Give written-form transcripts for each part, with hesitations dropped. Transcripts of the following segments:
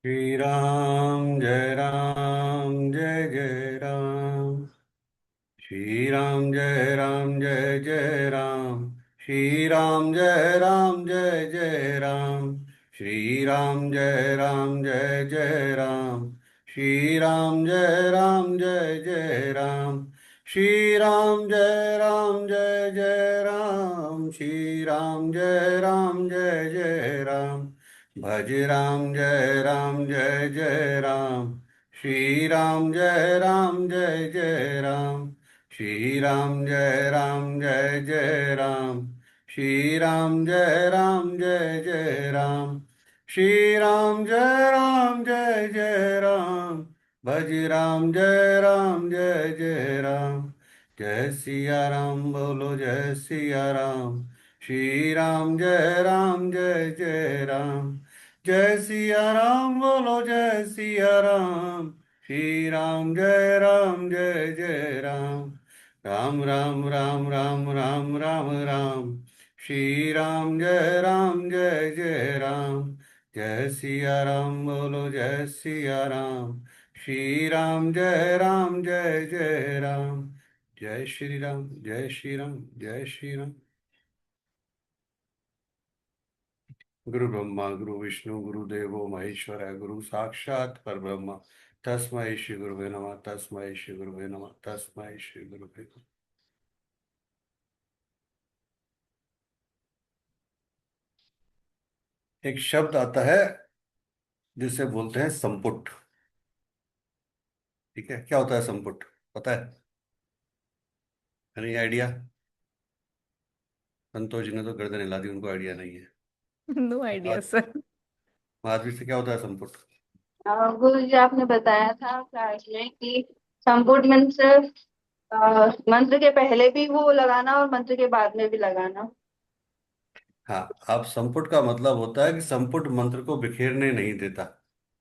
राम जय जय राम। राम जय जय राम। राम जय जय राम। राम जय जय राम। राम जय जय राम। राम जय जय राम। राम जय जय राम। भज राम जय जय राम। राम जय जय राम। राम जय जय राम। राम जय जय राम। राम जय जय राम। भज राम जय जय राम। जय सिया राम बोलो जय सिया राम। राम जय जय राम। जय सिया राम बोलो जय सिया राम। राम जय जय राम। राम। राम जय जय राम। जय सिया राम बोलो जय सिया राम। राम जय जय राम। जय श्री राम जय श्री राम जय श्री राम। गुरु ब्रह्मा गुरु विष्णु गुरुदेवो महेश्वर गुरु साक्षात परब्रह्म तस्मै श्री गुरुवे नमः। तस्मै श्री गुरुवे नमः। तस्मै श्री गुरुवे नमः। एक शब्द आता है जिसे बोलते हैं संपुट। ठीक है, क्या होता है संपुट? पता है? नहीं आइडिया? संतोष जी ने तो गर्दन हिला दी, उनको आइडिया नहीं है। नो आइडिया आज सर। महावीर से क्या होता है संपुट? गुरु जी आपने बताया था क्लास में कि संपुट मंत्र मंत्र के पहले भी वो लगाना और मंत्र के बाद में भी लगाना। हाँ, अब संपुट का मतलब होता है कि संपुट मंत्र को बिखेरने नहीं देता,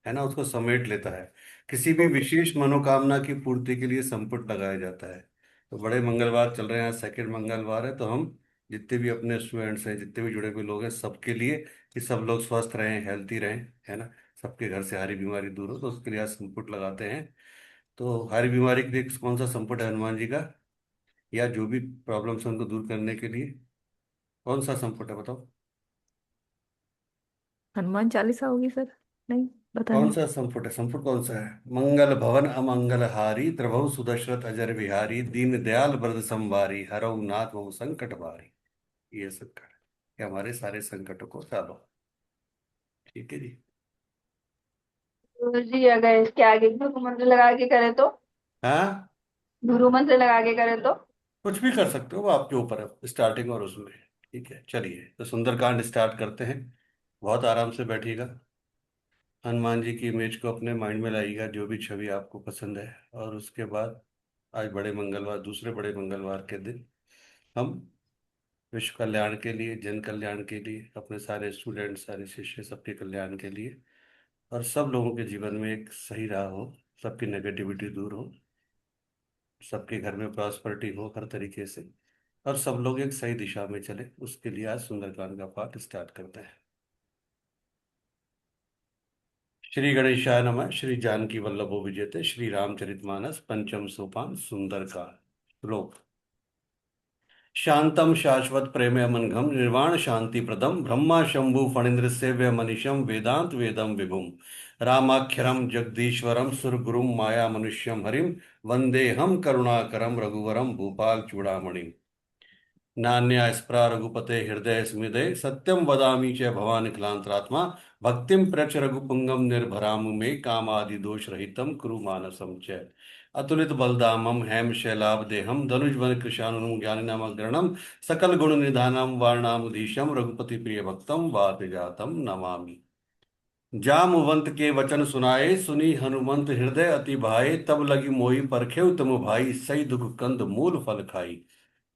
है ना, उसको समेट लेता है। किसी भी ओके। विशेष मनोकामना की पूर्ति के लिए संपुट लगाया जाता है। तो बड़े मंगलवार चल रहे हैं, सेकंड मंगलवार है, तो हम जितने भी अपने स्टूडेंट्स हैं, जितने भी जुड़े हुए लोग हैं, सबके लिए कि सब लोग स्वस्थ रहें, हेल्थी रहें, है ना, सबके घर से हरी बीमारी दूर हो, तो उसके लिए आज संपुट लगाते हैं। तो हरी बीमारी के लिए कौन सा संपुट है हनुमान जी का? या जो भी प्रॉब्लम्स हैं उनको दूर करने के लिए कौन सा संपुट है, बताओ? हनुमान चालीसा होगी सर। नहीं, पता कौन नहीं। सा संपुट है? संपुट कौन सा है? मंगल भवन अमंगल हारी प्रभु सुदशरथ अजर बिहारी दीन दयाल वरद संवारी हरऊ नाथ बहु संकट भारी। ये संकट है कि हमारे सारे संकटों को टालो। ठीक है जी। गुरु जी अगर इसके आगे गुरु मंत्र लगा के करे तो हाँ, गुरु मंत्र लगा के करे तो कुछ भी कर सकते हो, वो आपके ऊपर है, स्टार्टिंग और उसमें। ठीक है, चलिए तो सुंदरकांड स्टार्ट करते हैं। बहुत आराम से बैठिएगा। हनुमान जी की इमेज को अपने माइंड में लाइएगा, जो भी छवि आपको पसंद है। और उसके बाद आज बड़े मंगलवार, दूसरे बड़े मंगलवार के दिन हम विश्व कल्याण के लिए, जन कल्याण के लिए, अपने सारे स्टूडेंट, सारे शिष्य, सबके कल्याण के लिए, और सब लोगों के जीवन में एक सही राह हो, सबकी नेगेटिविटी दूर हो, सबके घर में प्रॉस्पेरिटी हो हर तरीके से, और सब लोग एक सही दिशा में चले, उसके लिए आज सुंदरकांड का पाठ स्टार्ट करते हैं। श्री गणेशाय नमः। श्री जानकी वल्लभो विजयते। श्री रामचरितमानस पंचम सोपान सुंदरकांड। श्लोक। शांतम शाश्वत प्रेममनघम निर्वाण शांति प्रदम ब्रह्मा शंभु फणीन्द्र सेव्य मनीषम वेदांत वेदम विभुम रामाक्षरम जगदीश्वरम सुरगुरुम माया मनुष्यम हरिम वंदे हम करुणाकरम रघुवरम भूपाल चूड़ामणि नान्या स्पृहा रघुपते हृदय स्मिते सत्यम वदामि च भवानि क्लांतरात्मा भक्तिम प्रच रघुपुंगम निर्भराम मे कामादि दोष रहितम कुरु मानसम च अतुलित बलधामम हेम शैलाब्देहम धनुजवन कृशानुम ज्ञानिनाम अग्रणम सकल गुण निधानम वारणामुधीशम रघुपति प्रिय भक्तम वात जातम नमामि। जामवंत के वचन सुनाए सुनी हनुमंत हृदय अति भाए तब लगी मोहि परखेउ तुम भाई सही दुख कंद मूल फल खाई।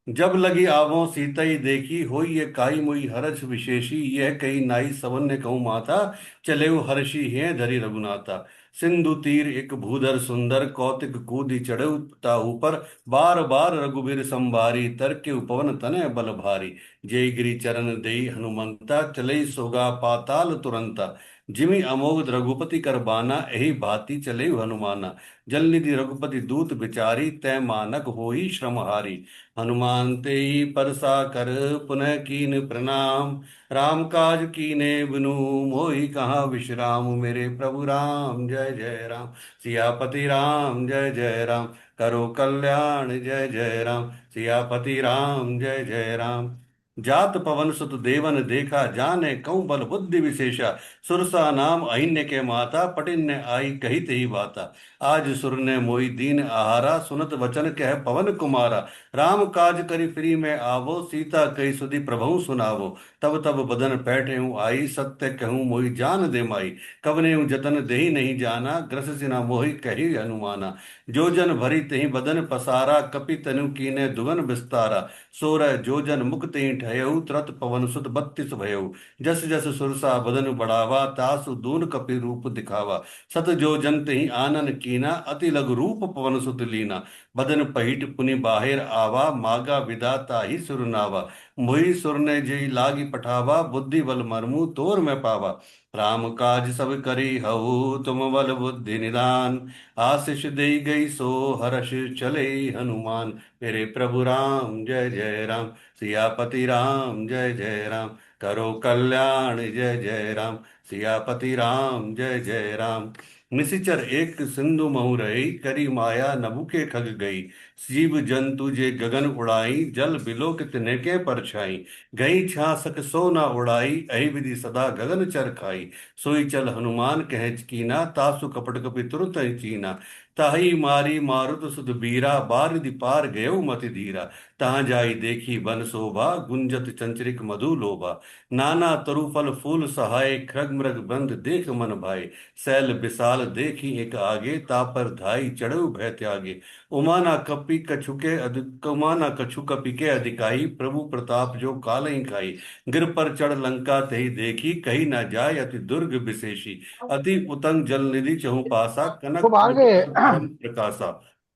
जब लगी आवों सीतई देखी होई ये काई मुई हरष विशेषी यह कई नाई सवन्य कहूँ माता चले हर्षि हैं धरी रघुनाथा। सिंधु तीर एक भूधर सुंदर, कौतिक कूदि चढ़ऊ ता ऊपर, बार बार रघुबीर संभारी, तरके उपवन तनय बल भारी। जय गिरि चरण देई हनुमंता, चलई सोगा पाताल तुरंता। जिमि अमोघ रघुपति कर बाना, एहि भांति चले हनुमाना। जल निधि रघुपति दूत बिचारी, तै मानक होई श्रम हारी। हनुमान तेई परसा कर, पुनः कीन प्रणाम। राम काज कीने बिनु, मोहि कहाँ विश्राम। मेरे प्रभु राम जय जय राम, सियापति राम जय जय राम। करो कल्याण जय जय राम, सियापति राम जय जय राम। जात पवन सुत देवन देखा, जाने कऊँ बल बुद्धि विशेषा। सुरसा नाम अहिन्य के माता, पटिन्य आई कही तेही बाता। आज सुर ने मोई दीन आहारा, सुनत वचन कह पवन कुमारा। राम काज करि फ्री में आवो, सीता कही सुधि प्रभु सुनावो। तब तब बदन पैठे हूँ आई, सत्य कहूँ मोहि जान दे माई। कवने हूँ जतन देहि नहीं जाना, ग्रस सिना मोहि कही हनुमाना। जो जन भरी तेहि बदन पसारा, कपि तनु कीने दुगन विस्तारा। सोरह जो जन मुख तेहि ठहयउ, तुरत पवन सुत 32 भयउ। जस जस सुरसा बदन बढ़ावा, तासु दून कपि रूप दिखावा। सत जो जन तेहि आनन कीना, अति लघु रूप पवन सुत लीना। बदन पहीट पुनि बाहिर आवा, मागा विधाता ही सुरनावा। मोहि सुर ने जेई लागी पठावा, बुद्धि बल मरमु तोर मैं पावा। राम काज सब करी हऊ, तुम बल बुद्धि निदान। आशीष दे गई सो हर्ष, चले हनुमान। मेरे प्रभु राम जय जय राम, सियापति राम जय जय राम। करो कल्याण जय जय राम, सियापति राम जय जय राम। निशिचर एक सिंधु महु रही, करी माया नभु के खग गई। जीव जंतु जे गगन उड़ाई, जल बिलो कितने के परछाई। गई छासक सो न उड़ाई, अहि विधि सदा गगन चर खाई। सोई चल हनुमान कह कीना, तासु कपट कपि तुरत ही चीना। ताही मारी मारुत सुत बीरा, बारिधि पार गयो मति धीरा। तहाँ जाई देखी वन शोभा, गुंजत चंचरिक मधु लोभा। नाना तरु फल फूल सहाय, खृग मृग बंद देख मन भाए। सैल विशाल देखी एक आगे, तापर धाई चढ़ऊ भय त्यागे। उमाना कपि कछुके अधिक, उमाना कछु कपि के अधिकाई, प्रभु प्रताप जो कालहि खाई। गिर पर चढ़ लंका तही देखी, कही न जाय अति दुर्ग विशेषी। अति उतंग जल निधि चहु पासा, कनक खूब कोट आगे। परम प्रकाशा।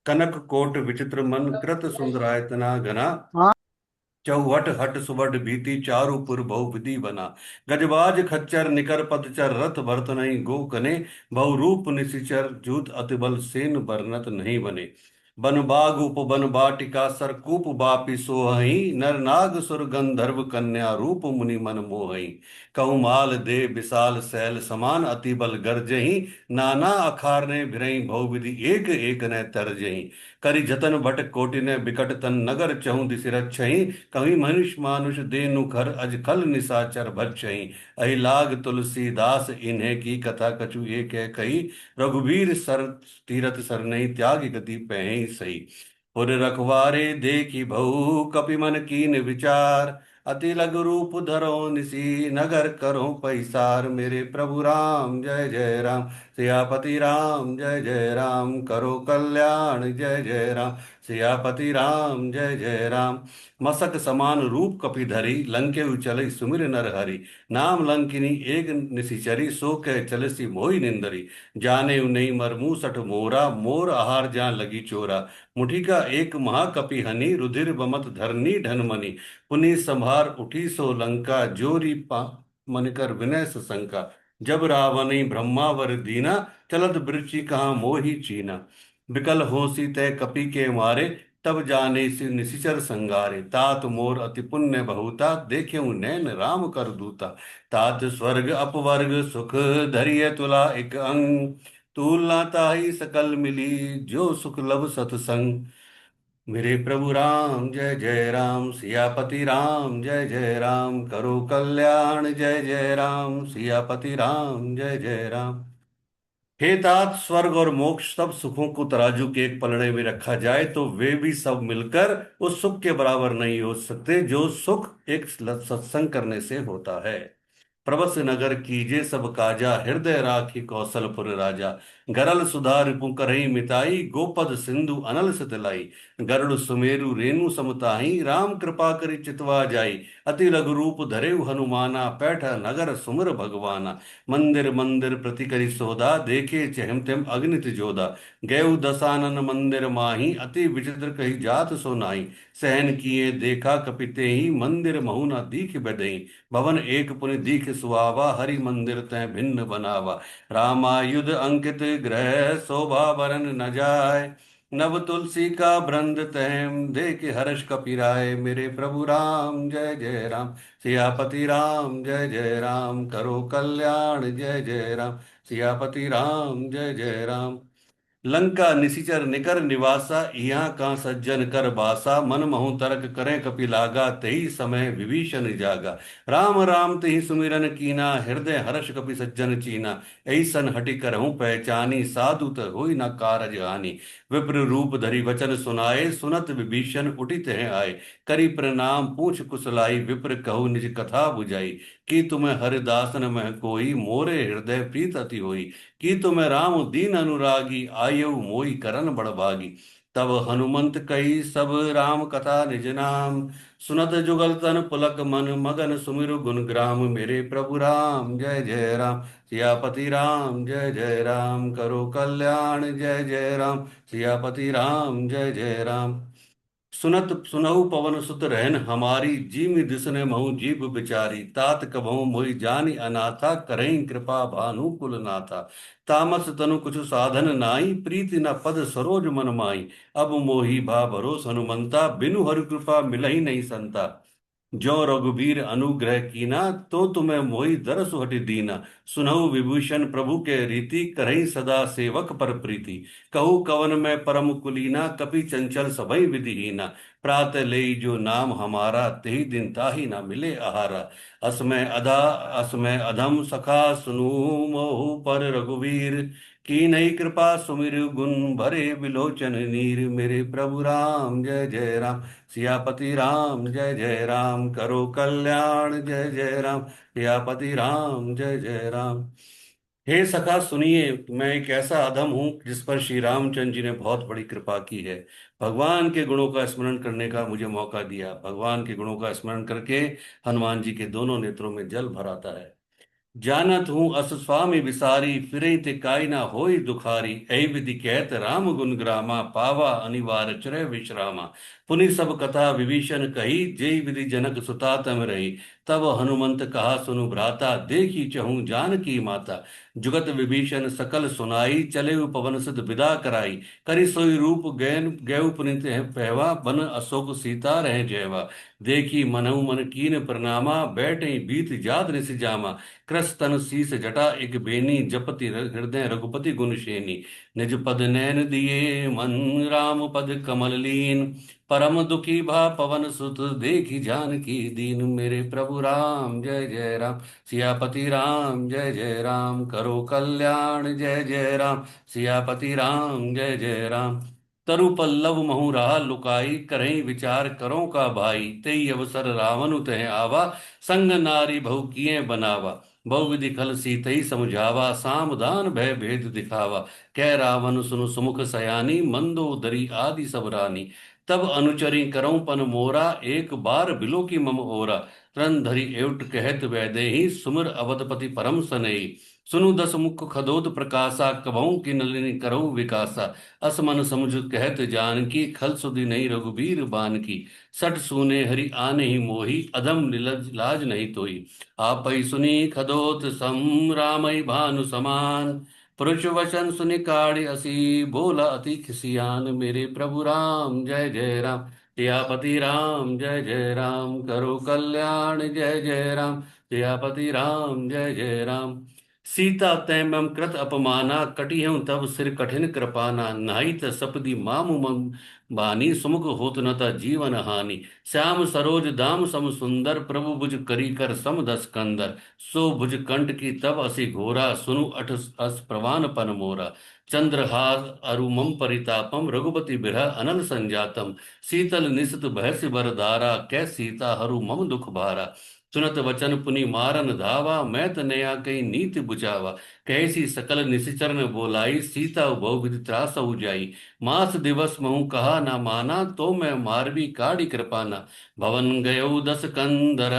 कनक कोट विचित्र मन, कृत सुंदरायतना घना। हाँ। चौहट हट सुबड भीति, चारु पुर बहु विधि बना। गजबाज खच्चर निकर पदचर, रथ भरत नहीं गो कने। बहु रूप निशिचर जूत, अति बल सेन बरनत नहीं बने। बन बाग उपवन बाटिका, सरकूप बापि सोहहि। नर नाग सुर गंधर्व कन्या, रूप मुनि मन मोहहि। कहु माल दे विशाल सैल समान, अति बल गर्जहि। नाना अखारने भिरहि बहु विधि, एक एक न तरजहि। करि जतन भट कोटि ने बिकट तन, नगर चहु दिसि रक्षहि। कहीं मनुष्य मानुष देनु खर, अज खल निसाचर भक्षहि। अहि लाग तुलसीदास इन्हें की, कथा कछु एक है कही। रघुवीर सर तीरथ सरनहि, त्याग गति पहै सही। पुर रखवारे देखी बहु, कपि मन कीन विचार। अति लघु रूप धरो निसी, नगर करो पैसार। मेरे प्रभु राम जय जय राम, सियापति राम जय जय राम। करो कल्याण जय जय राम, सियापति राम जय जय राम। मसक समान रूप कपि धरी, लंके उचलई सुमिर नर हरि। नाम लंकिनी एक निशिचरी, सो कह चलसी मोहि निंदरी। जाने नहीं मरमू सठ मोरा, मोर आहार जहाँ लगी चोरा। मुठी का एक महाकपि हनि, रुधिर बमत धरनी ढनमनि। पुनि संभार उठी सो लंका, जोरी पा मन कर विनय सशंका। जब रावणी ब्रह्मावर दीना, चलत बृक्षि कहाँ मोहि चीना। बिकल होसी तय कपि के मारे, तब जाने से निशिचर संगारे। तात मोर अति पुण्य बहुता, देखेऊ नैन राम कर दूता। तात स्वर्ग अपवर्ग सुख, धरिय तुला एक अंग। तुलना ताहि सकल मिली, जो सुख लब सतसंग। मेरे प्रभु राम जय जय राम, सियापति राम जय जय राम। करो कल्याण जय जय राम, सियापति राम जय जय राम। हे तात, स्वर्ग और मोक्ष सब सुखों को तराजू के एक पलड़े में रखा जाए तो वे भी सब मिलकर उस सुख के बराबर नहीं हो सकते, जो सुख एक सत्संग करने से होता है। प्रबस नगर कीजे सब काजा, हृदय राखी कौशलपुर राजा। गरल सुधा रिपु करही मिताई, गोपद सिंधु अनल से तिलाई। गरुड़ सुमेरु रेणु समताहि, राम कृपा करि चितवा जाई। अति लघु रूप धरेउ हनुमाना, पैठा नगर सुमिर भगवाना। मंदिर मंदिर प्रति करि सोदा, देखे चहम तेम अगणित जोधा। गयउ दसानन मंदिर माही, अति विचित्र कही जात सो नाहि। सहन किए देखा कपिते ही, मंदिर महु न दीख बदई। भवन एक पुनि दीख सुहावा, हरि मंदिर तै भिन्न बनावा। रामायुध अंकित ग्रह, शोभा बरन न जाय। नव तुलसी का ब्रंद तैम, देख हर्ष कपिराय। मेरे प्रभु राम जय जय राम, सियापति राम जय जय राम, करो कल्याण जय जय राम, सियापति राम जय जय राम। लंका निशिचर निकर निवासा, यहाँ का सज्जन कर बासा। मन महु तर्क करें कपिलागा, तेहि समय विभीषण जागा। राम राम तेहि सुमिरन कीना, हृदय हर्ष कपि सज्जन चीना। ऐसन हटि करहु पहचानी, साधु त होई न कारज हानि। विप्र रूप धरि वचन सुनाए, सुनत विभीषण उठित हैं आए। करि प्रणाम पूछ कुशलाई, विप्र कहु निज कथा बुझाई। कि तुम हरिदासन मह कोई, मोरे हृदय प्रीत अति होई। कि तुम राम दीन अनुरागी, आयु मोहि करन बड़भागी। तब हनुमंत कही सब राम कथा निज नाम, सुनत जुगल तन पुलक मन, मगन सुमिरु गुण ग्राम। मेरे प्रभु राम जय जय राम, सियापति राम जय जय राम, करो कल्याण जय जय राम, सियापति राम जय जय राम। सुनत सुनहु पवन सुत रहन हमारी, जीव दिसने महु जीव बिचारी। तात कबहु मोहि जानि अनाथा, करहीं कृपा भानु कुल नाथा। तामस तनु कुछ साधन नाई, प्रीति न पद सरोज मन माई। अब मोहि भा भरोस हनुमंता, बिनु हरि कृपा मिलहि नहीं संता। जो रघुबीर अनुग्रह कीना, तो तुम्हें मोहि दरसु हटि दीना। सुनहु विभूषण प्रभु के रीति, करहि सदा सेवक पर प्रीति। कहु कवन में परम कुलीना, कपि चंचल सबई विधिहीना। प्रात लेई जो नाम हमारा, तेहि दिन ताहि न मिले आहारा। असमय अधम सखा सुनु, मोहु पर रघुवीर। की नई कृपा सुमिर गुण, भरे विलोचन नीर। मेरे प्रभु राम जय जय राम, सियापति राम जय जय राम, करो कल्याण जय जय राम, सियापति राम जय जय राम। हे सखा सुनिए, मैं एक ऐसा अधम हूं जिस पर श्री रामचंद्र जी ने बहुत बड़ी कृपा की है। भगवान के गुणों का स्मरण करने का मुझे मौका दिया। भगवान के गुणों का स्मरण करके हनुमान जी के दोनों नेत्रों में जल भर आता है। जानत हूँ अस स्वामी विसारी, फिरहि ते काई ना होई दुखारी। एहि विधि कहत राम गुण ग्रामा, पावा अनिवार्य चरय विश्रामा। पुनि सब कथा विभीषण कही, जेहि विधि जनक सुता तम रही। तब हनुमंत कहा सुनु भ्राता, देखी चहु जानकी माता। जुगत विभीषण सकल सुनाई, चले पवन सुत विदा कराई। करि सोई रूप गैन गैउ पुनित पहवा, बन अशोक सीता रह जयवा। देखी मनहु मन कीन प्रणामा, बैठे बीत जात निस जामा। कृस तन शीस जटा एक बेनी, जपति हृदय रघुपति गुण शेनी। निज पद नैन दिए मन, राम पद कमल लीन। परम दुखी भा पवन सुत, देखी जानकी दीन। मेरे प्रभु राम जय जय राम, सियापति राम जय जय राम, करो कल्याण जय जय राम, सियापति राम जय जय राम। तरु पल्लव महु राह लुकाई, करहीं विचार करो का भाई। तेई अवसर रावण तह आवा, संग नारी बहु किए बनावा। बहुविधि खल सीतई समझावा, सामदान भय भेद दिखावा। कह रावण सुनु सुमुख सयानी, मंदोदरी आदि सब रानी। तब अनुचरी करऊं पन मोरा, एक बार बिलो की मम ओरा। तरन धरि एवट कहत वैदेही, सुमिर अवधपति परम सनेही। सुनु दस मुख खदोत प्रकाशा, कबहू की नलिनी करऊ विकासा। असमन समुझ कहत जानकी, खल सुधि नहीं रघुबीर बान की। सट सूने हरि आने ही मोही, अधम निलज लाज नहीं तोई। आपै सुनी खदोत सम, रामई भानु समान। पुरुष वचन सुनि काढ़ि असी, बोला अति खिसियान। मेरे प्रभु राम जय जय राम, सियापति राम जय जय राम, करो कल्याण जय जय राम, सियापति राम जय जय राम। सीता तैमम कृत अपमाना, कटिहउँ तब सिर कठिन कृपाना। नाई त सपदी मामु मम बानी, सुमुख होत न त जीवन हानि। श्याम सरोज दाम सम सुंदर, प्रभु भुज करी कर सम दस कंदर। सो भुज कंठ की तब असी घोरा, सुनु अठ अस प्रवान पन मोरा। चंद्रहास अरुमम परितापम, रघुपति बिरह अनल संजातम। शीतल निशित बहसि बरदारा, कै सीता हरु मम दुख भारा। सुनत वचन पुनि मारन धावा, मैं तनया कई नीति बुझावा। कैसी सकल निशिचर बोलाई, सीता बहुविध त्रास जाई। मास दिवस महु कहा ना माना, तो मैं मारवी काढ़ी कृपाना। भवन गयो दस कंदर,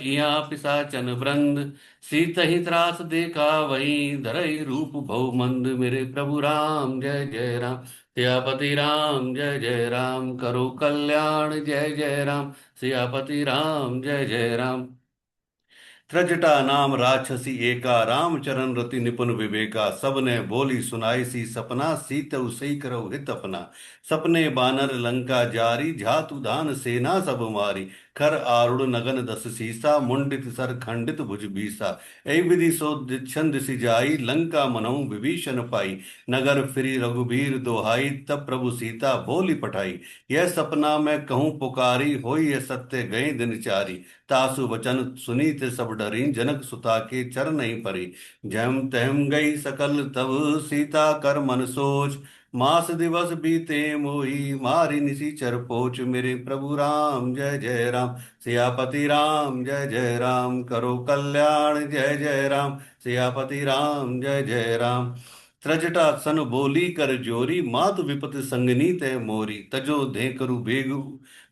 इया पिशाचन वृंद। सीत ही त्रास देखा वही, धरई रूप बहु मंद। मेरे प्रभु राम जय जय राम, सियापति राम जय जय राम, करो कल्याण जय जय राम, सियापति राम जय जय राम। त्रजटा नाम राक्षसी एका, राम चरण रति निपुण विवेका। सब ने बोली सुनाई सी सपना, सीत सही करो हित अपना। सपने बानर लंका जारी, झातु धान सेना सब मारी। खर आरुण नगन दस सीसा, मुंडित सर खंडित भुज बीसा। ऐ विधि सो छंद सिजाई, लंका मनहु विभीषण पाई। नगर फिरी रघुबीर दोहाई, तब प्रभु सीता बोली पठाई। यह सपना मैं कहूँ पुकारी, होई यह सत्य गए दिन चारी। तासु वचन सुनीत सब डरी, जनक सुता के चरण ही परी। जम तहम गई सकल तब, सीता कर मन सोच। मास दिवस बीते मोही, मारी निशिचर पोच। मेरे प्रभु राम जय जय राम, सियापति राम जय जय राम, करो कल्याण जय जय राम, सियापति राम जय जय राम। त्रजटा सन बोली कर जोरी, मातु विपत संगनी तय मोरी। तजो दे करु बेगु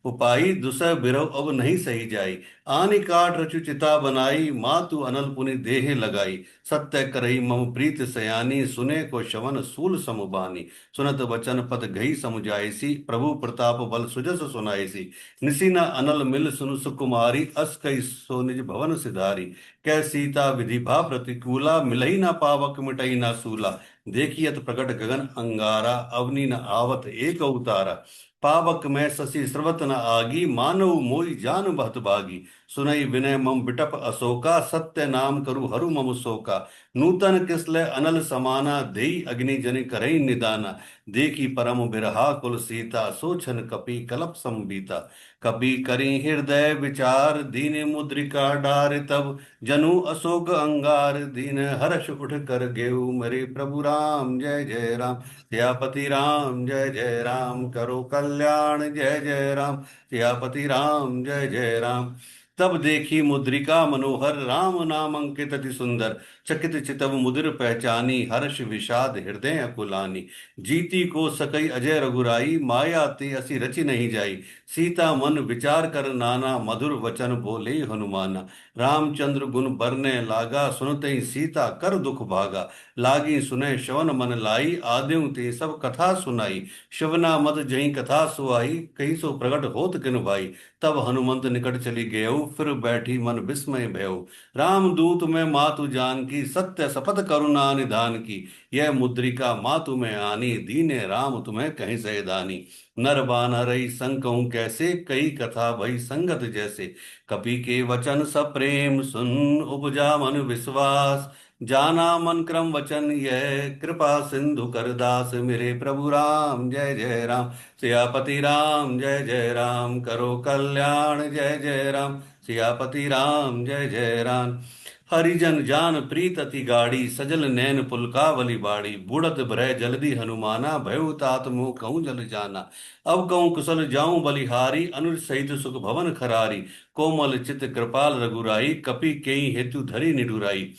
उपाई, दुसह बिरव अब नहीं सही जाई। आनि काट रचु चिता बनाई, मातु अनल पुनि देह लगाई। सत्य करई मम प्रीत सयानी, सुने को शवन सूल समुबानी। सुनत वचन पद गई समुझाइसी, प्रभु प्रताप बल सुजस सुनाइसी। निसिना अनल मिल सुनु सुकुमारी, अस कई सो निज भवन सिधारी। कै सीता विधि भा प्रतिकूला, मिलई ना पावक मिटई ना सूला। देखियत प्रकट गगन अंगारा, अवनि न आवत एक अवतारा। पावक में शशि स्रवत न आगी, मानव मोई जान बहत भागी। सुनई विनय मम बिटप अशोका, सत्य नाम करु हरु मम शोका। नूतन किसले अनल समाना, देई अग्नि जनि करई निदाना। देखी परम बिरहा कुल सीता, सोचन कपि कलप संबीता। कपि करी हृदय विचार, दीन मुद्रिका डार तब। जनु अशोक अंगार, दीन हर्ष उठ कर गेऊ। मेरे प्रभु राम जय जय राम, सियापति राम जय जय राम, करो कल्याण जय जय राम, सियापति राम जय जय राम। तब देखी मुद्रिका मनोहर, राम नाम अंकित अति सुंदर। चकित चितव मुदिर पहचानी, हर्ष विषाद हृदय अकुलानी। जीती को सकई अजय रघुराई, माया ते असी रचि नहीं जाई। सीता मन विचार कर नाना, मधुर वचन बोले हनुमाना। रामचंद्र गुण बरने लागा, सुनते ही सीता कर दुख भागा। लागी सुने श्रवण मन लाई, आद्यों ते सब कथा सुनाई। श्रवना मत जही कथा सुहाई, कही सो प्रगट होत किन भाई। तब हनुमंत निकट चली गयऊ, फिर बैठी मन विस्मय भयऊ। राम दूत में मातु जान की, सत्य शपथ करुणा निधान की। यह मुद्रिका मातु में आनी, दीने राम तुम्हें कहीं सैदानी। नर बानरई संग कहूँ कैसे, कई कथा भई संगत जैसे। कपि के वचन सप्रेम सुन, उपजा मन विश्वास। जाना मन क्रम वचन यह, कृपा सिंधु कर दास। मेरे प्रभु राम जय जय राम, सियापति राम जय जय राम, करो कल्याण जय जय राम, सियापति राम जय जय राम। हरिजन जान प्रीत अति गाड़ी, सजल नैन पुलकावली बाड़ी। बुड़त भय जल्दी हनुमाना, भयउ तात मोह कहूँ जल जाना। अब कहूँ कुशल जाऊं बलिहारी, अनुज सहित सुख भवन खरारी। कोमल चित कृपाल रघुराई, कपि केई हेतु धरी निडुराई।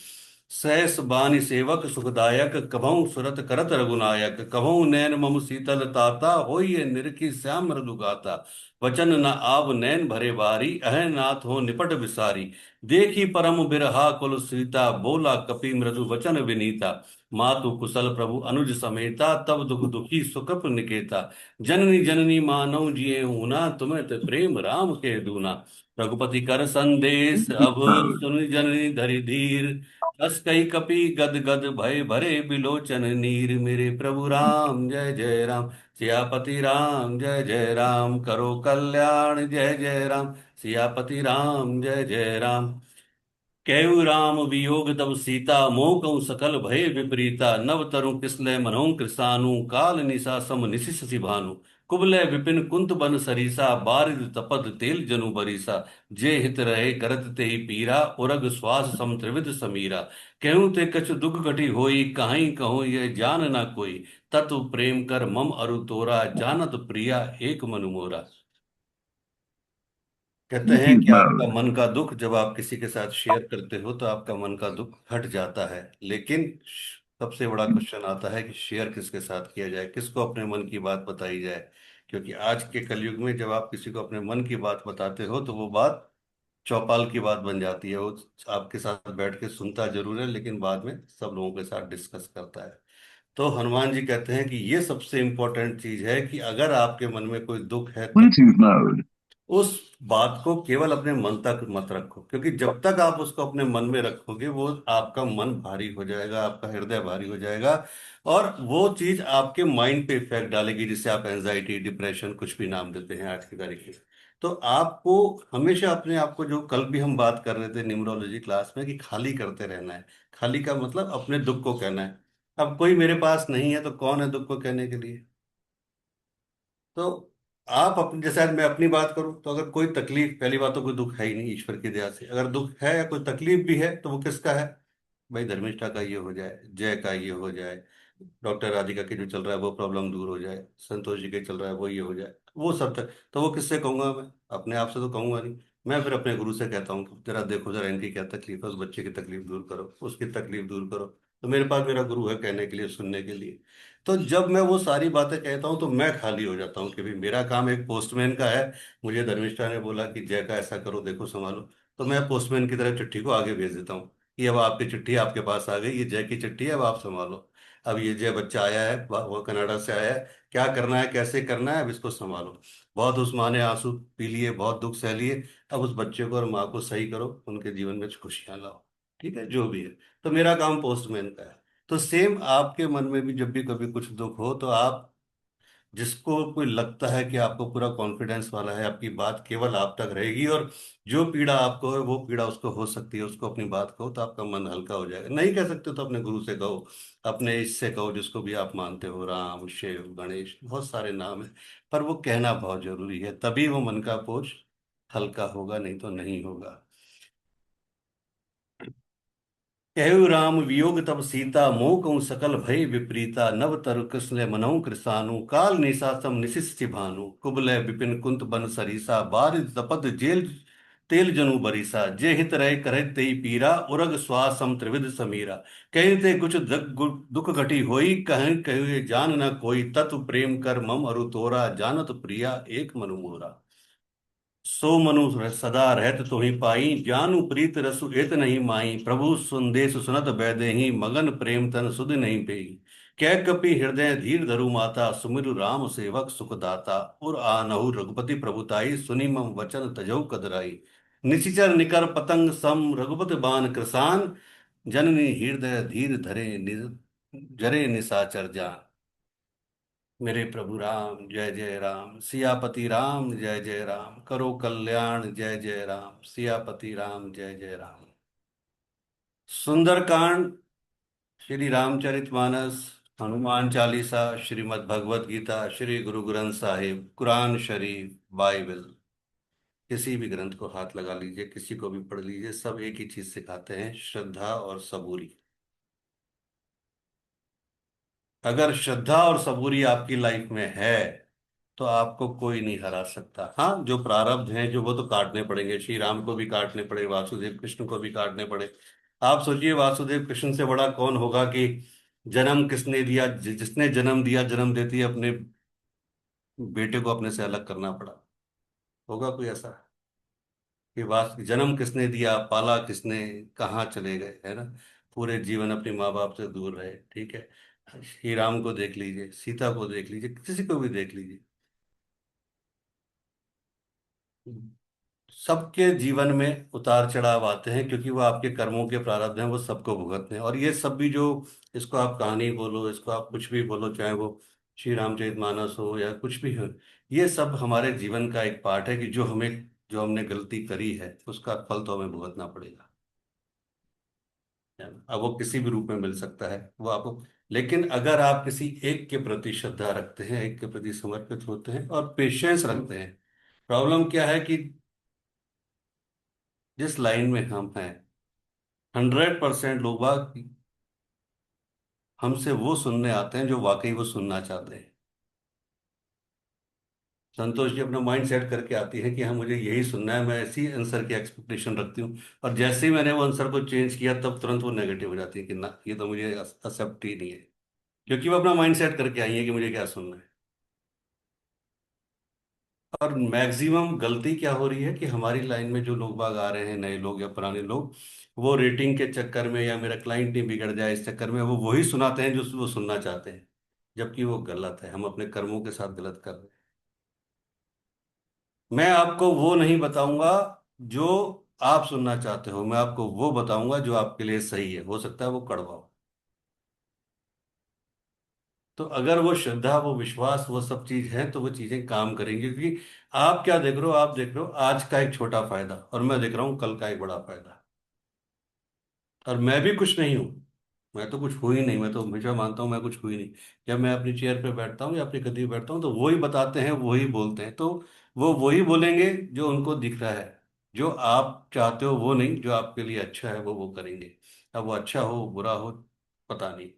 सहस बानी सेवक सुखदायक, कभऊ सुरत करत रघुनायक। कभऊ नैन मम शीतल ताता, होई निरखी श्याम मृदु गाता। वचन न आव नैन भरे बारी, अह नाथ हो निपट विसारी। देखी परम बिरहा कुल सीता, बोला कपि मृदु वचन विनीता। मातु कुशल प्रभु अनुज समेता, तब दुख दुखी सुखप निकेता। जननी जननी मानव जिये ऊना, तुम्हें ते प्रेम राम के दूना। रघुपति कर संदेश अब, सुन जननी धरि धीर। अस कई कपि गद गद भय भरे, बिलोचन नीर। मेरे प्रभु राम जय जय राम, सियापति राम जय जय राम, करो कल्याण जय जय राम, सियापति राम जय जय राम। कहु राम वियोग तब सीता, मोह कहूँ सकल भय विपरीता। नव तरु किसलय मनहुँ कृसानु, काल निशा सम निशि शशि भानु। कुबलय विपिन कुंत बन सरीसा, बारिद तपद तेल जनु बरीसा। जे हित रहे करत ते पीरा, उरग श्वास सम त्रिविध समीरा। कहूँ ते कछु दुख घटी होई, कहाई कहूँ यह जान ना कोई। तत्व प्रेम कर मम अरु तोरा, जानत प्रिया एक मनु मोरा। कहते हैं कि आपका मन का दुख जब आप किसी के साथ शेयर करते हो तो आपका मन का दुख हट जाता है, लेकिन सबसे बड़ा क्वेश्चन आता है कि शेयर किसके साथ किया जाए, किसको अपने मन की बात बताई जाए। क्योंकि आज के कलयुग में जब आप किसी को अपने मन की बात बताते हो तो वो बात चौपाल की बात बन जाती है। वो आपके साथ बैठ के सुनता जरूर है, लेकिन बाद में सब लोगों के साथ डिस्कस करता है। तो हनुमान जी कहते हैं कि ये सबसे इंपॉर्टेंट चीज है कि अगर आपके मन में कोई दुख है तो उस बात को केवल अपने मन तक मत रखो, क्योंकि जब तक आप उसको अपने मन में रखोगे वो आपका मन भारी हो जाएगा, आपका हृदय भारी हो जाएगा, और वो चीज आपके माइंड पे इफेक्ट डालेगी, जिससे आप एंजाइटी, डिप्रेशन, कुछ भी नाम देते हैं आज की तारीख में। तो आपको हमेशा अपने आप को, जो कल भी हम बात कर रहे थे न्यूमरोलॉजी क्लास में, कि खाली करते रहना है। खाली का मतलब अपने दुख को कहना है। अब कोई मेरे पास नहीं है तो कौन है दुख को कहने के लिए? तो आप अपनी, जैसे आज मैं अपनी बात करूं तो अगर कोई तकलीफ, पहली बात तो कोई दुख है ही नहीं ईश्वर की दया से। अगर दुख है या कोई तकलीफ भी है तो वो किसका है? भाई धर्मिष्ठा का ये हो जाए, जय का ये हो जाए, डॉक्टर राधिका के जो चल रहा है वो प्रॉब्लम दूर हो जाए, संतोष जी के चल रहा है वो ये हो जाए, वो सब तक तो वो किससे कहूंगा मैं? अपने आप से तो कहूंगा नहीं। मैं फिर अपने गुरु से कहता हूँ कि जरा देखो, जरा इनकी क्या तकलीफ है, उस बच्चे की तकलीफ दूर करो, उसकी तकलीफ दूर करो। तो मेरे पास मेरा गुरु है कहने के लिए, सुनने के लिए। तो जब मैं वो सारी बातें कहता हूँ तो मैं खाली हो जाता हूँ कि भाई मेरा काम एक पोस्टमैन का है। मुझे धर्मिष्ठा ने बोला कि जय का ऐसा करो, देखो संभालो, तो मैं पोस्टमैन की तरह चिट्ठी को आगे भेज देता हूँ कि अब आपकी चिट्ठी आपके पास आ गई, ये जय की चिट्ठी है, अब आप संभालो। अब ये जय बच्चा आया है, वो कनाडा से आया है, क्या करना है, कैसे करना है, अब इसको संभालो। बहुत उस माँ ने आंसू पी लिए, बहुत दुख सह लिए, अब उस बच्चे को और माँ को सही करो, उनके जीवन में खुशियां लाओ। ठीक है, जो भी है। तो मेरा काम पोस्टमैन का है। तो सेम आपके मन में भी जब भी कभी कुछ दुख हो तो आप, जिसको कोई लगता है कि आपको पूरा कॉन्फिडेंस वाला है, आपकी बात केवल आप तक रहेगी, और जो पीड़ा आपको है वो पीड़ा उसको हो सकती है, उसको अपनी बात कहो तो आपका मन हल्का हो जाएगा। नहीं कह सकते तो अपने गुरु से कहो, अपने इससे कहो, जिसको भी आप मानते हो, राम, शिव, गणेश, बहुत सारे नाम है। पर वो कहना बहुत जरूरी है, तभी वो मन का बोझ हल्का होगा, नहीं तो नहीं होगा। कहु राम वियोग तब सीता, मोह कहूँ सकल भय विपरीता, नव तरु कृष्ण मनहु कृसानु, काल निशा सम निशिष भानु, कुबलय विपिन कुंत बन सरीसा, बारिज तपत जेल तेल जनु बरीसा, जे हित रहे करहि तेई पीरा, उरग श्वास सम त्रिविध समीरा, कहीं ते कुछ दुख घटी होई, कहीं कहे जान न कोई, तत्व प्रेम कर मम अरु तोरा, जानत प्रिया एक मनु मोरा। सो मनु सदा रहत तुहि पाई, जानु प्रीत रसु एत नहीं माई, प्रभु संदेश सुनत बैदेहि, मगन प्रेम तन सुध नहीं पेई, कै कपि हृदय धीर धरु माता, सुमिरु राम सेवक सुख दाता, उर आनहु रघुपति प्रभुताई, सुनि मम वचन तजौ कदराई, निशिचर निकर पतंग सम, रघुपति बान कृसान, जननी हृदय धीर धरे जरे निशाचर जान। मेरे प्रभु राम, जय जय राम, सियापति राम, जय जय राम, करो कल्याण, जय जय राम, सियापति राम, जय जय राम। सुंदरकांड, श्री रामचरितमानस, हनुमान चालीसा, श्रीमद् भगवत गीता, श्री गुरु ग्रंथ साहिब, कुरान शरीफ, बाइबल, किसी भी ग्रंथ को हाथ लगा लीजिए, किसी को भी पढ़ लीजिए, सब एक ही चीज सिखाते हैं, श्रद्धा और सबूरी। अगर श्रद्धा और सबूरी आपकी लाइफ में है तो आपको कोई नहीं हरा सकता। हाँ, जो प्रारब्ध हैं जो, वो तो काटने पड़ेंगे, श्री राम को भी काटने पड़े, वासुदेव कृष्ण को भी काटने पड़े। आप सोचिए वासुदेव कृष्ण से बड़ा कौन होगा कि जन्म किसने दिया, जिसने जन्म दिया, जन्म देती है अपने बेटे को अपने से अलग करना पड़ा। होगा कोई ऐसा कि वास जन्म किसने दिया, पाला किसने, कहाँ चले गए, है ना? पूरे जीवन अपने माँ बाप से दूर रहे। ठीक है, श्री राम को देख लीजिए, सीता को देख लीजिए, किसी को भी देख लीजिए, सबके जीवन में उतार चढ़ाव आते हैं, क्योंकि वो आपके कर्मों के प्रारब्ध हैं, वो सबको भुगतने हैं। और ये सब भी जो, इसको आप कहानी बोलो, इसको आप कुछ भी बोलो, चाहे वो श्री रामचरितमानस हो या कुछ भी हो, ये सब हमारे जीवन का एक पार्ट है कि जो हमने गलती करी है उसका फल तो हमें भुगतना पड़ेगा। है ना? अब वो किसी भी रूप में मिल सकता है वो आपको, लेकिन अगर आप किसी एक के प्रति श्रद्धा रखते हैं, एक के प्रति समर्पित होते हैं और पेशेंस रखते हैं। प्रॉब्लम क्या है कि जिस लाइन में हम हैं, 100% लोग बाग हमसे वो सुनने आते हैं जो वाकई वो सुनना चाहते हैं। संतोष जी अपना माइंड सेट करके आती है कि हाँ मुझे यही सुनना है, मैं ऐसी आंसर की एक्सपेक्टेशन रखती हूँ, और जैसे ही मैंने वो आंसर को चेंज किया तब तुरंत वो नेगेटिव हो जाती है कि ना ये तो मुझे एक्सेप्ट ही नहीं है, क्योंकि वो अपना माइंड सेट करके आई है कि मुझे क्या सुनना है। और मैक्सिमम गलती क्या हो रही है कि हमारी लाइन में जो लोग बाग आ रहे हैं, नए लोग या पुराने लोग, वो रेटिंग के चक्कर में या मेरा क्लाइंट नहीं बिगड़ जाए इस चक्कर में वो वही सुनाते हैं जो वो सुनना चाहते हैं, जबकि वो गलत है, हम अपने कर्मों के साथ गलत कर रहे हैं। मैं आपको वो नहीं बताऊंगा जो आप सुनना चाहते हो, मैं आपको वो बताऊंगा जो आपके लिए सही है, हो सकता है वो कड़वा हो। तो अगर वो श्रद्धा, वो विश्वास, वो सब चीज है तो वो चीजें काम करेंगी, क्योंकि आप क्या देख रहे हो, आप देख रहे हो आज का एक छोटा फायदा, और मैं देख रहा हूं कल का एक बड़ा फायदा। और मैं भी कुछ नहीं हूं, मैं तो कुछ हूं ही नहीं, मैं तो हमेशा मानता हूं मैं कुछ हूं ही नहीं। जब मैं अपनी चेयर पे बैठता हूँ या अपनी गद्दी पे बैठता हूँ तो वही बताते हैं, वही बोलते हैं, तो वो वही बोलेंगे जो उनको दिख रहा है। जो आप चाहते हो वो नहीं, जो आपके लिए अच्छा है वो करेंगे। अब वो अच्छा हो बुरा हो पता नहीं,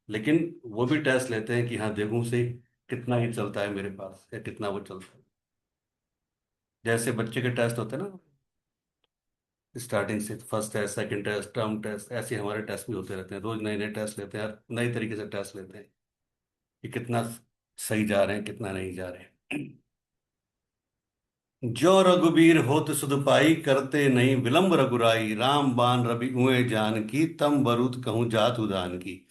लेकिन वो भी टेस्ट लेते हैं कि हाँ देखूं से कितना ही चलता है मेरे पास या कितना वो चलता है। जैसे बच्चे के टेस्ट होते हैं ना, स्टार्टिंग से first test, second test, term test, ऐसे हमारे टेस्ट भी होते रहते हैं, रोज नए नए टेस्ट लेते हैं, हर नई तरीके से टेस्ट लेते हैं कि कितना सही जा रहे हैं कितना नहीं जा रहे हैं। जो रघुबीर होत सुध पाई, करते नहीं विलंब रघुराई, राम बाण रवि उए जान की, तम बरूत कहूँ जात उदान की।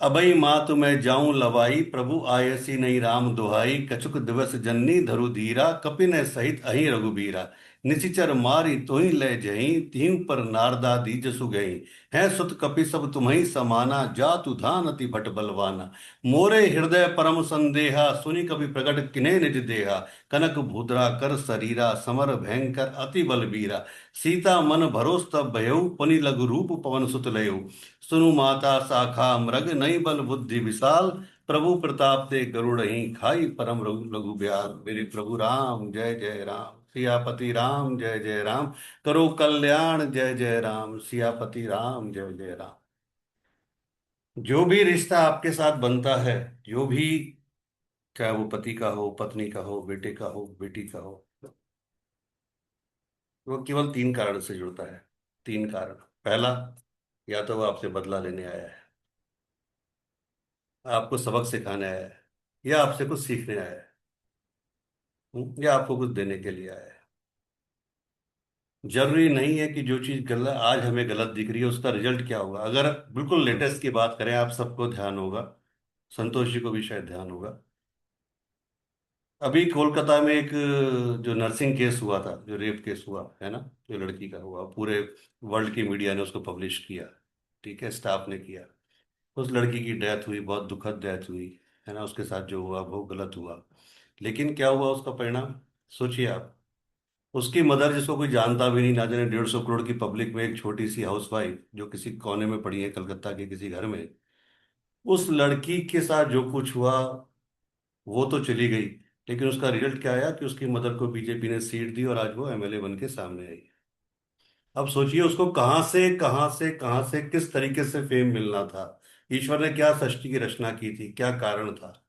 अबई मातु मैं जाऊं लवाई, प्रभु आयसी नहीं राम दुहाई, कछुक दिवस जननी धरु धीरा, कपिन सहित अहि रघुबीरा। निशिचर मारी तुहि ले जहीं, तिहु पर नारदा दीज सुगई। है सुत कपि सब तुम्हि समाना, जातु धान अति भट बलवाना। मोरे हृदय परम संदेहा, सुनि कपि प्रगट किन्हे निज देहा। कनक भूधरा कर शरीरा, समर भयंकर अति बलबीरा। सीता मन भरोस तब भयउ, पुनि लघु रूप पवन सुत लयउ। सुनु माता शाखा मृग, नहीं बल बुद्धि विशाल। प्रभु प्रताप ते गरुड़ ही खाई, परम रघु लघु ब्याल। मेरे प्रभु राम जय जय राम, सियापति राम जय जय राम। करो कल्याण जय जय राम, सियापति राम जय जय राम। जो भी रिश्ता आपके साथ बनता है, जो भी, चाहे वो पति का हो, पत्नी का हो, बेटे का हो, बेटी का हो, वो केवल तीन कारण से जुड़ता है। तीन कारण। पहला, या तो वो आपसे बदला लेने आया है, आपको सबक सिखाने आया है, या आपसे कुछ सीखने आया है, या आपको कुछ देने के लिए आया है। जरूरी नहीं है कि जो चीज गलत आज हमें गलत दिख रही है उसका रिजल्ट क्या होगा। अगर बिल्कुल लेटेस्ट की बात करें, आप सबको ध्यान होगा, संतोष जी को भी शायद ध्यान होगा, अभी कोलकाता में एक जो नर्सिंग केस हुआ था, जो रेप केस हुआ है ना, जो लड़की का हुआ, पूरे वर्ल्ड की मीडिया ने उसको पब्लिश किया, ठीक है, स्टाफ ने किया। उस लड़की की डेथ हुई, बहुत दुखद डेथ हुई, है ना, उसके साथ जो हुआ वो गलत हुआ। लेकिन क्या हुआ उसका परिणाम, सोचिए आप। उसकी मदर, जिसको कोई जानता भी नहीं, ना जाने 150 करोड़ की पब्लिक में एक छोटी सी हाउसवाइफ जो किसी कोने में पड़ी है कलकत्ता के किसी घर में, उस लड़की के साथ जो कुछ हुआ वो तो चली गई, लेकिन उसका रिजल्ट क्या आया कि उसकी मदर को बीजेपी ने सीट दी और आज वो एमएलए बन के सामने आई। अब सोचिए उसको कहां से कहां से कहां से किस तरीके से फेम मिलना था, ईश्वर ने क्या सृष्टि की रचना की थी, क्या कारण था।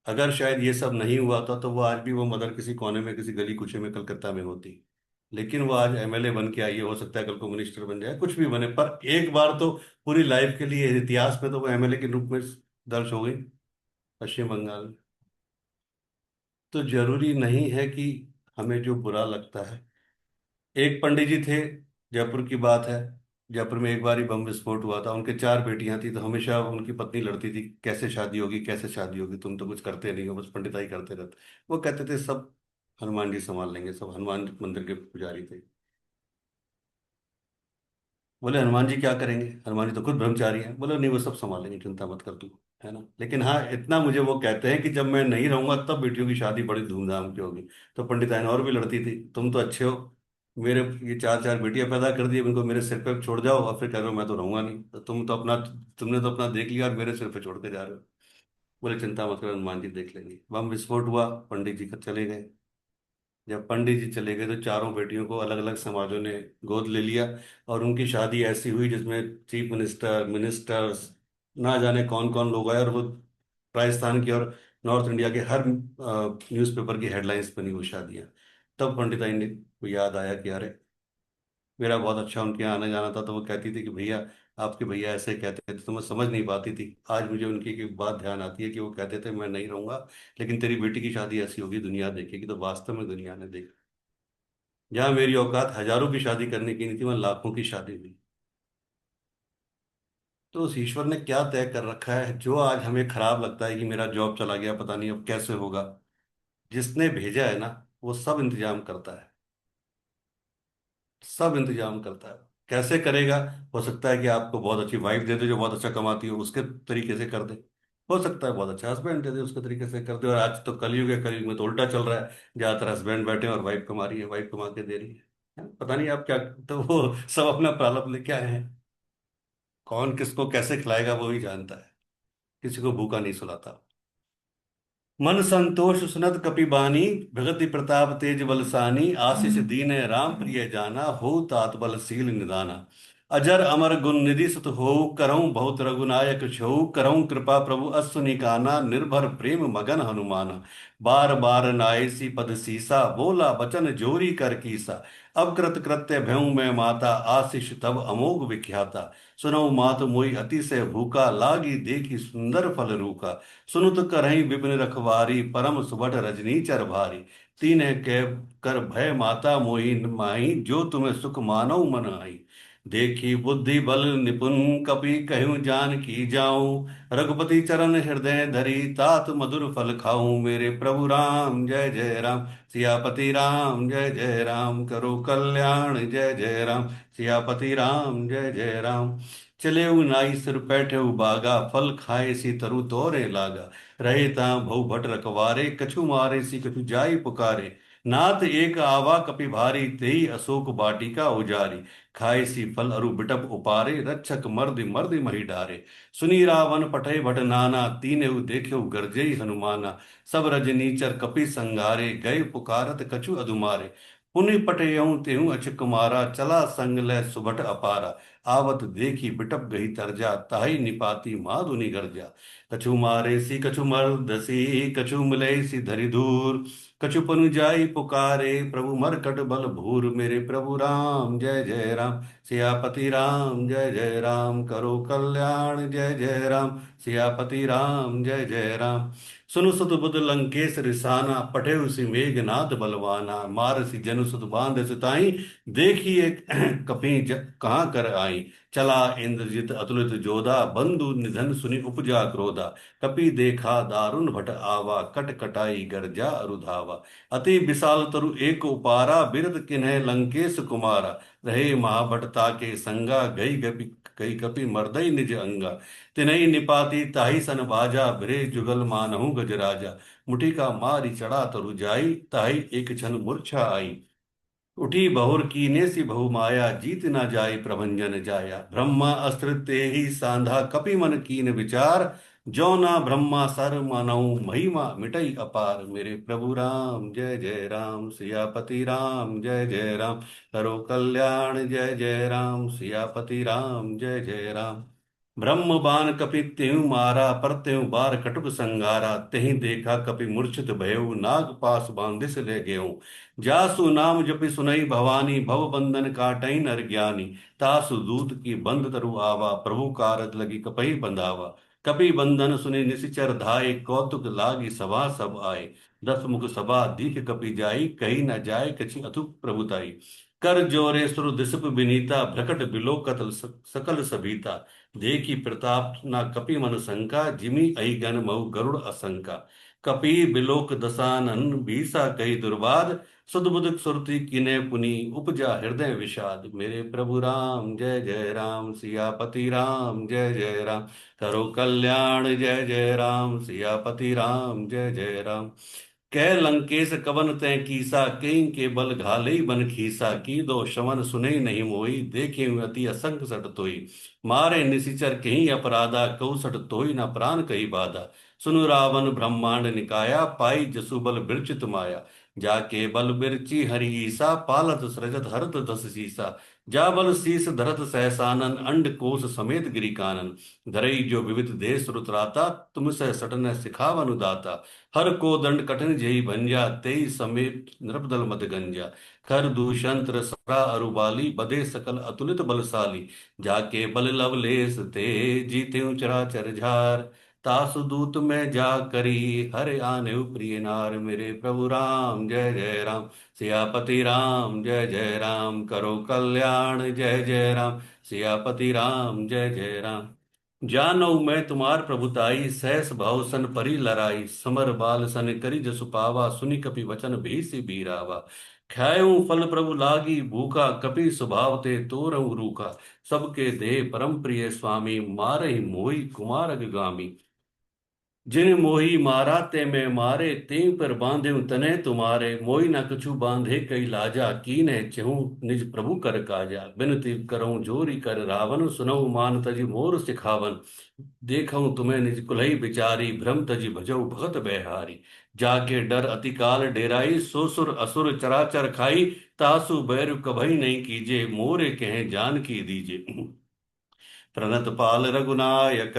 अगर शायद ये सब नहीं हुआ था तो वो आज भी वो मदर किसी कोने में किसी गली कुचे में कलकत्ता में होती। लेकिन वो आज एमएलए बन के आई है, हो सकता है कल को मिनिस्टर बन जाए, कुछ भी बने, पर एक बार तो पूरी लाइफ के लिए इतिहास में तो वो एमएलए के रूप में दर्ज हो गई पश्चिम बंगाल में। तो जरूरी नहीं है कि हमें जो बुरा लगता है। एक पंडित जी थे, जयपुर की बात है, जयपुर में एक बार ही बम विस्फोट हुआ था, उनके चार बेटियां थी, तो हमेशा उनकी पत्नी लड़ती थी कैसे शादी होगी कैसे शादी होगी, तुम तो कुछ करते नहीं हो, बस पंडिताई करते रहते। वो कहते थे सब हनुमान जी संभाल लेंगे, सब हनुमान मंदिर के पुजारी थे। बोले हनुमान जी क्या करेंगे, हनुमान जी तो खुद ब्रह्मचारी हैं। बोले नहीं वो सब संभाल लेंगे, चिंता मत कर तू, है ना। लेकिन हाँ इतना मुझे वो कहते हैं कि जब मैं नहीं रहूंगा तब बेटियों की शादी बड़ी धूमधाम की होगी। तो पंडिताइन और भी लड़ती थी, तुम तो अच्छे हो, मेरे ये चार चार बेटियां पैदा कर दी, अब इनको मेरे सिर पे छोड़ जाओ, और फिर कह रहे हो मैं तो रहूंगा नहीं, तो तुम तो अपना, तुमने तो अपना देख लिया और मेरे सिर पे छोड़ के जा रहे हो। बोले चिंता मत करो हनुमान जी देख लेंगे। बम विस्फोट हुआ, पंडित जी चले गए। जब पंडित जी चले गए तो चारों बेटियों को अलग अलग समाजों ने गोद ले लिया, और उनकी शादी ऐसी हुई जिसमें चीफ मिनिस्टर्स, ना जाने कौन कौन लोग आए, और वो राजस्थान की और नॉर्थ इंडिया के हर न्यूज़पेपर की हेडलाइंस बनी वो शादियां। तब पंडिताई ने को याद आया कि अरे, मेरा बहुत अच्छा उनके यहाँ आना जाना था, तो वो कहती थी कि भैया, आपके भैया ऐसे कहते थे, तो मैं समझ नहीं पाती थी। आज मुझे उनकी एक बात ध्यान आती है कि वो कहते थे मैं नहीं रहूंगा, लेकिन तेरी बेटी की शादी ऐसी होगी दुनिया देखेगी। तो वास्तव में दुनिया ने देखा, जहां मेरी औकात हजारों की शादी करने की नहीं थी, वहां लाखों की शादी हुई। तो उस ईश्वर ने क्या तय कर रखा है, जो आज हमें खराब लगता है कि मेरा जॉब चला गया, पता नहीं अब कैसे होगा, जिसने भेजा है ना, वो सब इंतजाम करता है। सब इंतजाम करता है। कैसे करेगा? हो सकता है कि आपको बहुत अच्छी वाइफ दे दे जो बहुत अच्छा कमाती हो, उसके तरीके से कर दे। हो सकता है बहुत अच्छा हस्बैंड दे दे, उसके तरीके से कर दे। और आज तो कलयुग है, कलयुग में तो उल्टा चल रहा है। ज्यादातर हस्बैंड बैठे हैं और वाइफ कमा रही है, वाइफ कमा के दे रही है। पता नहीं आप क्या, तो वो सब अपना प्रारब्ध लेके आए हैं। कौन किसको कैसे खिलाएगा वो ही जानता है। किसी को भूखा नहीं सुलाता। मन संतोष सुनत कपि बानी, भगति प्रताप तेज बलसानी, आशीष दीन राम प्रिय जाना, हो तात बल शील निदाना। अजर अमर गुण निधि सुत हो, करऊं बहुत रघुनायक छो, करऊं कृपा प्रभु अश्वनि काना, निर्भर प्रेम मगन हनुमाना। बार बार नायसी पद सीसा, बोला बचन जोरी कर कीसा। अब कृत कृत्य भयऊं मैं माता, आशीष तब अमोघ विख्याता। सुनऊ मात मोहि अतिशय भूखा, लागी देखी सुंदर फल रूखा। सुनुत करहि विपिन रखवारी, परम सुबठ रजनीचर भारी। तीनों कह कर भय माता मोहि माही, जो तुम्हें सुख मानौ मन आई। देखी बुद्धि बल निपुण, कपि कहूँ जान की जाऊं। रघुपति चरण हृदय धरी, तात मधुर फल खाऊं। मेरे प्रभु राम जय जय राम, सियापति राम जय जय राम, करो कल्याण जय जय राम, सियापति राम जय जय राम। चले नाई सिर बैठे बागा, फल खाए सी तरु तोरे लागा। रहे ता भऊ भट रखवारे, कछु मारे सी कछु जाई पुकारे। नाथ एक आवा कपि भारी, तेई अशोक वाटिका उजारी। खाए सी फल अरु बिटप उपारे, रक्षक मर्दि मर्दि मही डारे। सुनी रावण पठय भट नाना, तीनेउ देखेउ गरजेई हनुमाना। सब रजनीचर कपि संघारे, गए पुकारत कछु अधुमारे। पुनि पटयऊँ तेहु अच कुमारा, चला संग लै सुभट अपारा। आवत देखी बिटप गई तरजा, ताहि निपाती माधुनि गर्जा। कछु मारे सी कछु मर्दसी, कछु मिले सी धरि धूर। कछु पनु जाई पुकारे, प्रभु मरकट बल भूर। मेरे प्रभु राम जय जय राम, सियापति राम जय जय राम, करो कल्याण जय जय राम, सियापति राम जय जय राम। सुनु सुत बुध लंकेश रिसाना, पठेउ सि मेघनाद बलवाना। मार सी जनु सुत बांध सिताई, देखिए कपि कहाँ कर आई। चला इंद्रजित अतुलित जोधा, बंधु निधन सुनि उपजा क्रोधा। कपि देखा दारुण भट आवा, कट कटाई गर्जा अरुधावा। अति विशाल तरु एक उपारा, बिरद किन्ह लंकेश कुमारा। रहे महाभट ताके संगा, गई कपि मर्दई निज अंगा। तिनहि निपाति ताहि सन बाजा, बिरे जुगल मानहु गजराजा। मुठि का मारी चढ़ा तरु जाई, ताहि एक क्षण मूर्छा आई। उठी बहुर कीने सी बहु माया, जीत ना जाय प्रभंजन जाया। ब्रह्मा अस्त्र ते ही सांधा, कपि मन कीन विचार। जो ना ब्रह्मा सर मानऊ, महिमा मिटई अपार। मेरे प्रभु राम जय जय राम, सियापति राम जय जय राम, करो कल्याण जय जय राम, सियापति राम जय जय राम। ब्रह्म बाण कपि तेहु मारा, पर तेहु बार कटुक संगारा। तेहि देखा कपि मूर्छित भयउ, नाग पास बांधिस ले गयो। जासु नाम जपि सुनई भवानी, भव बंधन काटई नर ज्ञानी। तासु दूत की बंद तरु आवा, प्रभु कारज लगी कपहि बंधावा। कपि बंधन सुने निशिचर धाये, कौतुक लागी सभा सब आए। दस मुख सभा दीख कपि जाई, कही न जाय कछि अतुक प्रभुताई। कर जोरे सुर दिसप विनीता, भ्रकट बिलोकत सकल सभीता। देखी प्रताप ना कपि मन शंका, जिमि अहिगन मऊ गरुड़ असंका। कपि बिलोक दसानन, भीसा कही दुर्बाद। सुध बुध सुरति किने पुनि, उपजा हृदय विषाद। मेरे प्रभु राम जय जय राम, सियापति राम जय जय राम, करो कल्याण जय जय राम, सियापति राम जय जय राम। कह लंकेश कवन तै कीसा, कई के बल घाले बन खीसा। की दो शवन सुने नहीं मोई, देखे अति असंग सट तोई। मारे निशिचर कहीं अपराधा, कहु सट तोई न प्राण कही बाधा। सुनु रावण ब्रह्मांड निकाया, पाई जसुबल बिरचित माया। जाके बल बिरची हरि ईसा, पालत सृजत हरत दस सीसा। जाबल शीस धरत सहसानन, अंड कोश समेत गिरि कानन। धरई जो विविध देश रुतराता, तुमसे सटन सिखावन दाता। हर को दंड कठिन जेहि भंजा, तेई समेत नृपदल मद गंजा। खर दूषंत्र सरा अरुबाली, बधे सकल अतुलित बलशाली। जाके बल लवलेस ते, जीते चराचर झार। तासु दूत में जा करी, हर आने प्रिय नार। मेरे प्रभु राम जय जय राम, सियापति राम जय जय राम, करो कल्याण जय जय राम। सियापति राम जय जय राम। जानो मैं तुम्हार प्रभुताई, सहस भाव सन परी लराई। समर बाल सन करी जसु पावा, सुनि कपि वचन भीसि बीरावा। खायऊ फल प्रभु लागी भूखा, कपि स्वभाव ते तोरऊ रूखा। सबके देह परम प्रिय स्वामी, मारहि मोहि कुमार अगगामी। जिन मोही मारा ते मैं मारे, ते पर बांधे तने तुम्हारे। मोही न कछु बांधे कई लाजा, कीन्ह चहु निज प्रभु कर काजा। बिनती करऊं जोरी कर रावण, सुनऊ मान तजि मोर सिखावन। देखऊं तुम्हें निज कुलई बिचारी, भ्रम तजि भजऊ भगत बेहारी। जाके डर अति काल डेराई, सो सुर असुर चराचर खाई। तासु बैर कभई नहीं कीजे, मोरे कहें जान की दीजे। प्रणत पाल रघुनायक,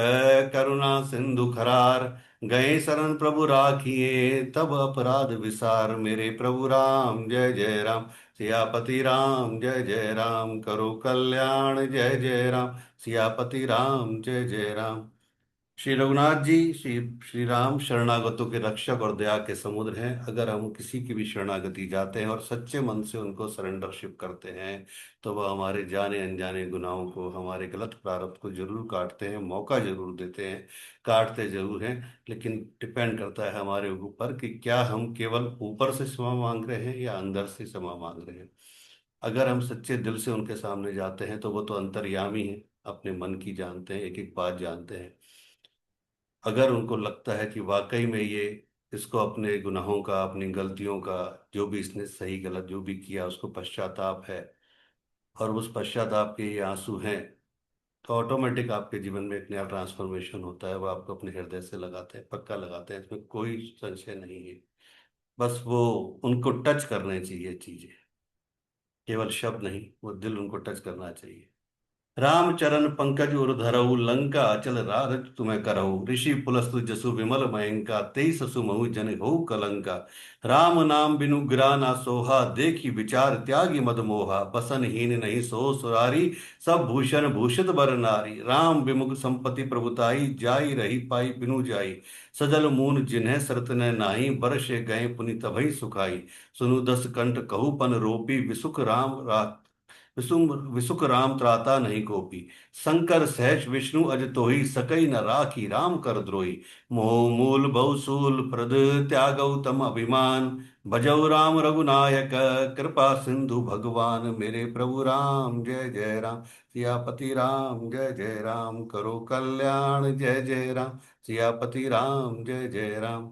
करुणा सिंधु खरार। गए शरण प्रभु राखिए, तब अपराध विसार। मेरे प्रभु राम जय जय राम, सियापति राम जय जय राम, करो कल्याण जय जय राम। सियापति राम जय जय राम। श्री रघुनाथ जी, श्री श्री राम शरणागतों के रक्षक और दया के समुद्र हैं। अगर हम किसी की भी शरणागति जाते हैं और सच्चे मन से उनको सरेंडरशिप करते हैं, तो वह हमारे जाने अनजाने गुनाहों को, हमारे गलत प्रारब्ध को जरूर काटते हैं, मौका जरूर देते हैं, काटते जरूर हैं। लेकिन डिपेंड करता है हमारे ऊपर कि क्या हम केवल ऊपर से क्षमा मांग रहे हैं या अंदर से क्षमा मांग रहे हैं। अगर हम सच्चे दिल से उनके सामने जाते हैं, तो वो तो अंतर्यामी हैं, अपने मन की जानते हैं, एक एक बात जानते हैं। अगर उनको लगता है कि वाकई में ये, इसको अपने गुनाहों का, अपनी गलतियों का, जो भी इसने सही गलत जो भी किया उसको पश्चाताप है, और उस पश्चाताप के ये आंसू हैं, तो ऑटोमेटिक आपके जीवन में एक नया ट्रांसफॉर्मेशन होता है। वो आपको अपने हृदय से लगाते हैं, पक्का लगाते हैं, इसमें कोई संशय नहीं है। बस वो, उनको टच करने चाहिए चीजें, केवल शब्द नहीं, वो दिल उनको टच करना चाहिए। राम चरण पंकज उर धरऊ, लंका अचल राज तुम्हें करऊ। ऋषि पुलस्तु जसु विमल मयंका, तेई ससु महु जन हो कलंका। राम नाम बिनु गिरा ना सोहा, देखी विचार त्यागी मद मोहा। बसन हीन नहीं सो सुरारी, सब भूषण भूषित बर नारी। राम विमुख संपत्ति प्रभुताई, जाई रही पाई बिनु जाई। सजल मून जिन्हें सरत न नाही, बरसे गए पुनि तभई सुखाई। सुनु दस कंठ कहू पन रोपी, विसुख राम विसुख राम त्राता नहीं कोपी। शंकर सहज विष्णु अज तोहि, सकई न राखी राम कर द्रोही। मोह मूल बहुसूल प्रद, त्यागौ तम अभिमान। भजौ राम रघुनायक, कृपा सिंधु भगवान। मेरे प्रभु राम जय जय राम, सियापति राम जय जय राम, करो कल्याण जय जय राम। सियापति राम जय जय राम।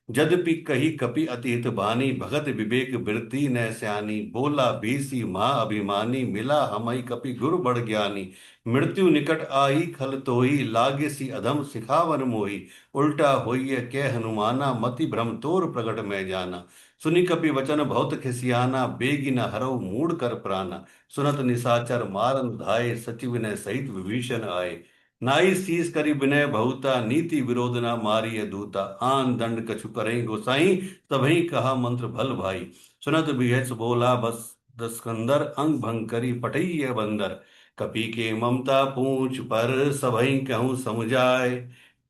जद्यपि कही कपि अतीत बानी, भगत विवेक बिरती न सयानी। बोला बीसी महा अभिमानी, मिला हमई कपि गुरु बड़ ज्ञानी। मृत्यु निकट आई खल तोही, लागे सी अधम सिखावन मोही। उल्टा होइए के हनुमाना, मति भ्रम तोर प्रगट में जाना। सुनि कपि वचन बहुत खिसियाना, बेगी न हरऊ मूढ़ कर प्राना। सुनत निशाचर मारन धाये, सचिव ने सहित विभीषण आए। नाई शीस करि विनय बहुता, नीति विरोध न मारिय दूता। आन दंड कछु करें गोसाई, तबहि कहा मंत्र भल भाई। सुनत बिहस बोला बस दस्कंदर, अंग भंग करी पटैय बंदर। कपि के ममता पूछ पर, सबहि कहूँ समुझाए।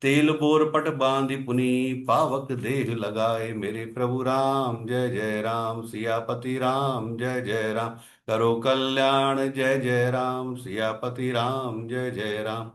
तेल बोर पट बांधि पुनि, पावक देह लगाए। मेरे प्रभु राम जय जय राम, सियापति राम जय जय राम, करो कल्याण जय जय राम। सियापति राम जय जय राम।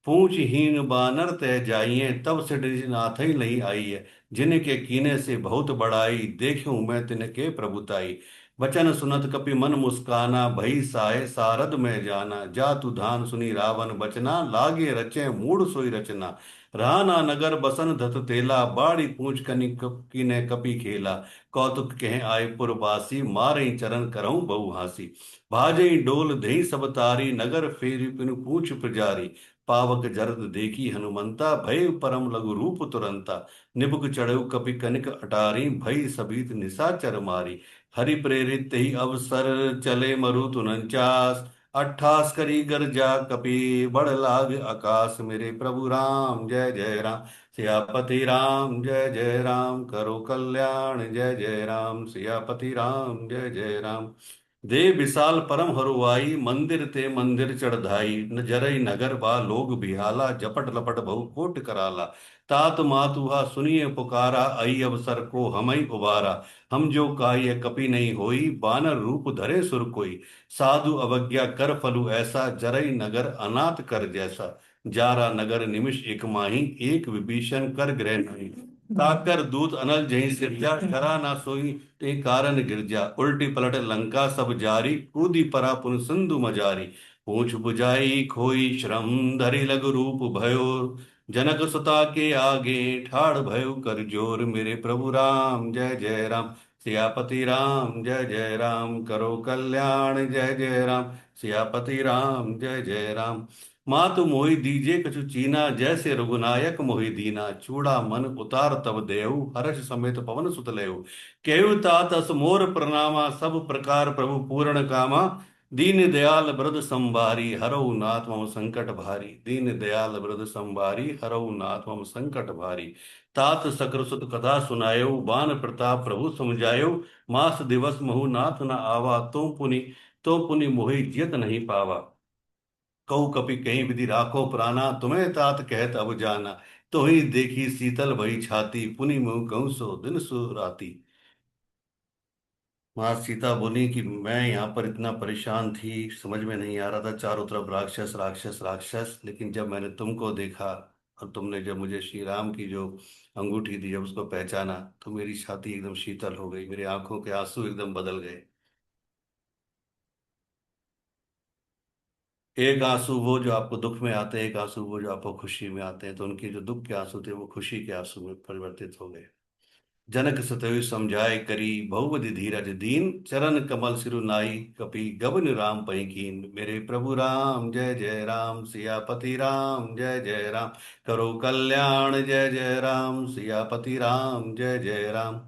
पूछ हीन बानर तय जाइए, तब से नाथ ही नहीं आई है। जिनके कीने से बहुत बड़ाई, देखूं मैं तिनके प्रभुताई। बचन सुनत कपि मन मुस्काना, भई साय सारद में जाना। जातु धान सुनी रावण बचना, लागे रचे मूढ़ सोई रचना। राना नगर बसन धत तेला, बाड़ी पूछ कनि की ने कपि खेला। कौतुक कह आए पुरवासी, मारई चरण करऊं बहु हासी। भाजई डोल धई सब तारी, नगर फेरी पिनु पूछ पुजारी। पावक जरद देखी हनुमंता, भय परम लघु रूप तुरंता। निबुक चढ़ऊ कपि कनिक अटारी, भई सबीत निशाचर मारी। हरि प्रेरित ही अवसर, चले मरुत 49। 28 करी गर्जा कपि, बड़ लाग आकाश। मेरे प्रभु राम जय जय राम, सियापति राम जय जय राम। करो कल्याण जय जय राम, सियापति राम जय जय राम। देव विशाल परम हरुआई, मंदिर ते मंदिर चढ़ाई। न जरई नगर बा लोग बिहाला, जपट लपट बहु कोट कराला। तात मातुहा सुनिए पुकारा, आई अवसर को हमई उबारा। हम जो काय कपि नहीं होई, बानर रूप धरे सुर कोई। साधु अवज्ञा कर फलु ऐसा, जरई नगर अनाथ कर जैसा। जारा नगर निमिष एक माही, एक विभीषण कर गृह नहीं। ताकर दूत अनल जहीं सिरजा, करा ना सोई ते कारण गिरजा। उल्टी पलट लंका सब जारी, कूदी परा पुन सिंधु मजारी। पूछ बुझाई खोई श्रम, धरि लघु रूप भयो। जनक सुता के आगे, ठाड़ भयो कर जोर। मेरे प्रभु राम जय जय राम, सियापति राम जय जय राम। करो कल्याण जय जय राम, सियापति राम जय जय राम। मातु मोहि दीजे कछु चीना, जैसे रघुनायक मोहि दीना। चूड़ा मन उतार तब देहु, हर्ष समेत पवन सुत लेहु। केहु तात अस मोर प्रणामा, सब प्रकार प्रभु पूर्ण कामा। दीन दयाल वृद्ध संभारी, हरऊ नाथ मम संकट भारी। दीन दयाल वृद्ध संभारी, हरऊ नाथ मम संकट भारी। तात सकर सुत कथा सुनायो, बान प्रताप प्रभु समुझायो। मास दिवस महु नाथ न आवा, तो पुनि मोहि जियत नहीं पावा। कऊ कपि कहीं विधि राखो प्राणा, तुम्हें तात कहत अब जाना। तो ही देखी शीतल भई छाती, पुनि मुँह कहूँ सो दिन सो राती। माँ सीता बोली कि मैं यहाँ पर इतना परेशान थी, समझ में नहीं आ रहा था, चारों तरफ राक्षस राक्षस राक्षस। लेकिन जब मैंने तुमको देखा, और तुमने जब मुझे श्री राम की जो अंगूठी दी, जब उसको पहचाना, तो मेरी छाती एकदम शीतल हो गई, मेरी आंखों के आंसू एकदम बदल गए। एक आंसू वो जो आपको दुख में आते हैं, एक आंसू वो जो आपको खुशी में आते हैं। तो उनके जो दुख के आंसू थे, वो खुशी के आंसू में परिवर्तित हो गए। जनक सतयु समझाए करी, बहुबधि धीरज दीन। चरण कमल सिरु नाई, कपि गबन राम पै कीन। मेरे प्रभु राम जय जय राम, सियापति राम जय जय राम। करो कल्याण जय जय राम, सियापति राम जय जय राम।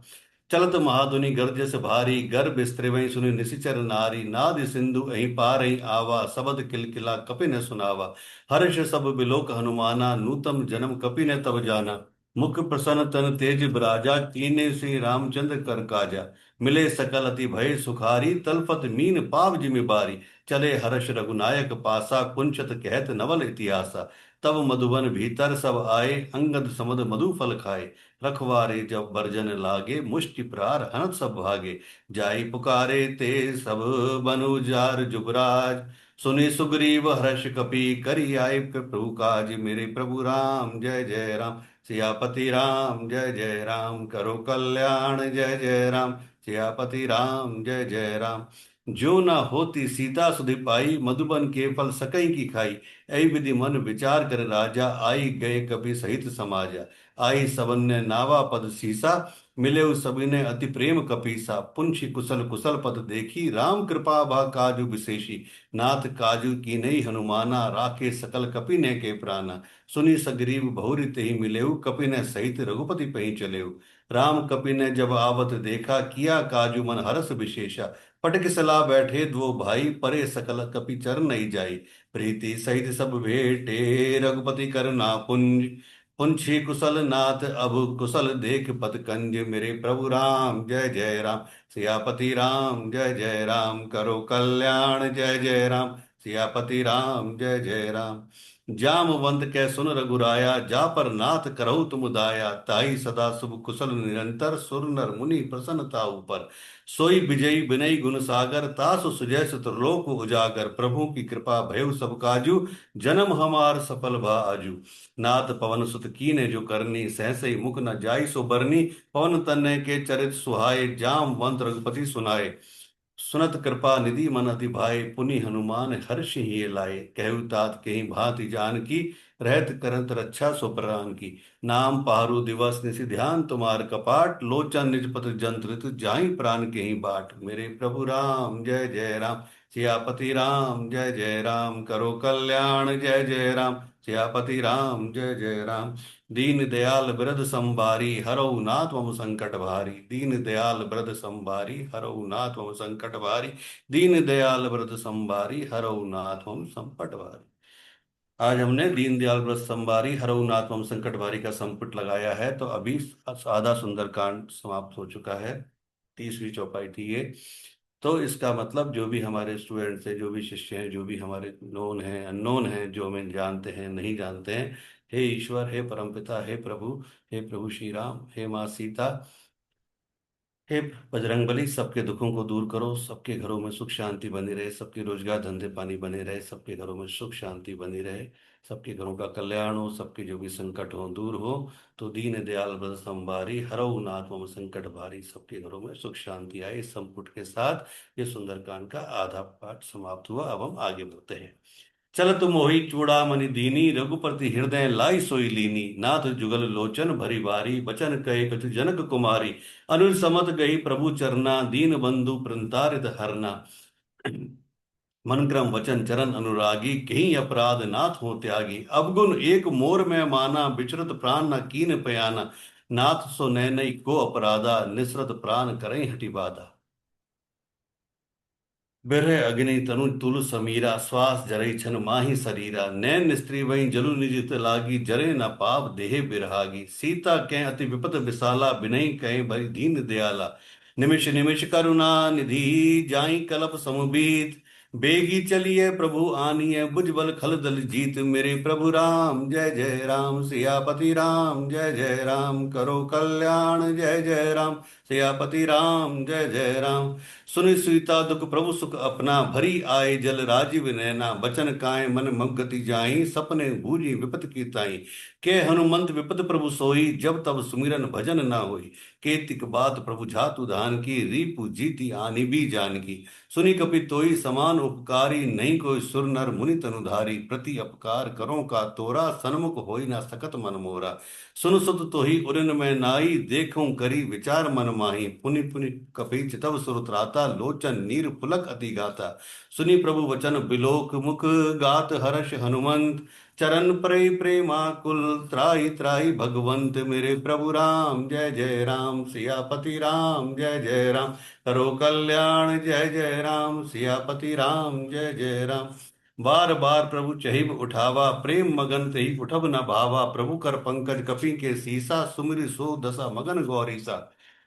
चलत महाधुनि गर्जस भारी, गर्भ स्त्रिवै सुनि निशिचर नारी। नाद सिंधु अहि पारहि आवा, सबद किलकिला कपि न सुनावा। हर्ष सब बिलोक हनुमाना, नूतम जन्म कपि न तब जाना। मुख प्रसन्न तन तेज बिराजा, कीने श्री रामचंद्र कर काजा। मिले सकल अति भय सुखारी, तलपत मीन पाव जिमि बारी। चले हर्ष रघुनायक पासा, कुंचत कहत नवल इतिहासा। तब मधुबन भीतर सब आए, अंगद समद मधु फल खाए। रखवारे जब बरजन लागे, मुष्टि प्रहार हनत सब भागे। जाई पुकारे ते सब, बनु जार जुगराज। सुनि सुग्रीव हर्ष कपि, करि आए प्रभु काज। मेरे प्रभु राम जय जय राम, सियापति राम जय जय राम। करो कल्याण जय जय राम, सियापति राम जय जय राम। जो न होती सीता सुधि पाई, मधुबन के फल सकई की खाई। ऐ विधि मन विचार कर राजा, आई गए कपि सहित समाजा। आई सबन्य नावा पद सीसा, मिले सभी ने अति प्रेम कपीसा। पुंछि कुशल कुशल पद देखी, राम कृपा भा काजु विशेषी। नाथ काजू की नहीं हनुमाना, राखे सकल कपि ने के प्राणा। सुनी सग्रीव बहुरी तेहि मिलेऊ, कपि ने सहित रघुपति पहि चलेऊ। राम कपि ने जब आवत देखा, किया काजू मन हरस विशेषा। पटक सला बैठे दो भाई, परे सकल कपि चरण नहीं जाई। प्रीति सहित सब भेटे, रघुपति करना पुंज। पुंछि कुशल नाथ अब कुशल देख पत कंज। मेरे प्रभु राम जय जय राम, सियापति राम जय जय राम। करो कल्याण जय जय राम, सियापति राम जय जय राम। जामवंत कै सुन रघुराया, जा पर नाथ करहु तुम दाया। ताई सदा शुभ कुशल निरंतर, सुर नर मुनि प्रसन्नता ऊपर। सोई विजयी विनय गुण सागर, तासु सुजय त्रिलोक उजागर। प्रभु की कृपा भयउ सब काजू, जन्म हमार सफल भा आजू। नाथ पवन सुत कीने जो करनी, सहसई मुख न जाई सो बरनी। पवन तनय के चरित सुहाए, जामवंत रघुपति सुनाए। सुनत कृपा निधि मन अति भाए, पुनि हनुमान हर्ष ही लाए। कहु तात कहीं भांति जान की, रहत करत रक्षा सो प्राण की। नाम पारु दिवस निशि ध्यान तुम्हार कपाट, लोचन निज पत जंत्रित जाहि प्राण के ही बाट। मेरे प्रभु राम जय जय राम, सियापति राम जय जय राम, करो कल्याण जय जय राम, सियापति राम जय जय राम। दीन दयाल बिरद संबारी, हरऊ नाथ मम संकट भारी। दीन दयाल बिरद संबारी, हरऊ नाथ मम संकट भारी। दीन दयाल बिरद संबारी, हरऊ नाथ मम संकट भारी। आज हमने दीन दयाल व्रत संबारी हरऊ नाथ मम संकट भारी का संपुट लगाया है। तो अभी आधा सुंदरकांड समाप्त हो चुका है, 30वीं चौपाई थी ये। तो इसका मतलब जो भी हमारे स्टूडेंट्स हैं, जो भी शिष्य हैं, जो भी हमारे नोन हैं अननोन हैं, जो हमें जानते हैं नहीं जानते हैं, हे ईश्वर, हे परमपिता, हे प्रभु श्री राम, हे माँ सीता, हे बजरंगबली, सबके दुखों को दूर करो, सबके घरों में सुख शांति बनी रहे, सबके रोजगार धंधे पानी बने रहे, सबके घरों में सुख शांति बनी रहे, सबके घरों का कल्याण हो, सबके जो भी संकट हो दूर हो। तो दीन दयाल व्रत संभारी, हरऊ नाथ मम संकट भारी, सबके घरों में सुख शांति आए। इस संपुट के साथ ये सुंदरकांड का आधा पाठ समाप्त हुआ। अब हम आगे बढ़ते हैं। चलत मोहि चूड़ामणि दीनी, रघुपति हृदय लाई सोई लीनी। नाथ जुगल लोचन भरी बारी, बचन कहे कछु जनक कुमारी। अनुर समत गई प्रभु चरना, दीन बंधु प्रंतारित हरना। मन क्रम वचन चरण अनुरागी, कहीं अपराध नाथ हो त्यागी। अवगुण एक मोर में माना, बिचरत प्राण न कीन पयाना। नाथ सो नैनई को अपराधा, निसरत प्राण करें हटि बाधा। बिरह अग्नि तनु तुल समीरा, श्वास जरई छन माही शरीरा। नैन स्त्री वही जलु निज हित लागी, जरे न पाप देह बिरहागी। सीता कै अति विपत विशाला, बिनई कहे भरी दीन दयाला। निमिष निमिष करुणा निधि, जाई कलप समुबीत। बेगी चलिए प्रभु आनिए, भुज बल खल दल जीत। मेरे प्रभु राम जय जय राम, सियापति राम जय जय राम, करो कल्याण जय जय राम, सियापति राम जय जय राम। सुनि सीता दुख प्रभु सुख अपना, भरी आए जल राजीव नैना। बचन काए मन मगति जाई, सपने बूझी विपत की ताई। के हनुमंत विपत प्रभु सोई, जब तब सुमिरन भजन ना होई। केतिक बात प्रभु जातु दान की, रीपु जीती आनी भी जान की। सुनि कपि तोई समान उपकारी, नहीं कोई सुर नर मुनि तनुधारी। प्रति अपकार करो का तोरा, सन्मुख होई ना सकत मन मोरा। सुन सुत तोहि उरन में नाई, देखूं करी विचार मन माही। पुनि पुनि कपि चितव सुर त्राता, लोचन नीर पुलक अति गाता। सुनि प्रभु वचन बिलोक मुख, गात हर्ष हनुमंत। चरण परे प्रेमाकुल, त्राहि त्राहि भगवंत। मेरे प्रभु राम जय जय राम, सियापति राम जय जय राम, करो कल्याण जय जय राम, सियापति राम जय जय राम। बार बार प्रभु चहिब उठावा, प्रेम मगन तेहि उठब न भावा। प्रभु कर पंकज कपि के सीसा, सुमिरि सो दशा मगन गौरीसा।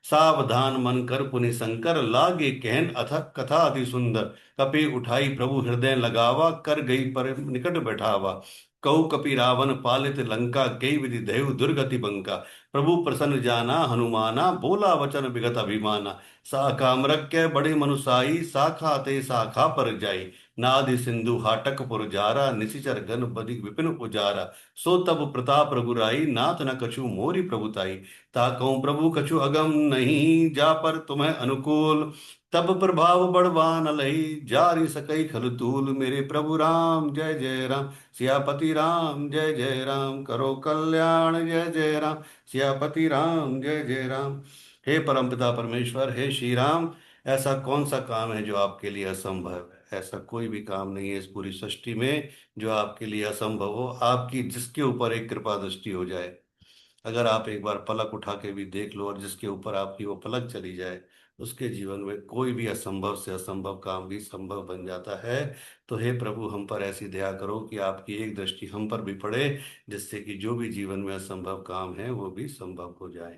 सावधान मन कर पुनि शंकर, लागे कहन अथक कथा अति सुंदर। कपि उठाई प्रभु हृदय लगावा, कर गई पर निकट बैठावा। कहु कपि रावण पालित लंका, कई विधि देहु दुर्गति बंका। प्रभु प्रसन्न जाना हनुमाना, बोला वचन विगत अभिमाना। साखा मृक्य बड़े मनुसाई, साखा ते साखा पर जाई। नादि सिंधु हाटक पुर जारा, निशिचर घन बदि विपिन उजारा। सो तब प्रताप रघुराई, नाथ न कछु मोरी प्रभुताई। ताकहु प्रभु कछु अगम नहीं, जा पर तुम्हें अनुकूल। तब प्रभाव बड़वान लई, जारि सकई खल तूल। मेरे प्रभु राम जय जय राम, सियापति राम जय जय राम, करो कल्याण जय जय राम, सियापति राम जय जय राम। हे परमपिता परमेश्वर, हे श्री राम, ऐसा कौन सा काम है जो आपके लिए असंभव है? ऐसा कोई भी काम नहीं है इस पूरी सृष्टि में जो आपके लिए असंभव हो। आपकी जिसके ऊपर एक कृपा दृष्टि हो जाए, अगर आप एक बार पलक उठा के भी देख लो और जिसके ऊपर आपकी वो पलक चली जाए, उसके जीवन में कोई भी असंभव से असंभव काम भी संभव बन जाता है। तो हे प्रभु, हम पर ऐसी दया करो कि आपकी एक दृष्टि हम पर भी पड़े, जिससे कि जो भी जीवन में असंभव काम है वो भी संभव हो जाए।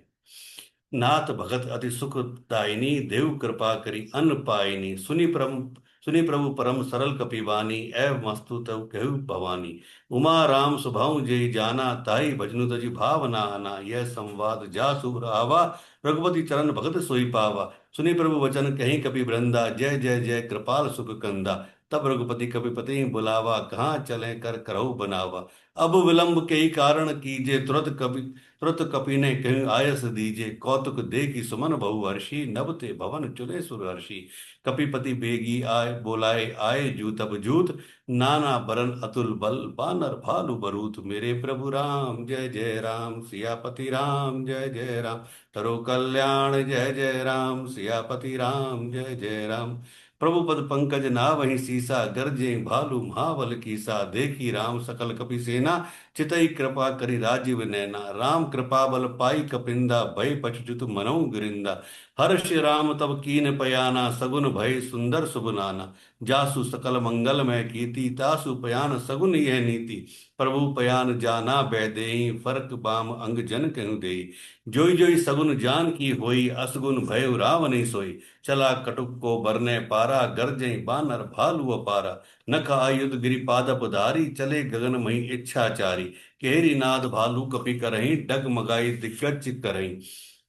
नाथ भगत अति सुख दायिनी, देव कृपा करी अन्न पायनी। सुनि प्रभु परम सरल कपिवानी, एव मस्तु तव कहु भवानी। उमा राम स्वभाव जय जाना, ताई भजनु तजि भावना आना। यह संवाद जा सुर आवा, रघुपति चरण भगत सोई पावा। सुनि प्रभु वचन कहीं कपि वृंदा, जय जय जय कृपाल सुख कंदा। तब रघुपति कपिपति बुलावा, कहाँ चले कर करहु बनावा। अब विलंब के ही कारण कीजे, तुरत कपि ने कहीं आयस दीजे। कौतुक देखी सुमन बहु हर्षि, नभ ते भवन चुने सुरहर्षि। कपिपति बेगी आए बोलाए, आए जूत अब जूत, नाना बरन अतुल बल, बानर भालु बरूथ। मेरे प्रभु राम जय जय राम, सियापति राम जय जय राम, करो कल्याण जय जय राम, सियापति राम जय जय राम। प्रभु पद पंकज नावहि सीसा, गरजे भालु महाबल कीसा। देखी राम सकल कपि सेना, चितई कृपा करि राजीव नैना। राम कृपा बल पाई कपिंदा, भय पछुत मनहु गिरिंदा। हर्ष राम तब कीन पयाना, सगुन भय सुंदर शुभ नाना। जासु सकल मंगल मैं कीति, तासु पयान सगुन यह नीति। प्रभु पयान जाना बैदेई, फरक बाम अंग जन कहु देई। जोई जोई सगुन जान की होई, असगुन भय रावण सोई। चला कटुक को बरने पारा, गरजे बानर भालु अपारा। नख आयुध गिरिपादप धारी, चले गगन मही इच्छाचारी। केहरी नाद भालू कपि करहीं, डगमगाई दिग्गज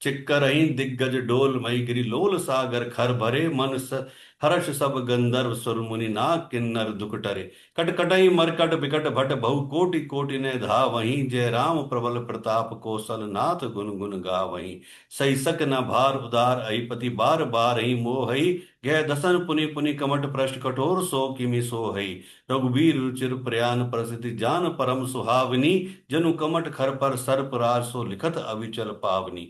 चिक्करहीं दिग्गज डोल मई। गिरि लोल सागर खर भरे, हर्ष सब गंधर्व सुर मुनि, नाग किन्नर दुख टरे। कटकटई मरकट बिकट भट, बहु कोटि कोटि ने धा वहीं। जय राम प्रबल प्रताप, कौशल नाथ गुण गुण गा वहीं। सही सक न भार उदार अहिपति, बार बार ही मोहई। गए दसन पुनि पुनि कमट पृष्ठ, कठोर सो किमि सोहई। रघुबीर रुचिर प्रयान प्रसिद्धि, जान परम सुहावनी। जनु कमट खर पर सर्प राज, सो लिखत अविचल पावनी।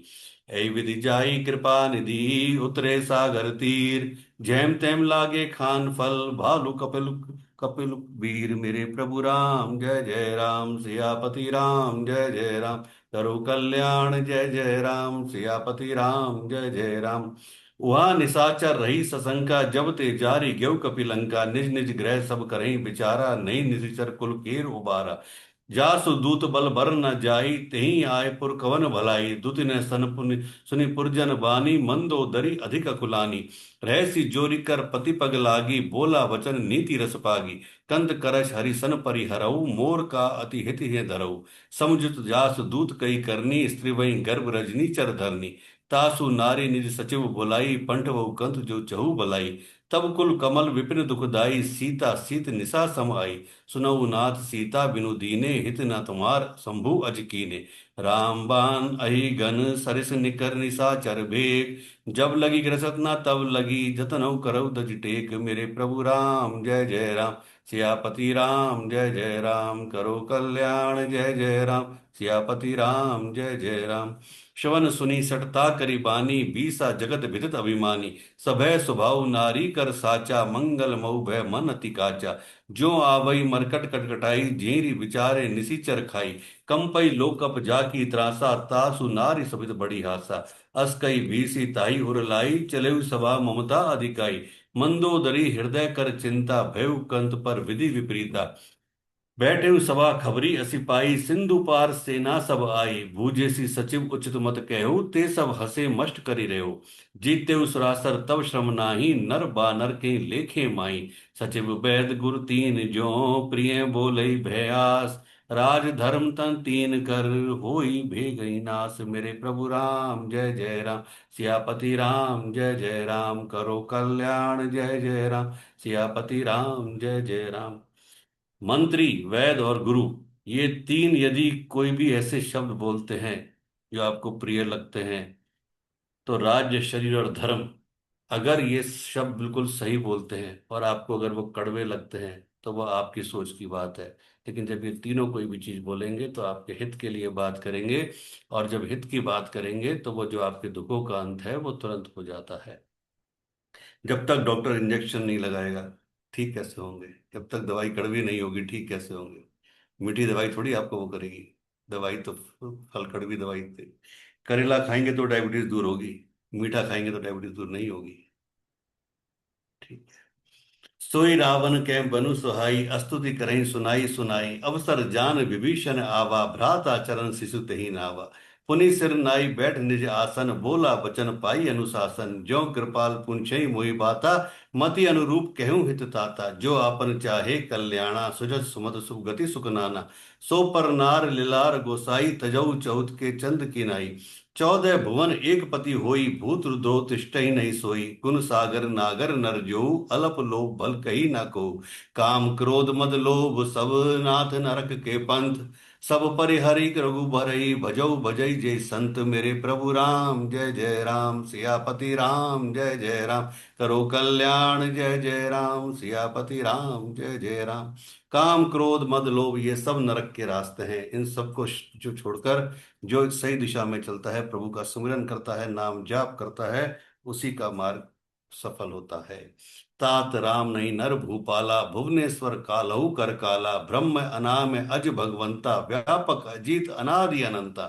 ऐ विधि जाई कृपा निधि, उतरे सागर तीर। जैम तैम लागे खान फल, भालू कपिल कपिल वीर। मेरे प्रभु राम जय जय राम, सियापति राम जय जय राम, करो कल्याण जय जय राम, सियापति राम जय जय राम। वहाँ निशाचर रही सशंका, जब ते जारी ग्यव कपिलंका। निज निज गृह सब करहीं विचारा, नहीं निशिचर कुल केर उबारा। जासु दूत बल बर न जाई, तेहि आए पुर कवन भलाई। दुत ने सन पुनि सुनि पुरजन बानी, मंदोदरी अधिक अकुलानी। रहसी जोरी कर पति पग लागी, बोला वचन नीति रस पागी। कंद करश हरिसन परिहरऊ, मोर का अति हित है धरऊ। समुझत जास दूत कई करनी, स्त्री वही गर्भ रजनी चर धरनी। तासु नारी निज सचिव बुलाई, पंठ बहु कंत जो चहु भलाई। तब कुल कमल विपिन दुखदाई, सीता सीत निशा सम आई। सुनऊ नाथ सीता बिनु दीने, हित न तुम्हार शंभु अज कीने। रामबान अहि गन सरिस निकर निशाचर भेग, जब लगी ग्रसत ना तब लगी, जतनऊ करऊ दज टेक। मेरे प्रभु राम जय जय राम, सियापति राम जय जय राम, करो कल्याण जय जय राम, सियापति राम जय जय राम। श्रवण सुनी सटता करी बानी, बीसा जगत विदित अभिमानी। सभय स्वभाव नारी कर साचा, मंगल मऊ भय मन अति काचा। जो आवई मरकट कटकटाई, झेरी विचारे निशिचर खाई। कंपई लोकप जाकी त्रासा, तासु नारी सभित बड़ी हासा। अस कई बीसी ताई उर लाई, चलेउ सभा ममता अधिकाई। मंदोदरी हृदय कर चिंता, भयउ कंत पर विधि विपरीता। बैठे सभा खबरी असिपाई, सिंधु पार सेना सब आई। भूजेसी सचिव उचित मत कहु, ते सब हसे मष्ट करी रहो। जीते सुरासर तब श्रम नाही, नर बानर के लेखे माई। सचिव वैद गुरु तीन जो, प्रिय बोले भयास। राज धर्म तन तीन कर, होई भेगई नास। मेरे प्रभु राम जय जय राम, सियापति राम जय जय राम, करो कल्याण जय जय राम, सियापति राम जय जय राम। मंत्री वैद और गुरु, ये तीन यदि कोई भी ऐसे शब्द बोलते हैं जो आपको प्रिय लगते हैं, तो राज्य शरीर और धर्म, अगर ये शब्द बिल्कुल सही बोलते हैं और आपको अगर वो कड़वे लगते हैं तो वो आपकी सोच की बात है। लेकिन जब ये तीनों कोई भी चीज बोलेंगे तो आपके हित के लिए बात करेंगे, और जब हित की बात करेंगे तो वो जो आपके दुखों का अंत है वो तुरंत हो जाता है। जब तक डॉक्टर इंजेक्शन नहीं लगाएगा ठीक कैसे होंगे, जब तक दवाई कड़वी नहीं होगी ठीक कैसे होंगे। मीठी दवाई थोड़ी आपको वो करेगी, दवाई तो फल कड़वी दवाई थी। करेला खाएंगे तो डायबिटीज दूर होगी, मीठा खाएंगे तो डायबिटीज दूर नहीं होगी। ठीक है। सोई रावण के बनु सुहाई, अस्तुति करें सुनाई सुनाई। अवसर जान विभीषण आवा, भ्राता चरण शिशु तेहि नावा। पुनि सिर नाई बैठ निज आसन, बोला वचन पाई अनुशासन। ज्यों कृपाल पुंछई मोहि बाता, मति अनुरूप कहूँ हित ताता, जो आपन चाहे कल्याणा, सुजस सुमत सुख गति सुख नाना। सो पर नार लिलार गोसाई, तजौ चौथ के चंद की नाई। 14 भुवन एक पति होई, भूत दो तिष्ठई नहीं सोई। गुण सागर नागर नर जो, अलप लोभ भल कही ना को। काम क्रोध मद लोभ सब, नाथ नरक के पंथ। सब परिहरि रघुबरई, भजौ भजई जय संत। मेरे प्रभु राम जय जय राम, सियापति राम जय जय राम। करो कल्याण जय जय राम, सियापति राम जय जय राम। काम क्रोध मद लोभ ये सब नरक के रास्ते हैं। इन सबको जो छोड़कर जो सही दिशा में चलता है, प्रभु का सुमिरन करता है, नाम जाप करता है, उसी का मार्ग सफल होता है। तात राम नहीं नर भूपाला, भुवनेश्वर कालहु कर काला। ब्रह्म अनाम अज भगवंता, व्यापक अजीत अनादि अनंता।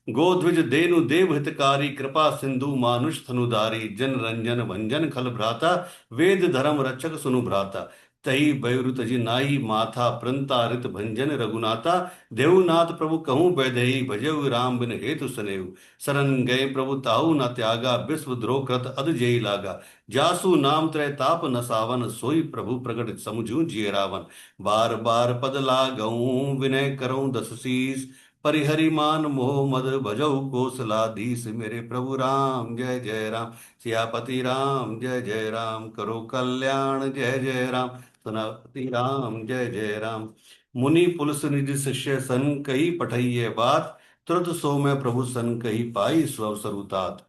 गोध्विज देनु देव हितकारी, कृपा सिंधु मानुष तनुधारी। जन रंजन भंजन खल भ्राता, वेद धर्म रक्षक सुनु भ्राता। तही बयुरुत जी नाई माथा, प्रंता ऋत भंजन रघुनाथा। देवनाथ प्रभु कहूँ बैदेही, भजेउ राम बिन हेतु सनेऊ। शरण गए प्रभु ताहु न त्यागा, विश्व द्रोह कृत अध जेई लागा। जासु नाम त्रय ताप न सावन, सोई प्रभु प्रगट समुझू जिय रावण। बार बार पद लागऊं, विनय करऊं दस शीस। परिहरि मान मोह मद, भजऊ कोसलाधीश। मेरे प्रभु राम जय जय राम, सियापति राम जय जय राम। करो कल्याण जय जय राम, सनापति राम जय जय राम। मुनि पुलस निज शिष्य सन, कही पठइये बात। तुरत सो मैं प्रभु सन, कही पाई स्वअवसर उतात।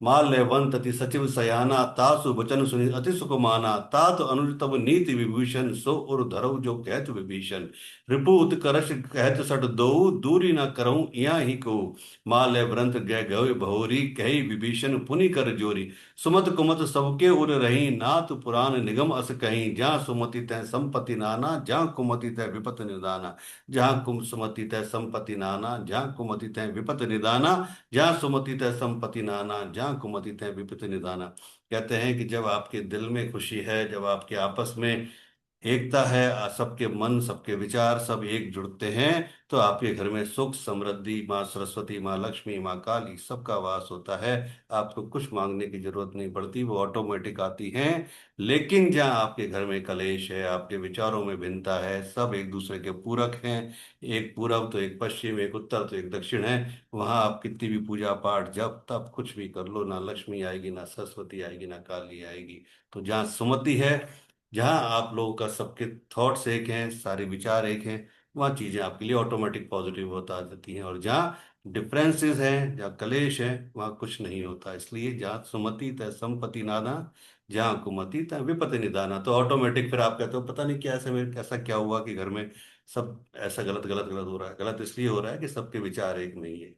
माल्यवंत अति सचिव सयाना, तासु बचन सुनि अति सुख माना। तात अनुज तब नीति विभूषण, सो उर धरऊ जो कहत विभीषण। रिपुत करश कहत सट दो, दूरी न करऊं इया ही को। माल्य व्रंत गय गए भौरी, कही विभीषण पुनि कर जोरी। सुमत कुमत सबके उर रही, नाथ पुराण निगम अस कहीं। जहाँ सुमति तह संपत्ति नाना, जहाँ कुमति तह विपत निदाना। जहाँ कुम सुमति तह संपत्ति नाना, जहाँ कुमति तह विपत निदाना। जहाँ सुमति तह संपत्ति नाना, जहाँ कुमति तह विपत निदाना। कहते हैं कि जब आपके दिल में खुशी है, जब आपके आपस में एकता है, सबके मन सबके विचार सब एक जुड़ते हैं, तो आपके घर में सुख समृद्धि, माँ सरस्वती, माँ लक्ष्मी, माँ काली सबका वास होता है। आपको कुछ मांगने की जरूरत नहीं पड़ती, वो ऑटोमेटिक आती हैं। लेकिन जहाँ आपके घर में कलेश है, आपके विचारों में भिन्नता है, सब एक दूसरे के पूरक हैं, एक पूरब तो एक पश्चिम, एक उत्तर तो एक दक्षिण है, वहां आप कितनी भी पूजा पाठ जब तब कुछ भी कर लो, ना लक्ष्मी आएगी, ना सरस्वती आएगी, ना काली आएगी। तो जहाँ सुमति है, जहाँ आप लोगों का सबके थॉट्स एक हैं, सारे विचार एक हैं, वहाँ चीजें आपके लिए ऑटोमेटिक पॉजिटिव होता जाती हैं। और जहाँ डिफरेंसेस हैं, जहाँ कलेश है, वहाँ कुछ नहीं होता। इसलिए जहाँ सुमति तय संपत्ति नाना, जहाँ कुमति तय विपत्ति निदाना। तो ऑटोमेटिक फिर आप कहते हो पता नहीं क्या ऐसे में कैसा क्या हुआ कि घर में सब ऐसा गलत गलत गलत हो रहा है। गलत इसलिए हो रहा है कि सबके विचार एक नहीं है।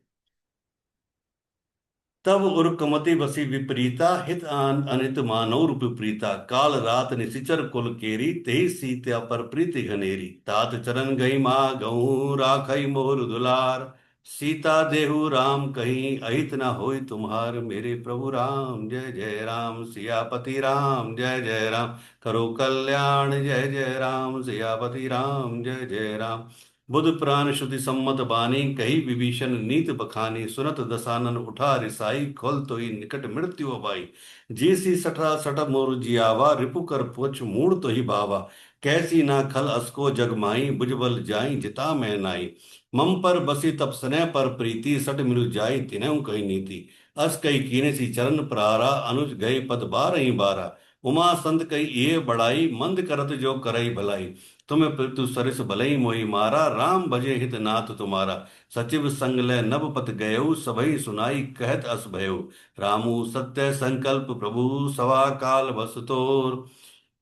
तब उर्कमति बसी विपरीता, हित अनित मानव रूप प्रीता। काल रात निशिचर कुल केरी, तेहि सीत्या पर प्रीति घनेरी। तात चरण गई माँ गहूँ, राखई मोर दुलार। सीता देहु राम कहीं, अहित न होय तुम्हार। मेरे प्रभु राम जय जय राम, सियापति राम जय जय राम। करो कल्याण जय जय राम, सियापति राम जय जय राम। बुध प्राण श्रुति सम्मत बानी, कही विभीषण नीत बखानी। सुनत दसानन उठा रिसाई, खोल तो ही निकट मृत्यु अबाई। जीसी सठा सठ मोर जियावा, रिपु कर पुछ मूड़ तो ही बावा। कैसी ना खल असको जगमाई, बुझबल जाई जिता मैं नाई। मम पर बसी तप स्नेह पर प्रीति, सट मिलु जाई तिनहु कही नीति। अस कई कीने सी चरण प्रारा, अनुज गए पद बारही बारा। उमा संत कई ये बड़ाई, मंद करत जो करई भलाई। तुम्हें पृथु सरिस भलई मोहि मारा, राम भजे हित नाथ तुम्हारा। सचिव संग लय नभ पत गयऊ, सबई सुनाई कहत अस भयऊ। रामू सत्य संकल्प प्रभु, सवा काल बस तोर।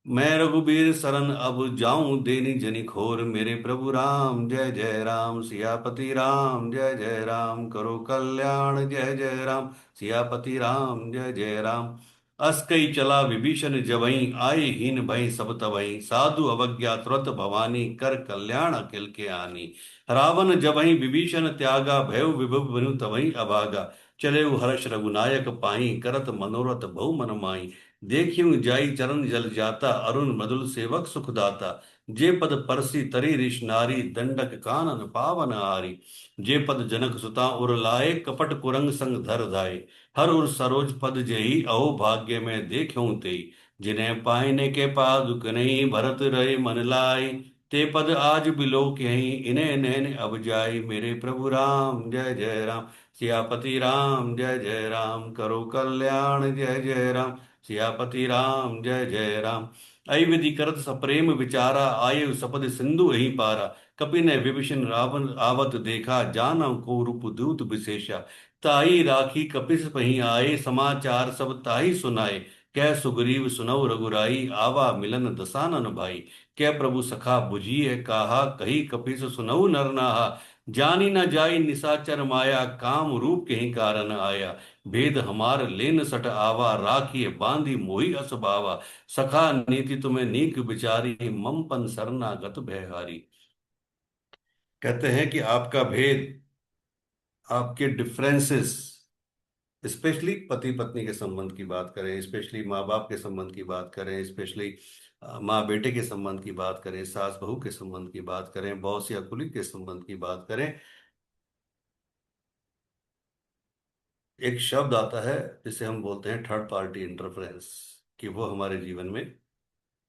मैं रघुबीर शरण अब जाऊं, देनी जनि खोर। मेरे प्रभु राम जय जय राम, सियापति राम जय जय राम। करो कल्याण जय जय राम, सियापति राम जय जय राम। अस कई चला विभीषण जवई, आए हीन भई सब तवई। साधु अवज्ञा तुरत भवानी, कर कल्याण अकिल के आनी। रावण जवई विभीषण त्यागा, भयउ विभव बनु तवई अभागा। चले हर्ष रघुनायक पाई, करत मनोरथ बहु मन माई। देखियो जाई चरण जल जाता, अरुण मृदुल सेवक सुखदाता। जे पद परसी तरी ऋष नारी, दंडक कानन पावन आरी। जे पद जनक सुता उर लाए, कपट कुरंग संग धर धाय। हर उर सरोज पद जेही, अहो भाग्य में देखूं तेई। जिन्हें पाइने के पादुक नहीं, भरत रहे मन लाई। ते पद आज बिलोक यहीं, इन्हें नैन अब जाई। मेरे प्रभु राम जय जय राम, सियापति राम जय जय राम, करो कल्याण जय जय राम, सियापति राम जय जय राम। अई विधि करत सप्रेम विचारा, आये सपद सिंधु यही पारा। कपि ने विभीषण रावण आवत देखा, जानव को रूप दूत विशेषा। ताई राखी कपिस पही आए, समाचार सब ताही सुनाए। कह सुग्रीव सुनौ रघुराई, आवा मिलन दसानन भाई। कह प्रभु सखा बुझिए काहा, कही कपिस सुनौ नर नाहा। जानी न जाई निसाचर माया, काम रूप के ही कारण आया। भेद हमार लेन सट आवा, राखिए बांधी मोहि असबावा। सखा नीति तुम्हें नीक विचारी, ममपन शरणागत भयहारी। कहते हैं कि आपका भेद, आपके डिफरेंसेस, स्पेशली पति पत्नी के संबंध की बात करें, स्पेशली माँ बाप के संबंध की बात करें, स्पेशली माँ बेटे के संबंध की बात करें, सास बहू के संबंध की बात करें, बॉस या कुलीग के संबंध की बात करें, एक शब्द आता है जिसे हम बोलते हैं थर्ड पार्टी इंटरफेरेंस, कि वो हमारे जीवन में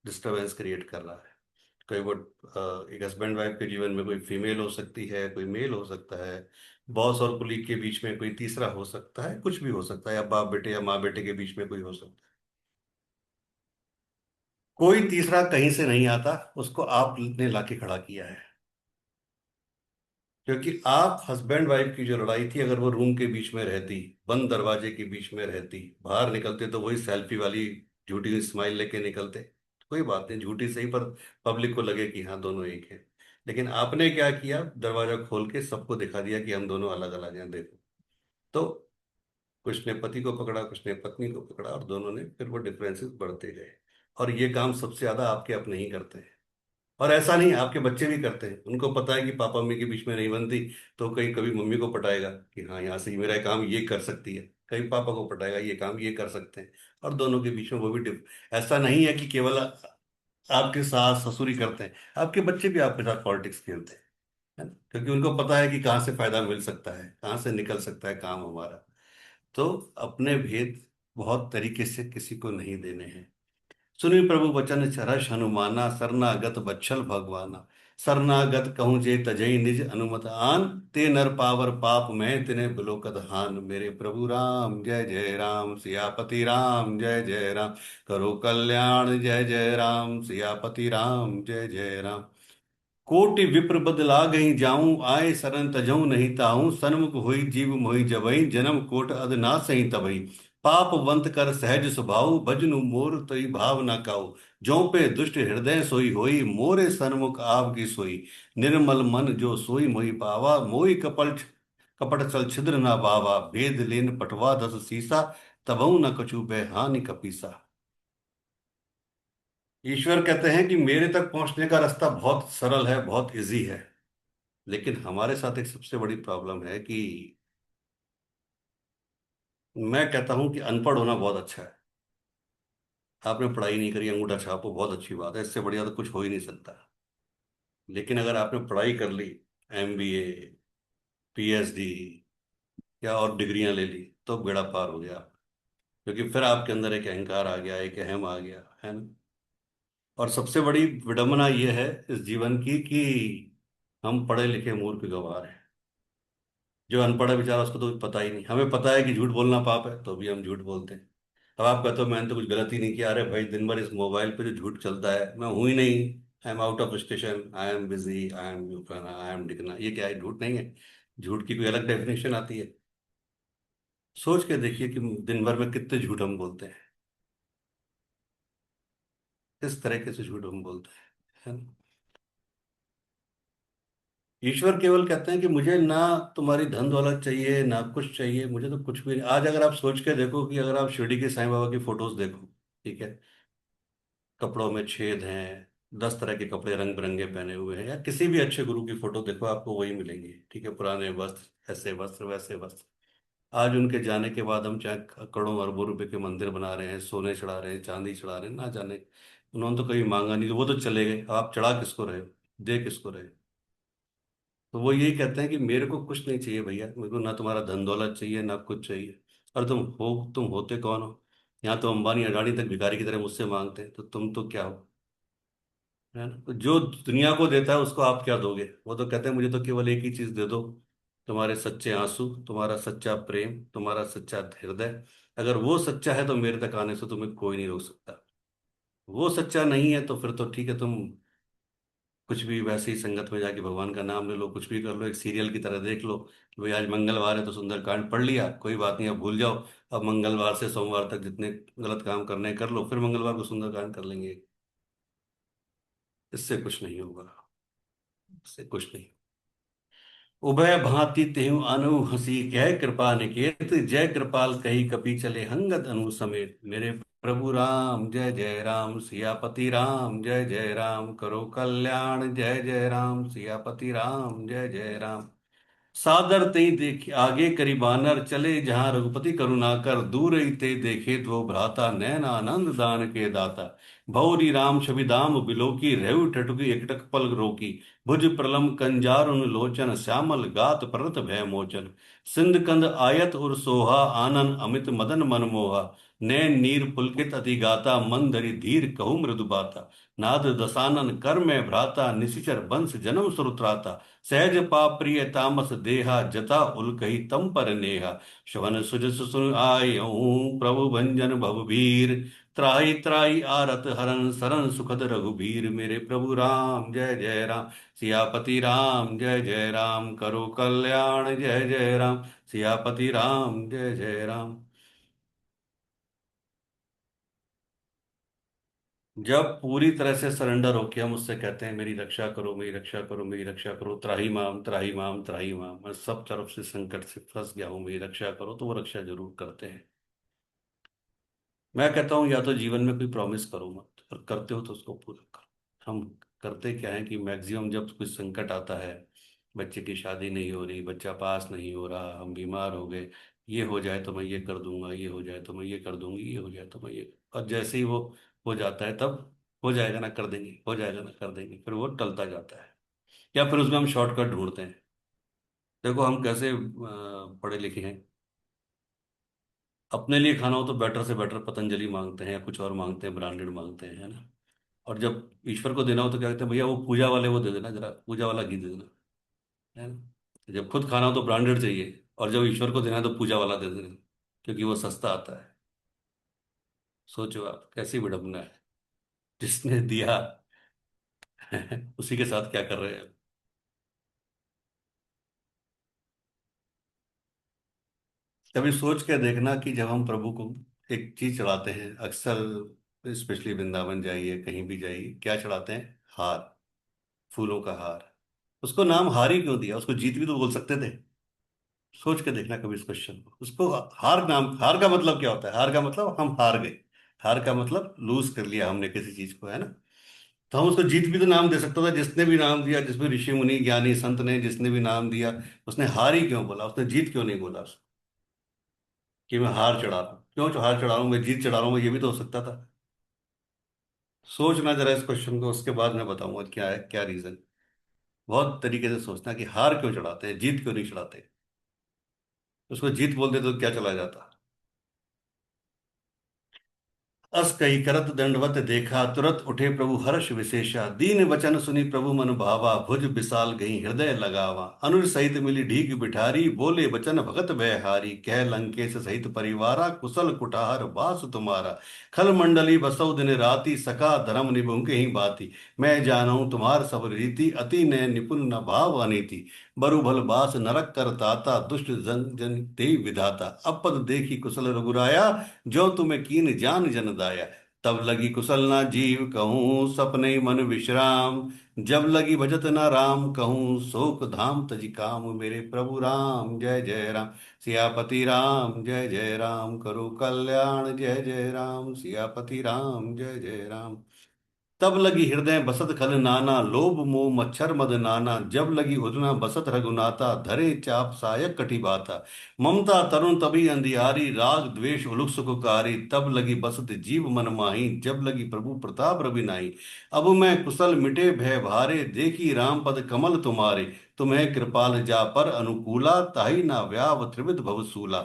डिस्टरबेंस क्रिएट कर रहा है। कोई वो एक हस्बैंड वाइफ के जीवन में कोई फीमेल हो सकती है, कोई मेल हो सकता है, बॉस और कुलीग के बीच में कोई तीसरा हो सकता है, कुछ भी हो सकता है, या बाप बेटे या माँ बेटे के बीच में कोई हो सकता है। कोई तीसरा कहीं से नहीं आता, उसको आपने लाके खड़ा किया है। क्योंकि आप हस्बैंड वाइफ की जो लड़ाई थी, अगर वो रूम के बीच में रहती, बंद दरवाजे के बीच में रहती, बाहर निकलते तो वही सेल्फी वाली झूठी स्माइल लेके निकलते, कोई बात नहीं, झूठी सही, पर पब्लिक को लगे कि हाँ दोनों एक है। लेकिन आपने क्या किया, दरवाजा खोल के सबको दिखा दिया कि हम दोनों अलग अलग हैं, देखो। तो कुछ ने पति को पकड़ा, कुछ ने पत्नी को पकड़ा, और दोनों ने फिर वो डिफरेंसेस बढ़ते गए। और ये काम सबसे ज्यादा आपके अपने ही करते हैं। और ऐसा नहीं, आपके बच्चे भी करते हैं, उनको पता है कि पापा मम्मी के बीच में नहीं बनती, तो कहीं कभी मम्मी को पटाएगा कि हाँ यहाँ से मेरा काम ये कर सकती है, कहीं पापा को पटाएगा ये काम ये कर सकते हैं। और दोनों के बीच में वो भी ऐसा नहीं है कि केवल आपके सास ससुर ही करते हैं, आपके बच्चे भी आपके साथ पॉलिटिक्स खेलते हैं, है ना? क्योंकि उनको पता है कि कहाँ से फायदा मिल सकता है, कहाँ से निकल सकता है काम हमारा। तो अपने भेद बहुत तरीके से किसी को नहीं देने हैं। सुनि प्रभु वचन सरस हनुमाना, शरणागत बच्छल भगवाना। शरणागत कहूँ जे तजई निज अनुमत आन, ते नर पावर पाप में तिन्हें बिलोकत हान। मेरे प्रभु राम जय जय राम, सियापति राम जय जय राम, करो कल्याण जय जय राम, सियापति राम जय जय राम। कोटि विप्र बदला गई जाऊं, आए शरण तजऊ नहीं ताऊं। सन्मुख होई जीव मोहि जबई, जन्म कोट अद ना सही तबई। पापवंत कर सहज स्वभाव, भजनु मोर तई भाव न काऊ। ज्यों पे दुष्ट हृदय सोई होई, मोरे सन्मुख आपकी सोई। निर्मल मन जो सोई मोहि पावा, मोहि कपट छल छिद्र न भावा। भेद लेन पटवा दस सीसा, तबऊ न कछु हानि कपीसा। ईश्वर कहते हैं कि मेरे तक पहुंचने का रास्ता बहुत सरल है, बहुत इजी है। लेकिन हमारे साथ एक सबसे बड़ी प्रॉब्लम है कि मैं कहता हूं कि अनपढ़ होना बहुत अच्छा है। आपने पढ़ाई नहीं करी, अंगूठा छापो, बहुत अच्छी बात है, इससे बढ़िया तो कुछ हो ही नहीं सकता। लेकिन अगर आपने पढ़ाई कर ली, एमबीए, पीएचडी या और डिग्रियां ले ली, तो बेड़ा पार हो गया। क्योंकि फिर आपके अंदर एक अहंकार आ गया, एक अहम आ गया, है ना? और सबसे बड़ी विडंबना यह है इस जीवन की कि हम पढ़े लिखे मूर्ख गंवार हैं। जो अनपढ़ है बेचारा, उसको तो पता ही नहीं। हमें पता है कि झूठ बोलना पाप है, तो भी हम झूठ बोलते हैं। अब आप कहते हो मैंने तो कुछ गलती नहीं किया, अरे भाई दिन भर इस मोबाइल पे जो झूठ चलता है, मैं हूं ही नहीं, I am out of station, I am busy, I am यूफाना, आई एम डिगना, ये क्या है? झूठ नहीं है? झूठ की कोई अलग डेफिनेशन आती है? सोच के देखिए कि दिन भर में कितने झूठ हम बोलते हैं, किस तरीके से झूठ हम बोलते हैं, है ना? ईश्वर केवल कहते हैं कि मुझे ना तुम्हारी धन दौलत चाहिए, ना कुछ चाहिए, मुझे तो कुछ भी नहीं। आज अगर आप सोच के देखो कि अगर आप शिरडी के साईं बाबा की फोटोज देखो, ठीक है, कपड़ों में छेद हैं, 10 तरह के कपड़े रंग बिरंगे पहने हुए हैं, या किसी भी अच्छे गुरु की फोटो देखो, आपको वही मिलेंगी, ठीक है, पुराने वस्त्र, ऐसे वस्त्र वैसे वस्त्र। आज उनके जाने के बाद हम चाहे करोड़ों अरबों रुपए के मंदिर बना रहे हैं, सोने चढ़ा रहे हैं, चांदी चढ़ा रहे हैं, ना जाने उन्होंने तो कभी मांगा नहीं, तो वो तो चले गए, अब आप चढ़ा किसको रहे हो, दे किसको रहे हो? तो वो यही कहते हैं कि मेरे को कुछ नहीं चाहिए भैया, मेरे को ना तुम्हारा धन दौलत चाहिए, ना कुछ चाहिए। और तुम होते कौन हो? यहाँ तो अंबानी अडानी तक भिखारी की तरह मुझसे मांगते हैं, तो तुम तो क्या हो, है ना? तो जो दुनिया को देता है उसको आप क्या दोगे? वो तो कहते हैं मुझे तो केवल एक ही चीज दे दो, तुम्हारे सच्चे आंसू, तुम्हारा सच्चा प्रेम, तुम्हारा सच्चा हृदय। अगर वो सच्चा है तो मेरे तक आने से तुम्हें कोई नहीं रोक सकता। वो सच्चा नहीं है तो फिर तो ठीक है, तुम कुछ भी वैसे ही संगत में जाके भगवान का नाम ले लो, कुछ भी कर लो, एक सीरियल की तरह देख लो कि भाई आज मंगलवार है तो सुंदरकांड पढ़ लिया, कोई बात नहीं, अब भूल जाओ। अब मंगलवार से सोमवार तक जितने गलत काम करने हैं कर लो, फिर मंगलवार को सुंदरकांड कर लेंगे। इससे कुछ नहीं होगा, इससे कुछ नहीं। उभय भांति तेहु अनु हंसी कह कृपा निकेत, जय कृपाल कही कपि चले हंगत अनु समेत। मेरे प्रभु राम जय जय राम, सियापति राम जय जय राम, करो कल्याण जय जय राम, सियापति राम जय जय राम। सादर तेई देखे आगे करी बानर, चले जहां रघुपति करुणा कर, दूर ही ते देखे दो भ्राता, नैन आनंद दान के दाता। भौरी राम छवि दाम बिलोकी, रेउ टटुकी एकटक पल रोकी। भुज प्रलम कंजारुन लोचन, श्यामल गात परत भय मोचन। सिंध कंद आयत उर सोहा, आनन अमित मदन मनमोहा। नैन नीर पुलकित अति गाता, मन धरि धीर कहु मृदु बाता। नाद दसानन कर में भ्राता, निशिचर बंस जन्म सुरत्राता। सहज पाप प्रिय तामस देहा, जता उलकही तम पर नेहा। श्रवण सुज सुन आयऊं, प्रभु भंजन भवभीर। त्राहि त्राहि आरत हरन, सरन सुखद रघुबीर। मेरे प्रभु राम जय जय राम, सियापति राम जय जय राम, करो कल्याण जय जय राम, सियापति राम जय जय राम। जब पूरी तरह से सरेंडर होके हम उससे कहते हैं मेरी रक्षा करो, मेरी रक्षा करो, मेरी रक्षा करो, त्राही माम त्राही माम त्राही माम, मैं सब तरफ से संकट से फंस गया हूं, मेरी रक्षा करो, तो वो रक्षा जरूर करते हैं। मैं कहता हूं या तो जीवन में कोई प्रॉमिस करो मत, और करते हो तो उसको पूरा करो। हम करते क्या है कि मैक्सिमम जब कुछ संकट आता है, बच्चे की शादी नहीं हो रही, बच्चा पास नहीं हो रहा, हम बीमार हो गए, ये हो जाए तो मैं ये कर दूंगा, ये हो जाए तो मैं ये कर दूंगी, ये हो जाए तो मैं ये, और जैसे ही वो हो जाता है तब हो जाएगा ना कर देंगे, हो जाएगा ना कर देंगे, फिर वो टलता जाता है। या फिर उसमें हम शॉर्टकट ढूंढते हैं। देखो हम कैसे पढ़े लिखे हैं, अपने लिए खाना हो तो बेटर से बेटर पतंजलि मांगते हैं या कुछ और मांगते हैं, ब्रांडेड मांगते हैं, है ना? और जब ईश्वर को देना हो तो क्या कहते हैं, भैया वो पूजा वाले वो दे देना, जरा पूजा वाला घी दे देना, है ना? जब खुद खाना हो तो ब्रांडेड चाहिए, और जब ईश्वर को देना है तो पूजा वाला दे देना, क्योंकि वो सस्ता आता है। सोचो आप कैसी विडंबना है, जिसने दिया उसी के साथ क्या कर रहे हैं। कभी सोच के देखना कि जब हम प्रभु को एक चीज चढ़ाते हैं अक्सर, स्पेशली वृंदावन जाइए कहीं भी जाइए, क्या चढ़ाते हैं? हार, फूलों का हार। उसको नाम हार ही क्यों दिया? उसको जीत भी तो बोल सकते थे। सोच के देखना कभी इस क्वेश्चन को, उसको हार नाम, हार का मतलब क्या होता है? हार का मतलब हम हार गए, हार का मतलब लूज कर लिया हमने किसी चीज को, है ना? तो हम उसको जीत भी तो नाम दे सकता था, जिसने भी नाम दिया, जिसमें ऋषि मुनि ज्ञानी संत ने जिसने भी नाम दिया, उसने हार ही क्यों बोला? उसने जीत क्यों नहीं बोला उसको? कि मैं हार चढ़ा रहा हूँ, क्यों हार चढ़ा रहा हूँ, मैं जीत चढ़ा रहा हूँ, ये भी तो हो सकता था। सोचना जरा इस क्वेश्चन को, उसके बाद मैं बताऊंगा क्या है, क्या रीजन। बहुत तरीके से सोचना कि हार क्यों चढ़ाते हैं, जीत क्यों नहीं चढ़ाते। उसको जीत बोलते तो क्या चला जाता। अस कही करत दंडवत देखा, तुरत उठे प्रभु हर्ष विशेषा। दीन वचन सुनी प्रभु मन भावा, भुज विशाल गई हृदय लगावा। अनुर सहित मिली ढीक बिठारी, बोले वचन भगत व्यहारी। कह लंकेश सहित परिवारा, कुशल कुठार वास तुम्हारा। खल मंडली बसौ दिन राति, सका धर्म निभु के ही बाती। मैं जानूं तुम्हार सब रीति, अति नय निपुण न भाव अनीति। बरु भल बास नरक कर ताता, दुष्ट जन जन ते विधाता। अपद देखी कुशल रघुराया, जो तुम्हें कीन जान जन दाया। तब लगी कुशल ना जीव कहूँ, सपने मन विश्राम। जब लगी भजत ना राम कहूँ, शोक धाम तजि काम। मेरे प्रभु राम जय जय राम, सियापति राम जय जय राम, करो कल्याण जय जय राम, सियापति राम जय जय राम। तब लगी हृदय बसत खल नाना, लोभ मोह मच्छर मद नाना। जब लगी उधना बसत रघुनाथा, धरे चाप सायक कटि बाता। ममता तरुण तभी अंधियारी, राग द्वेष उलुक सुखकारी। तब लगी बसत जीव मन माही, जब लगी प्रभु प्रताप रवि नाई। अब मैं कुशल मिटे भय भारे, देखी राम पद कमल तुम्हारे। तुम्हें कृपाल जा पर अनुकूला, ताहि ना व्याव त्रिविध भवसूला।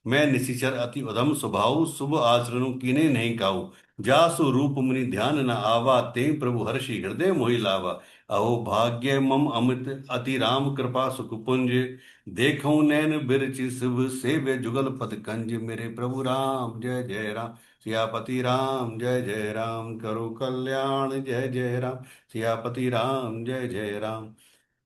मैं निशिचर अति उधम स्वभाव, शुभ आचरणु कीने नहीं काऊ। जासु रूप मुनि ध्यान न आवा, ते प्रभु हर्षि हृदय मोहि लावा। अहो भाग्य मम अमित अति राम कृपा सुख पुंज, देखऊं नैन बिरचि शिव सेव्य जुगल पद कंज। मेरे प्रभु राम जय जय राम, सियापति राम जय जय राम, करो कल्याण जय जय राम, सियापति राम जय जय राम।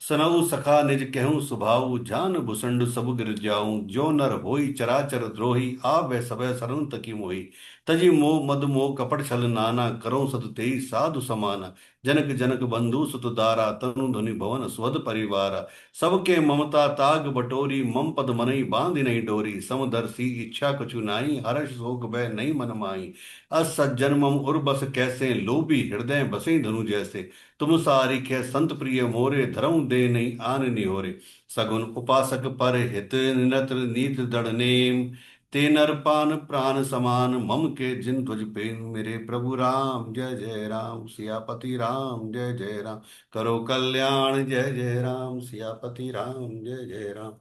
सनऊ सखा निज कहूँ सुभाऊ, जान भुसंड सब गिर जाऊं। जो नर होई चराचर द्रोही, आवे सबे सरन तकी मोही। तजी मोह मद मोह कपट छल नाना, करो सत तेई साधु समाना। जनक जनक बंधु सुत दारा, तनु धुनि भवन स्वद परिवारा। सबके ममता ताग बटोरी, मम पद मनई बांधि नहीं डोरी। समदर्शी इच्छा कछु नाई, हर्ष शोक भय नहीं मन माई। अस सज्जन मम उर बस कैसे, लोभी हृदय बसे धनु जैसे। तुम सारिखे संत प्रिय मोरे, धर्म दे नहीं आन निहोरे। सगुन उपासक पर हित, निरत नीत दृढ़ नेम। ते नर पान प्राण समान, मम के जिन ध्वज पेन। मेरे प्रभु राम जय जय राम, सियापति राम जय जय राम, करो कल्याण जय जय राम, सियापति राम जय जय राम।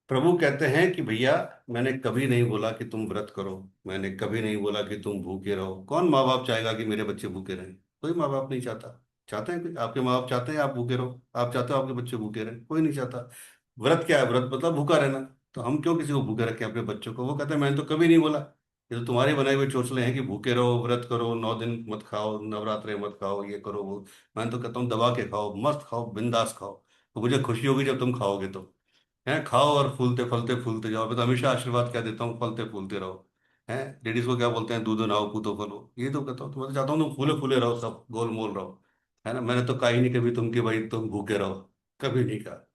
प्रभु कहते हैं कि भैया, मैंने कभी नहीं बोला कि तुम व्रत करो, मैंने कभी नहीं बोला कि तुम भूखे रहो। कौन माँ बाप चाहेगा कि मेरे बच्चे भूखे रहें? कोई माँ बाप नहीं चाहता। चाहते हैं कोई? आपके माँ बाप चाहते हैं आप भूखे रहो? आप चाहते हो आपके बच्चे भूखे रहें? कोई नहीं चाहता। व्रत क्या है? व्रत मतलब भूखा रहना। तो हम क्यों किसी को भूखे रखें अपने बच्चों को? वो कहते हैं मैंने तो कभी नहीं बोला। ये तो तुम्हारे बनाए हुए चोचले हैं कि भूखे रहो, व्रत करो, 9 दिन मत खाओ, नवरात्रे मत खाओ, ये करो वो। मैं तो कहता हूँ दबा के खाओ, मस्त खाओ, बिंदास खाओ। तो मुझे खुशी होगी जब तुम खाओगे तो। हैं, खाओ और फूलते फलते फूलते जाओ। मैं तो हमेशा आशीर्वाद क्या देता हूँ, फलते फूलते रहो। हैं, लेडीज को क्या बोलते हैं, दूधो नाओ पूतो फलो, ये तो कहता हूँ। तो मैं तो चाहता हूँ तुम फूले फूले रहो, सब गोल मोल रहो। है ना, मैंने तो कहा ही नहीं कभी तुम कि भाई तुम भूखे रहो। कभी नहीं कहा।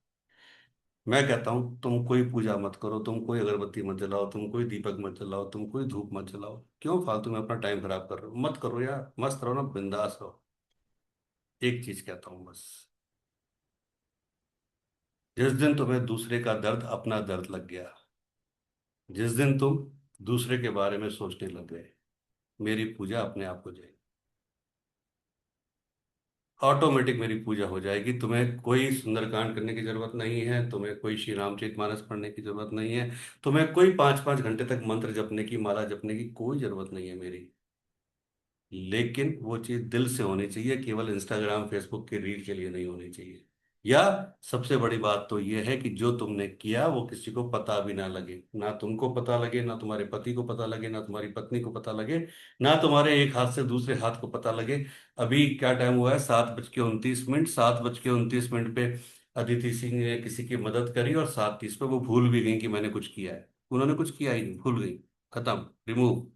मैं कहता हूँ तुम कोई पूजा मत करो, तुम कोई अगरबत्ती मत जलाओ, तुम कोई दीपक मत जलाओ, तुम कोई धूप मत जलाओ। क्यों फालतू में अपना टाइम खराब कर रहे हो? मत करो यार, मस्त रहो ना, बिंदास रहो। एक चीज कहता हूँ बस, जिस दिन तुम्हें दूसरे का दर्द अपना दर्द लग गया, जिस दिन तुम दूसरे के बारे में सोचने लग गए, मेरी पूजा अपने आप हो जाएगी। ऑटोमेटिक मेरी पूजा हो जाएगी। तुम्हें कोई सुंदरकांड करने की जरूरत नहीं है, तुम्हें कोई श्री रामचरितमानस पढ़ने की जरूरत नहीं है, तुम्हें कोई 5-5 घंटे तक मंत्र जपने की, माला जपने की कोई जरूरत नहीं है मेरी। लेकिन वो चीज दिल से होनी चाहिए, केवल इंस्टाग्राम फेसबुक के रील के लिए नहीं होनी चाहिए। या सबसे बड़ी बात तो ये है कि जो तुमने किया वो किसी को पता भी ना लगे, ना तुमको पता लगे, ना तुम्हारे पति को पता लगे, ना तुम्हारी पत्नी को पता लगे, ना तुम्हारे एक हाथ से दूसरे हाथ को पता लगे। अभी क्या टाइम हुआ है? 7:29। 7:29 पे अदिति सिंह ने किसी की मदद करी और 7:30 पे वो भूल भी गई कि मैंने कुछ किया है। उन्होंने कुछ किया ही नहीं, भूल गई। खत्म, रिमूव।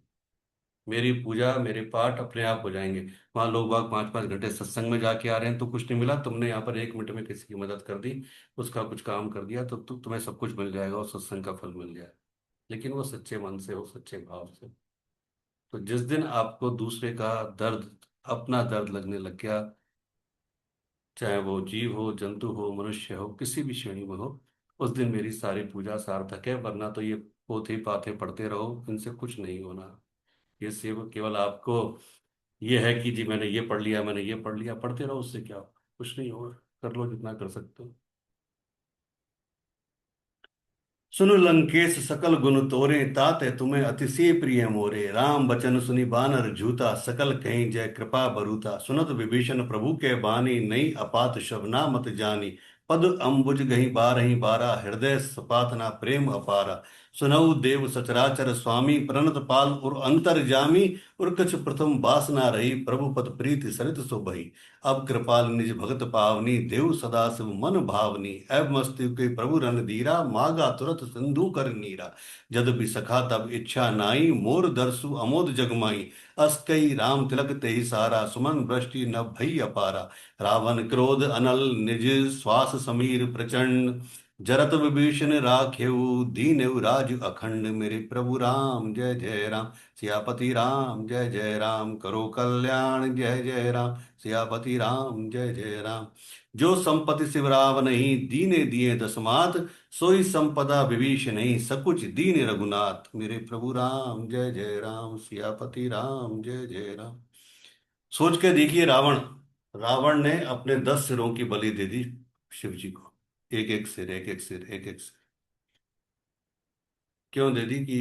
मेरी पूजा मेरे पाठ अपने आप हो जाएंगे। वहां लोग बाग 5-5 घंटे सत्संग में जाके आ रहे हैं तो कुछ नहीं मिला, तुमने यहाँ पर 1 मिनट में किसी की मदद कर दी, उसका कुछ काम कर दिया, तो तुम्हें सब कुछ मिल जाएगा और सत्संग का फल मिल जाएगा। लेकिन वो सच्चे मन से हो, सच्चे भाव से। तो जिस दिन आपको दूसरे का दर्द अपना दर्द लगने लग गया, चाहे वो जीव हो, जंतु हो, मनुष्य हो, किसी भी श्रेणी में हो, उस दिन मेरी सारी पूजा सार्थक है। वरना तो ये पोथी पाथे पढ़ते रहो, इनसे कुछ नहीं होना। ये सिर्फ केवल आपको ये है कि जी मैंने ये पढ़ लिया, मैंने ये पढ़ लिया, पढ़ते रहो, उससे क्या होगा? कुछ नहीं होगा। कर लो जितना कर सकते हो। सुनु लंकेश सकल गुण तोरे, ताते तुम्हें अतिशय प्रिय मोरे। राम बचन सुनि बानर झूठा, सकल कहीं जय कृपा बरूता। सुनत विभीषण प्रभु के बानी, नहीं अपात शबना मत जानी। पद अम्बुज गही बारही बारा, हृदय सपात ना प्रेम अपारा। सुनऊ देव सचराचर स्वामी, प्रणत पाल और अंतर जामी। और कछ प्रथम वासना रही, प्रभु पद प्रीति सरित सो बही। अब कृपाल निज भगत पावनी, देव सदा शिव मन भावनी। अब मस्तु के प्रभु रन धीरा, मागा तुरत सिंधु कर नीरा। जद भी सखा तब इच्छा नाई, मोर दरसु अमोद जगमाई। अस कई राम तिलक तेहि सारा, सुमन वृष्टि न भई अपारा। रावण क्रोध अनल, निज श्वास समीर प्रचंड। जरत विभीषण राखेऊ, दीनऊ राज अखंड। मेरे प्रभु राम जय जय राम, सियापति राम जय जय राम, करो कल्याण जय जय राम, सियापति राम जय जय राम। जो संपत्ति सिवराव नहीं, दीने दिए दसमात। सोई संपदा विभीषण नहीं, सकुच दीन रघुनाथ। मेरे प्रभु राम जय जय राम, सियापति राम जय जय राम। सोच के देखिए, रावण रावण ने अपने 10 सिरों की बलि दे दी शिव जी को। एक एक सिर, एक एक सिर, एक एक सिर। क्यों दे दी कि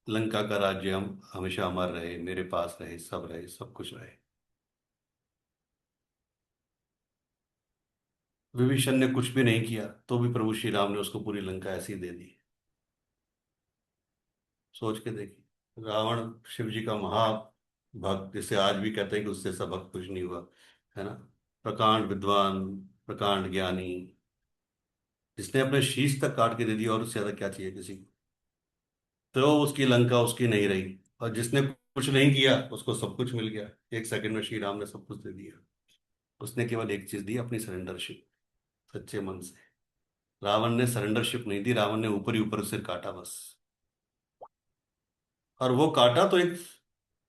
लंका का राज्य हम हमेशा अमर रहे, मेरे पास रहे, सब कुछ रहे। विभीषण ने कुछ भी नहीं किया तो भी प्रभु श्री राम ने उसको पूरी लंका ऐसी दे दी। सोच के देखिए, रावण शिव जी का महाभक्त, जिसे आज भी कहते हैं कि उससे सब भक्त कुछ नहीं हुआ, है ना। प्रकांड विद्वान, प्रकांड ज्ञानी, जिसने अपने शीश तक काट के दे दिया, और उससे ज्यादा क्या चाहिए किसी को। तो उसकी लंका उसकी नहीं रही, और जिसने कुछ नहीं किया उसको सब कुछ मिल गया। एक सेकंड में श्री राम ने सब कुछ दे दिया। उसने केवल एक चीज दी, अपनी सरेंडरशिप, सच्चे मन से। रावण ने सरेंडरशिप नहीं दी, रावण ने ऊपर ही ऊपर सिर काटा बस। और वो काटा तो एक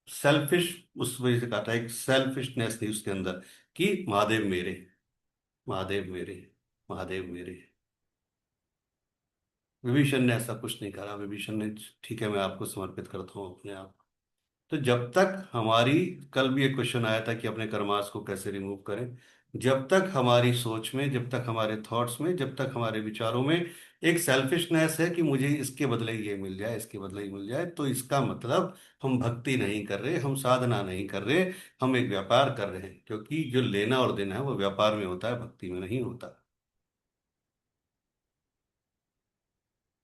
सेल्फिश, उस वजह से काटा, एक सेल्फिशनेस थी उसके अंदर, कि महादेव मेरे, महादेव मेरे, महादेव मेरे। विभीषण ने ऐसा कुछ नहीं कहा। विभीषण ने, ठीक है मैं आपको समर्पित करता हूँ अपने आप। तो जब तक हमारी, कल भी एक क्वेश्चन आया था कि अपने कर्मास को कैसे रिमूव करें। जब तक हमारी सोच में, जब तक हमारे थॉट्स में, जब तक हमारे विचारों में एक सेल्फिशनेस है कि मुझे इसके बदले ये मिल जाए, इसके बदले ये मिल जाए, तो इसका मतलब हम भक्ति नहीं कर रहे, हम साधना नहीं कर रहे, हम एक व्यापार कर रहे हैं। क्योंकि जो लेना और देना है वो व्यापार में होता है, भक्ति में नहीं होता।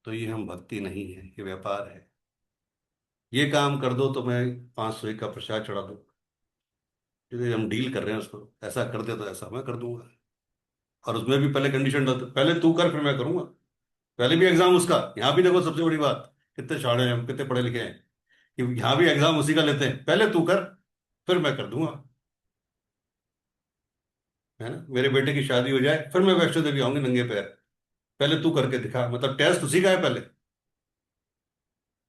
तो ये हम भक्ति नहीं है, ये व्यापार है। ये काम कर दो तो मैं 500 का प्रसाद चढ़ा दूं, क्योंकि हम डील कर रहे हैं उसको। ऐसा कर दे तो ऐसा मैं कर दूंगा। और उसमें भी पहले कंडीशन रहता, पहले तू कर फिर मैं करूंगा। पहले भी एग्जाम उसका। यहाँ भी देखो सबसे बड़ी बात, कितने शाणे हैं हम, कितने पढ़े लिखे हैं, कि यहाँ भी एग्जाम उसी का लेते हैं, पहले तू कर फिर मैं कर दूंगा। है ना, मेरे बेटे की शादी हो जाए फिर मैं वैष्णो देवी आऊंगी नंगे पैर। पहले तू करके दिखा, मतलब टेस्ट उसी का है पहले।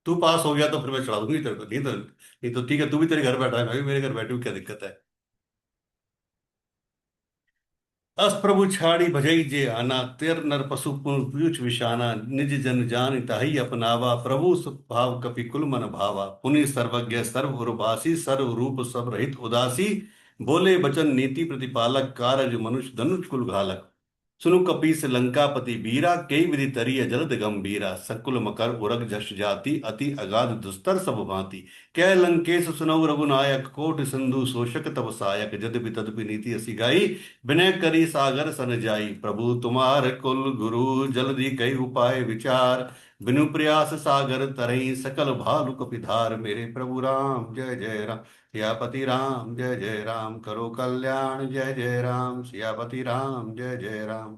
तू पास हो गया तो फिर मैं चढ़ा दूंगी तेरे को, नहीं तो ठीक है, तू भी तेरे घर बैठा है, मैं भी मेरे घर बैठी हूँ, क्या दिक्कत है। अस प्रभु छाड़ी भजई जे आना, तेर नर पशु पुन पूछ विशाना, निज जन जान ताहि अपनावा, प्रभु भाव कपि कुल मन भावा, पुनि सर्वज्ञ सर्व उर्वासी, सर्व रूप सब रहित उदासी, बोले बचन नीति प्रतिपालक, कारज मनुष्य धनुष कुल घालक, सुनु कपीस लंकापति बीरा, कई विधि तरिय जलद गंभीरा, सकुल मकर उरग झष जाति, अति अगाध दुस्तर सब भांति, कै लंकेश सुनौ रघुनायक, कोटि सिंधु शोषक तब सायक, यद्यपि तदपि नीति असी गाई, विनय करी सागर सन जाई, प्रभु तुम्हार कुल गुरु, जल्दी कई उपाय विचार, बिनु प्रयास सागर तरई, सकल भालु कपिधार, मेरे प्रभु राम जय जय राम, सियापति राम जय जय राम, करो कल्याण जय जय राम, सियापति राम जय जय राम।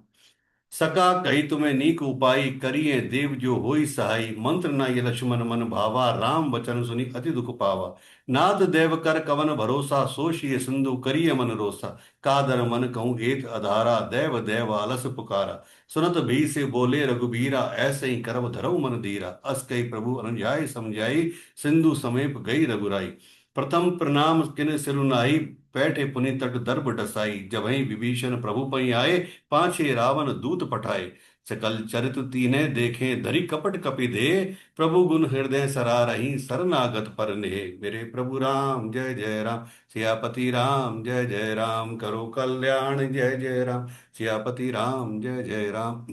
सका कही तुम्हें नीक उपाय, करिए देव जो होई सहाय, मंत्र न ये लक्ष्मण मन भावा, राम वचन सुनी अति दुख पावा, नाथ देव कर कवन भरोसा, सोशिय सिंधु करिय मन रोसा, कादर मन कहूँ एक अधारा, देव देव आलस पुकारा, सुनत भी से बोले रघुबीरा, ऐसे ही करब धरऊ मन धीरा, अस कई प्रभु अनुजाई समझाई, सिंधु समेप गई रघुराई, प्रथम प्रणाम किन सिरु नाई, बैठे पुनि तट दर्भ डसाई, जब विभीषण प्रभु पई आए, पांचे रावण दूत पठाए, सकल चरित तीने देखे, धरि कपट कपि दे, प्रभु गुण हृदय सरा रही, शरणागत पर नेह, मेरे प्रभु राम जय जय राम, सियापति राम जय जय राम, करो कल्याण जय जय राम, सियापति राम जय जय राम।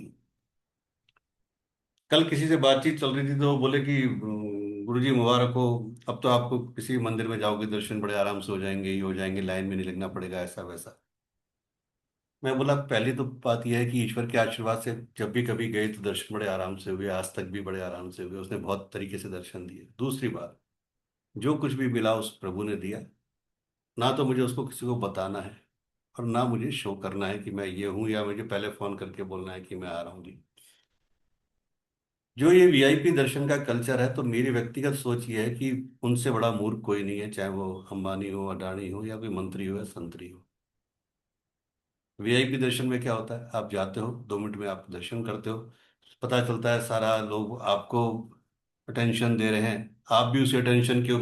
कल किसी से बातचीत चल रही थी तो वो बोले कि गुरुजी मुबारक हो, अब तो आपको किसी मंदिर में जाओगे दर्शन बड़े आराम से हो जाएंगे, ये हो जाएंगे, लाइन में नहीं लगना पड़ेगा, ऐसा वैसा। मैं बोला पहली तो बात यह है कि ईश्वर के आशीर्वाद से जब भी कभी गए तो दर्शन बड़े आराम से हुए, आज तक भी बड़े आराम से हुए, उसने बहुत तरीके से दर्शन दिए। दूसरी बात, जो कुछ भी मिला उस प्रभु ने दिया, ना तो मुझे उसको किसी को बताना है, और ना मुझे शो करना है कि मैं ये हूं, या मुझे पहले फोन करके बोलना है कि मैं आ रहा हूँ जी। जो ये वीआईपी दर्शन का कल्चर है, तो मेरी व्यक्तिगत सोच ये है कि उनसे बड़ा मूर्ख कोई नहीं है, चाहे वो अंबानी हो, अडानी हो, या कोई मंत्री हो या संतरी हो। वीआईपी दर्शन में क्या होता है, आप जाते हो 2 मिनट में आप दर्शन करते हो, पता चलता है सारा लोग आपको अटेंशन दे रहे हैं, आप भी उसी अटेंशन के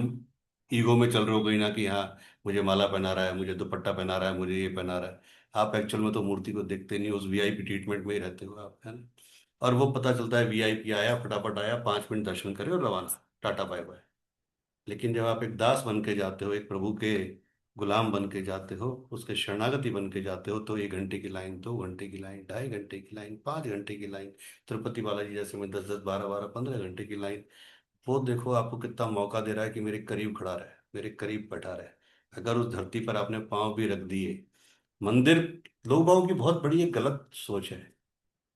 ईगो में चल रहे हो कहीं ना कि हाँ मुझे माला पहना रहा है, मुझे दुपट्टा पहना रहा है, मुझे ये पहना रहा है। आप एक्चुअल में तो मूर्ति को देखते नहीं, उस वीआईपी ट्रीटमेंट में ही रहते हो आप, है ना। और वो पता चलता है वीआईपी आया, फटाफट आया, 5 मिनट दर्शन करे और रवाना, टाटा बाय बाय। लेकिन जब आप एक दास बन के जाते हो, एक प्रभु के गुलाम बन के जाते हो, उसके शरणागति बन के जाते हो, तो 1 घंटे की लाइन, 2 घंटे की लाइन, 2.5 घंटे की लाइन, 5 घंटे की लाइन, तिरुपति बालाजी जैसे में 10-10, 12-12, 15 घंटे की लाइन। वो देखो आपको कितना मौका दे रहा है कि मेरे करीब खड़ा रहे, मेरे करीब बैठा रहे। अगर उस धरती पर आपने पांव भी रख दिए, मंदिर, लोगों की बहुत बड़ी एक गलत सोच है,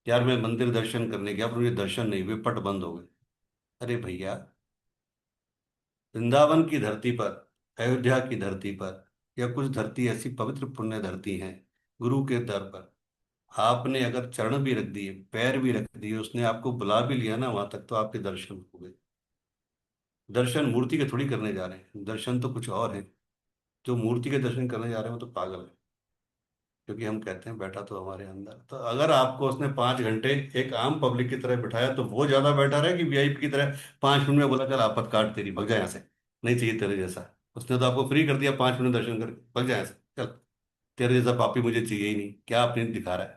यार मैं मंदिर दर्शन करने गया पर मुझे दर्शन नहीं हुए, पट बंद हो गए। अरे भैया, वृंदावन की धरती पर, अयोध्या की धरती पर, या कुछ धरती ऐसी पवित्र पुण्य धरती हैं, गुरु के दर पर आपने अगर चरण भी रख दिए, पैर भी रख दिए, उसने आपको बुला भी लिया ना वहां तक, तो आपके दर्शन हो गए। दर्शन मूर्ति के थोड़ी करने जा रहे हैं, दर्शन तो कुछ और है। जो मूर्ति के दर्शन करने जा रहे हैं वो तो पागल है, क्योंकि हम कहते हैं बैठा तो हमारे अंदर। तो अगर आपको उसने 5 घंटे एक आम पब्लिक की तरह बिठाया, तो वो ज्यादा बेटर है कि वीआईपी की तरह 5 मिनट में बोला चल आपत काट तेरी, भग जाए यहाँ से, नहीं चाहिए तेरे जैसा। उसने तो आपको फ्री कर दिया, 5 मिनट दर्शन करके भग जाए यहाँ से, चल, तेरे जैसा पापी मुझे चाहिए ही नहीं। क्या अपने दिखा रहा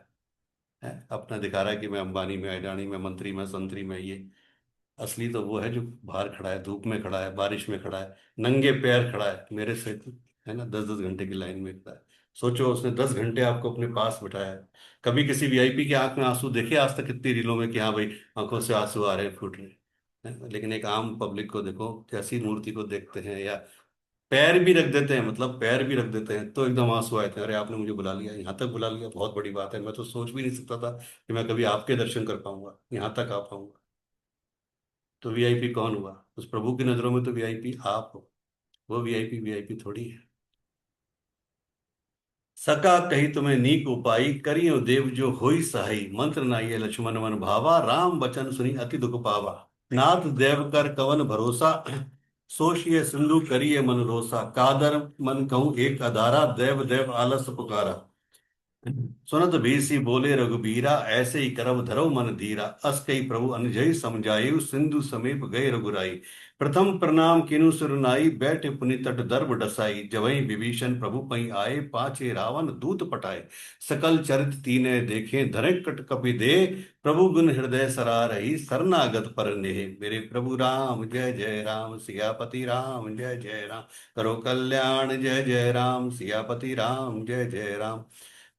है? अपना दिखा रहा है कि मैं अंबानी में, अडानी में, मंत्री में, संतरी में, ये। असली तो वो है जो बाहर खड़ा है, धूप में खड़ा है, बारिश में खड़ा है, नंगे पैर खड़ा है मेरे से, है ना, 10-10 घंटे की लाइन में खड़ा है। सोचो, उसने 10 घंटे आपको अपने पास बिठाया है। कभी किसी वीआईपी की आंख में आंसू देखे आज तक कितनी रीलों में कि हाँ भाई आंखों से आंसू आ रहे हैं, फूट रहे हैं? लेकिन एक आम पब्लिक को देखो, जैसी मूर्ति को देखते हैं या पैर भी रख देते हैं, मतलब पैर भी रख देते हैं, तो एकदम आंसू आए थे, अरे आपने मुझे बुला लिया, यहाँ तक बुला लिया, बहुत बड़ी बात है, मैं तो सोच भी नहीं सकता था कि मैं कभी आपके दर्शन कर पाऊंगा, यहाँ तक आ पाऊंगा। तो वीआईपी कौन हुआ? उस प्रभु की नजरों में तो वीआईपी आप हो, वो वीआईपी वीआईपी थोड़ी है। सका कही तुम्हें नीक उपाई, करियो देव जो होई सहाई, मंत्र नाइये लक्ष्मण मन भावा, राम बचन सुनी अति दुख पावा। नाथ देव कर कवन भरोसा, सोचिए सिंधु करिए मन रोसा, कादर मन कहूँ एक अधारा, देव देव आलस पुकारा। सुनत भीसी बोले रघुबीरा, ऐसे ही करब धरौ मन धीरा, अस कई प्रभु अनजय समझायु, सिंधु समीप गए रघुराई। प्रथम प्रणाम किनु सिर नाई, बैठे पुनि तट दर्भ डसाई, जवै विभीषण प्रभु पई आए, पाछे रावण दूत पटाए। सकल चरित तीने देखे, धरे कट कपि दे, प्रभु गुण हृदय सरा रही, शरणागत पर नेह। मेरे प्रभु राम जय जय राम, सियापति राम जय जय राम, करो कल्याण जय जय राम, सियापति राम जय जय राम।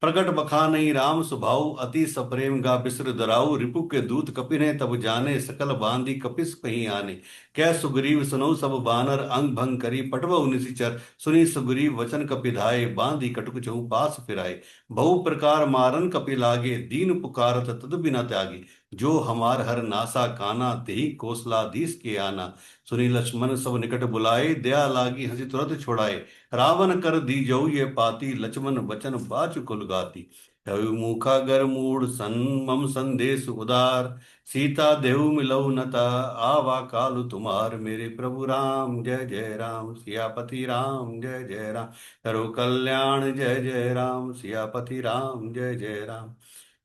प्रगट बखानई राम सुभाऊ, अति सप्रेम गा बिसर दराऊ, रिपु के दूत कपिने तब जाने, सकल बांधी कपिस कहीं आने। कै सुग्रीव सुनऊ सब बानर, अंग भंग करी पटवउ निशिचर, सुनी सुग्रीव वचन कपिधाए, बांधी कटुक चहु पास फिराए। बहु प्रकार मारन कपि लागे, दीन पुकारत तद बिना त्यागे, जो हमार हर नासा काना, तेहि कोसलाधीस के आना। सुनी लक्ष्मण सब निकट बुलाए, दया लागी हंसी तुरंत छुड़ाए। रावण कर दीजऊ ये पाती, लक्ष्मण बचन बाचु कुल गाती। कवि मूखा मूड सन, मम संदेश उदार, सीता देहु मिलऊ नता, आवा कालु तुम्हार। मेरे प्रभु राम जय जय राम, सियापति राम जय जय राम, करो कल्याण जय जय राम, सियापति राम जय जय राम।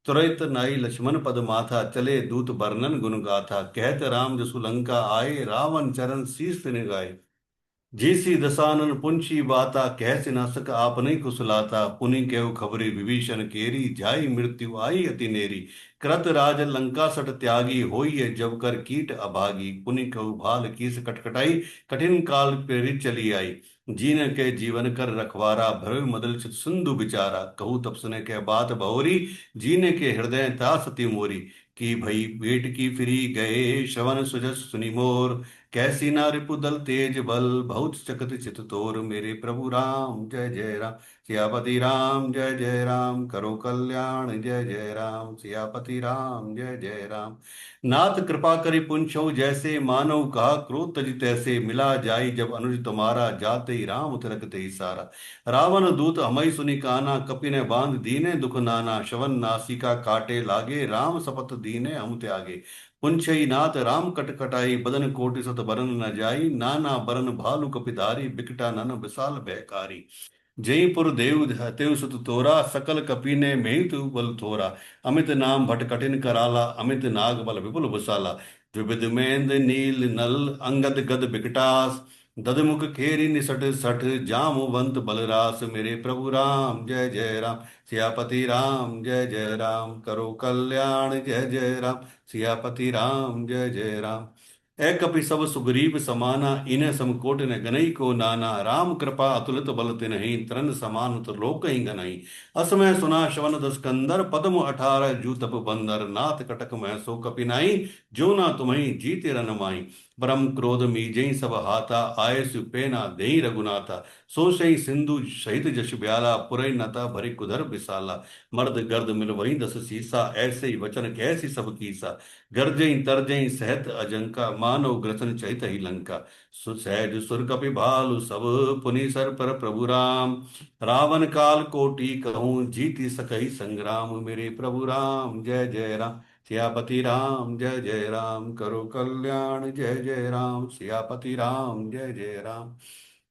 तुरैत नाई लक्ष्मण पद माथा, चले दूत वर्णन गुण गाथा, कहत राम जसु लंका आए, रावण चरण शीस निगाए। जैसी दसानन पुंची बाता, कहस न सक आपने कुशलाता, पुनि केउ खबरी विभीषण केरी, जाई मृत्यु आई अति नेरी। कृत राज लंका सट त्यागी, होई है जब कर कीट अभागी, पुनि कहु भाल कीस कटकटाई, कठिन काल प्रेरित चली आई। जीन के जीवन कर रखवारा, भरव मदल चित सिंधु बिचारा, कहू तब सुने के बात बहोरी, जीने के हृदय ता सती मोरी। की भई पेट की फिरी गए, श्रवण सुजस सुनि मोर, कैसी ना रिपुदल तेज बल, बहुत चकत चित तोर। मेरे प्रभु राम जय जय राम, सियापति राम जय जय राम, करो कल्याण जय जय राम, सियापति राम जय जय राम। नाथ कृपा करि पुंछौ जैसे, मानव कहा क्रोध तजि तैसे, मिला जाई जब अनुज तुम्हारा, जाते ही राम तिलक ही सारा। रावण दूत हमई सुनि काना, कपि ने बांध दीने दुख नाना, श्रवण नासिका काटे लागे, राम सपत दीने हम त्यागे। पुंछई नाथ राम कटकटाई, बदन कोटि सत बरन न जाई, नाना बरन भालु कपिधारी, बिकटा नन विशाल भयकारी। जयपुर देव तेव सुत तोरा, सकल कपि ने मेहि तु बल थोरा। अमित नाम भट कठिन कराला, अमित नाग बल विपुल भुसाला। द्विविध मेंद नील नल, अंगद गद बिकटास, ददमुख खेरी निसट सठ, जामवंत बलरास। मेरे प्रभु राम जय जय राम, सियापति राम जय जय राम, करो कल्याण जय जय राम, सियापति राम जय जय राम। ए कपि सब सुग्रीव समाना, इन्हें समकोट न गनई को नाना। राम कृपा अतुलित बल तिन्हि, तरन समान लोक ही गनई। असमय सुना शवन दस कंदर, पद्म 18 जू तप बंदर। नाथ कटक मैं सो कपि नाई, जो ना तुम्हें जीते रन माई। परम क्रोध मीजई सब हाथा, आय सुपेना देई रघुनाथा। सो सही सिंधु सहित जश ब्याला, पुरई नता भरी कुधर विसाला। मर्द गर्द मिल वही दस सीसा, ऐसे ही वचन कैसी सब कीसा। गर्जई तरजई सहत अजंका, मानव ग्रसन चैत ही लंका। सुसहज सुर कपि भालु सब, पुनि सर पर प्रभु राम। रावण काल कोटि कहूँ, जीति सकहि संग्राम। मेरे प्रभु राम जय जय राम। सियापति राम जय जय राम, करो कल्याण जय जय राम। सियापति राम जय जय राम।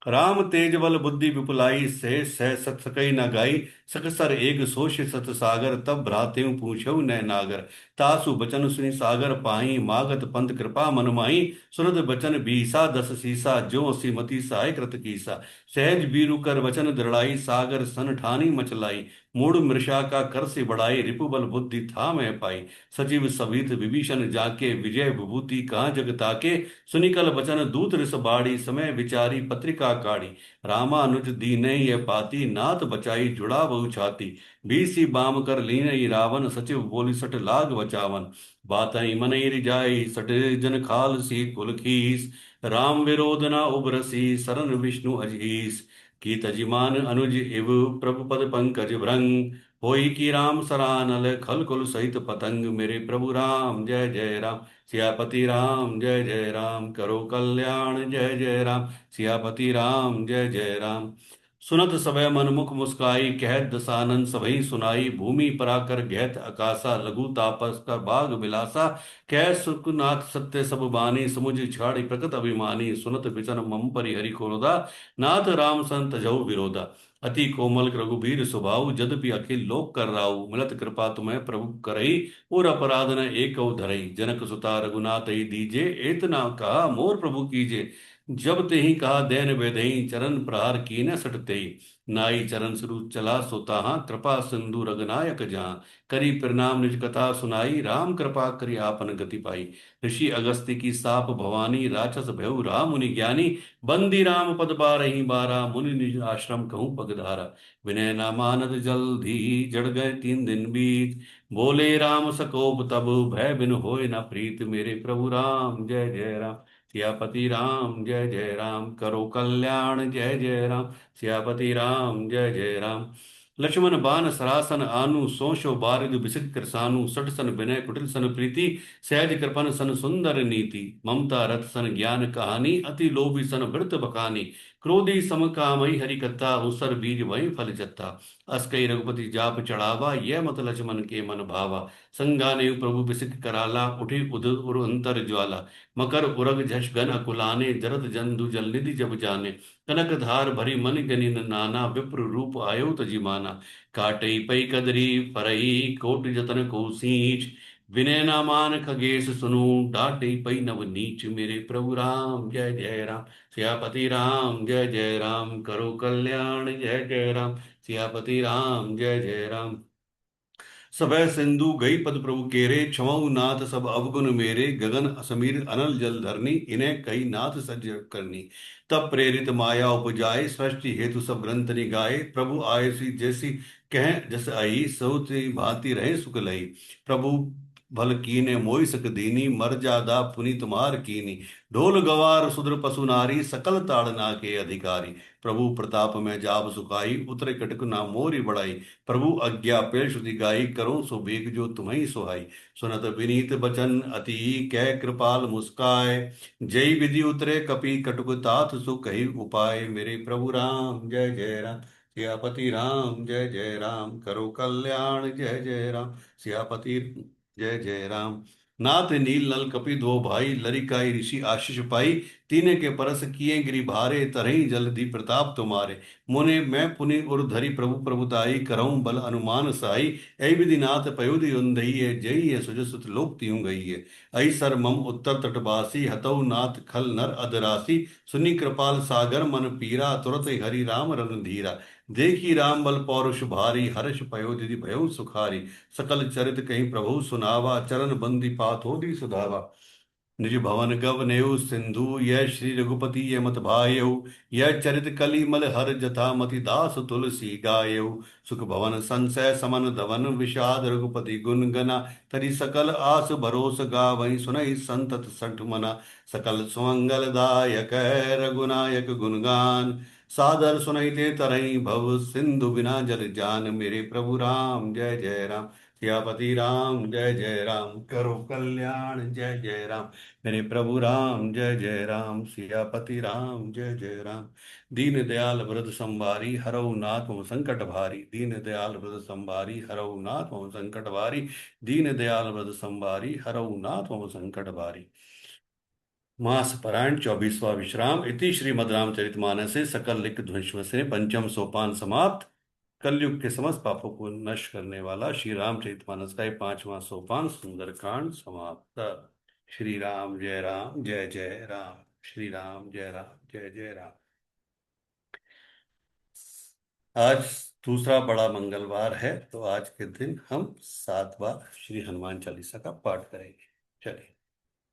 राम तेज बल बुद्धि विपुलाई, सह सत सकई न गाई। सकसर एक सोष सत सागर, तब भ्रातेउ पूछऊ न नागर। तासु बचन सुनि सागर पाई, मागत पंथ कृपा मन माही। सुनत बचन बीसा दस सीसा, जो असी मति सहाय कृत कीसा। सहज बीरु कर वचन दृढ़ाई, सागर सन ठानी मचलाई। मूढ़ मृषा का कर से बढ़ाई, रिपु बल बुद्धि था मैं पाई। सजीव सवित विभीषण जाके, विजय विभूति कहाँ जग ताके। सुनिकल बचन दूत रिस बाड़ी, समय विचारी पत्रिका काढ़ी। रामानुज दीनै ये पाती, नाथ बचाई जुड़ा बहु छाती। बीसी बाम कर लीन रावण, सचिव बोली सठ लाग बचावन। बातई मनई रिजाई, सठ जन खाल सी कुलखीस। राम विरोध न उबरसी, सरन विष्णु अजीस। की तजिमान अनुज इव, प्रभु पद पंकज भृंग। होई की राम सरानल, खल कुल सहित पतंग। मेरे प्रभु राम जय जय राम। सियापति राम जय जय राम, करो कल्याण जय जय राम। सियापति राम जय जय राम। सुनत सबय मन मुख मुस्काई, कहत दसानन सबहि सुनाई। भूमि पराकर गहत आकाशा, लघु तापस का बाग बिलासा। कह सुखनाथ सत्य सब बानी, समुझ छाड़ी प्रकट अभिमानी। सुनत बिचन मम परिहरि कोरोदा, नाथ राम संत जऊ विरोधा। अति कोमल रघुबीर स्वभाव, जदपि अखिल लोक कर राउ। मिलत कृपा तुम्हें प्रभु करई, और अपराध न एक धरई। जनक सुता रघुनाथ ही दीजे, एतना कहा मोर प्रभु कीजे। जब ते ही कहा दैन बेदई, चरण प्रहार कीन सटते। नाई चरण सुरु चला सोताहा, कृपा सिंधु रघुनायक जहाँ। करी प्रणाम निज कथा सुनाई, राम कृपा करी आपन गति पाई। ऋषि अगस्त्य की साप भवानी, राक्षस भयउ राम मुनि ज्ञानी। बंदी राम पद बारही बारा, मुनि निज आश्रम कहूँ पगधारा। विनय न मानद जल्दी, जड़ गए 3 दिन बीत। बोले राम सकोप तब, भय बिन होय न प्रीत। मेरे प्रभु राम जय जय राम। सियापति राम जय जय राम, करो कल्याण जय जय राम। सियापति राम जय जय राम। लक्ष्मण बान सरासन आनु, सोशो बारिद बिसित कृसानु। सठ सन विनय कुटिल सन प्रीति, सहज कृपन सन सुंदर नीति। ममता रथ सन ज्ञान कहानी, अति लोभी सन वृत बखानी। क्रोधी सम कामई हरि कथा, उसर बीज वही फल जत्था। अस कई रघुपति जाप चढ़ावा, यह मत लक्ष्मण के मन भावा। संगाने प्रभु बिसिक कराला, उठे उद उर अंतर ज्वाला। मकर उरग झष गन अकुलाने, जरत जंधु जल निधि जब जाने। कनक धार भरी मन गनिन नाना, विप्र रूप आयो तजिमाना। काटई पई कदरी परई, कोट जतन को सींच। विनय न मान खगेश सुनु, डांटई पई नव नीच। मेरे प्रभु राम जय जय राम। सियापति राम जय जय राम, करो कल्याण जय जय राम। सियापति राम जय जय राम। सभय सिंधु गई पद प्रभु केरे, क्षमऊ नाथ सब अवगुण मेरे। गगन समीर अनल जल धरनी, इन्हें कई नाथ सज करनी। तब प्रेरित माया उपजाए, सृष्टि हेतु सब ग्रंथ निगाए। प्रभु आय सी जैसी कह जस आई, सौति भांति रहे सुख लई। प्रभु भल कीने मोहि सक दीनी, मर्यादा पुनि तुम्हार कीनी। ढोल गवार सुद्र पशु नारी, सकल ताड़ना के अधिकारी। प्रभु प्रताप में जाब सुखाई, उतरे कटक ना मोरी बढ़ाई। प्रभु आज्ञा पे श्रुति गाई, करो सो बेग जो तुम्हें सुहाई। सुनत विनीत बचन अति, कह कृपाल मुस्काय। जय विधि उतरे कपि, कटुक तात सो कही उपाय। मेरे प्रभु राम जय जय राम। सियापति राम जय जय राम, करो कल्याण जय जय राम। सियापति जय जय राम। नाथ नील नल कपि दो भाई, लरिकाई ऋषि आशीष पाई। तीने के परस किए गिरि भारे, तरही जलधि प्रताप तुम्हारे। मुने मैं पुनि उर धरि प्रभु प्रभुताई, करऊं बल अनुमान साई। ऐ विधिनाथ पयोधि युंधई, जय ये सुजसुत लोक तियुं गई है। ऐ सर मम उत्तर तटवासी, हतऊ नाथ खल नर अधरासी। सुनि कृपाल सागर मन पीरा, तुरत हरि राम रन धीरा। देखी राम बल पौरुष भारी, हर्ष पयोधि भयउ सुखारी। सकल चरित कहीं प्रभु सुनावा, चरण बंदी पाथोदी सुधावा। निज भवन गव नेउ सिंधु, यह श्री रघुपति ये मत भायउ। यह चरित कली मल हर जथा, मति दास तुलसी गायउ। सुख भवन संसय समन दवन, विषाद रघुपति गुण गना। तरि सकल आस भरोस गावई, सुनहि संतत सठ मना। सकल सुमंगल दायक रघुनायक गुणगान, सादर सुनहिते तरई भव। सिंधु बिना जल जान, मेरे प्रभु राम जय जय राम। सियापति राम जय जय राम, करो कल्याण जय जय राम। मेरे प्रभु राम जय जय राम, सियापति राम जय जय राम। दीन दयाल वृद्ध संभारी, हरऊ नाथ मम संकट भारी। दीन दयाल वृद्ध संभारी, हरऊ नाथ मम संकट भारी। दीन दयाल वृद्ध संभारी, हरऊ नाथ मम संकट भारी। मास पारायण 24वां विश्राम। इति श्रीमद् रामचरितमानसे सकल लिख ध्वंस से पंचम सोपान समाप्त। कलयुग के समस्त पापों को नष्ट करने वाला श्री रामचरितमानस का 5वां सोपान सुंदरकांड समाप्त। श्री राम जय राम जय जय राम। श्री राम जय राम जय जय राम। आज दूसरा बड़ा मंगलवार है, तो आज के दिन हम 7 बार श्री हनुमान चालीसा का पाठ करेंगे। चलिए,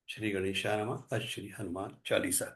श्री गणेशाय नमः। आज श्री हनुमान चालीसा।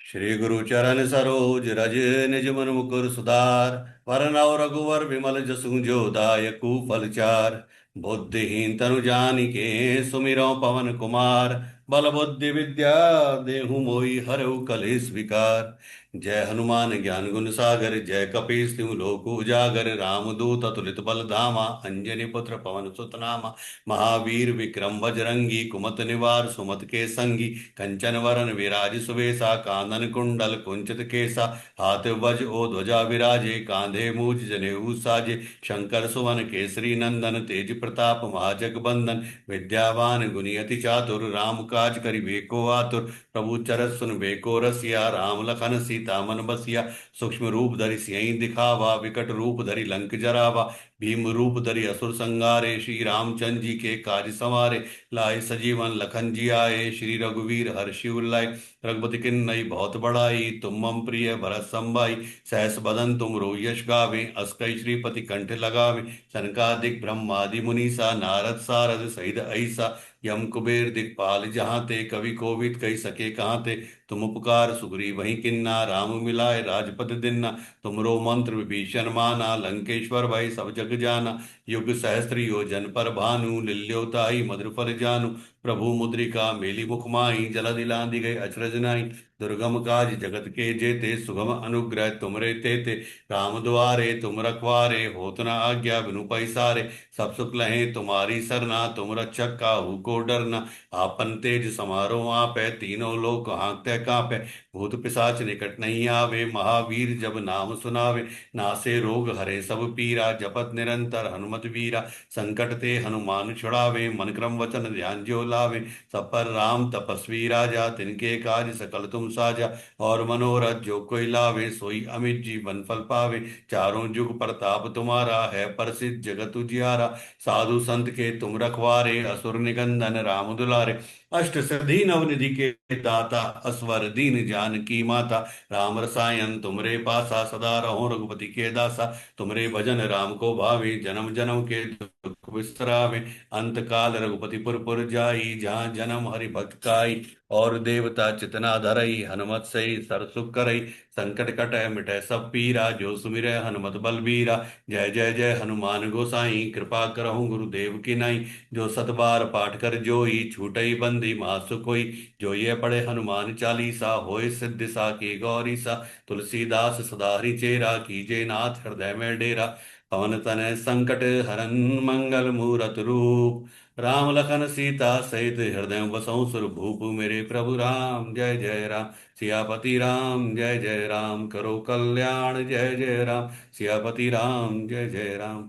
श्री गुरु चरण सरोज रज, निज मन मुकुर सुधार। वरनौ रघुवर विमल जसु, जो दायकु फल चार। बुद्धिहीन तनु जानिके, सुमिरौ पवन कुमार। बल बुद्धि विद्या देहु मोहि, हरऊ कलेश विकार। जय हनुमान ज्ञान गुण सागर, जय कपीस तिहु लोक उजागर। रामदूत अतुलित बल धामा, अंजनी पुत्र पवन सुत नामा। महावीर विक्रम बजरंगी, कुमत निवार सुमत के संगी। कंचन वरन विराज सुवेसा, कानन कुंडल कुंचित केसा। हाथ वज ओ ध्वजा विराजे, कांधे मूज जनेऊ साजे। शंकर सुवन केसरी नंदन, तेज प्रताप महाजगबंदन। विद्यावान गुणी अति चातुर, राम काज करिबे को आतुर। प्रभु चरत सुन बेको रसिया, राम लखन सीता मन बसिया। सूक्ष्म रूप धरि सियहि दिखावा, विकट रूप धरि लंक जरावा। भीम रूप धरि असुर संहारे, श्री रामचंद्र जी के काज संवारे। लाए सजीवन लखन जी आए, श्री रघुवीर हर्षि उल्लाए। रघुपति किन्नई बहुत बड़ाई, तुम मम प्रिय भरत संभाई। सहस बदन तुम रो यश गावे, अस कई श्रीपति कंठ लगावे। सनकादिक ब्रह्मादि मुनीसा, नारद सारद सहित ऐसा। यम कुबेर दिखपाल जहाँ ते, कवि कोविद कही सके कहाँ ते। तुम उपकार सुग्रीव वही किन्ना, राम मिलाए राजपद दिन्ना। तुमरो मंत्र विभीषण माना, लंकेश्वर भय सब जग जाना। युग सहस्त्र योजन पर भानु, लिल्योताई मधुर फल जानु। प्रभु मुद्रिका मेली मुख माहि, जल दिलांदी गए अचरज नाहि। दुर्गम काज जगत के जेते, सुगम अनुग्रह तुमरे तेते। राम द्वारे तुम रखवारे, होत न आज्ञा बिनु पैसारे। सब सुख लहे तुम्हारी सरना, तुम रक्षक काहू को डरना। आपन तेज समारो आपै, तीनों लोक हाँकते कांपै। भूत पिशाच निकट नहीं आवे, महावीर जब नाम सुनावे। नासे रोग हरे सब पीरा, जपत निरंतर हनुमत वीरा। संकट ते हनुमान छुड़ावे, मन क्रम वचन ध्यान जो लावे। सब पर राम तपस्वी राजा, तिनके काज सकल तुम साजा। और मनोरथ जो कोई लावे, सोई अमित जीवन फल पावे। चारों जुग प्रताप तुम्हारा, है प्रसिद्ध जगत उजियारा। साधु संत के तुम रखवारे, असुर निकंदन राम दुलारे। अष्ट सिद्धि नवनिधि के दाता, असवर दीन जानकी माता। राम रसायन तुमरे पासा, सदा रहो रघुपति के दासा। तुमरे भजन राम को भावे, जन्म जन्म के दुख बिसरावे। अंत काल रघुपति पुर जाई, जहाँ जन्म हरि भक्त काई। और देवता चितना धरई, हनुमत से सर सुख करई। संकट कटै मिटै सब पीरा, जो सुमिरै हनुमत बलबीरा। जय जय जय हनुमान गोसाई, कृपा करहु गुरुदेव की नाई। जो सत बार पाठ कर जोई, छूटई बंदी महासुख होई। जो ये पढ़े हनुमान चालीसा, होय सिद्धि साकी गौरीसा। तुलसीदास सदा हरि चेरा, कीजे नाथ हृदय में डेरा। पवन तनय संकट हरन, मंगल मूरत रूप। राम लखन सीता सहित, हृदय बसहु सुर भूप। मेरे प्रभु राम जय जय राम। सियापति राम जय जय राम, करो कल्याण जय जय राम। सियापति राम जय जय राम।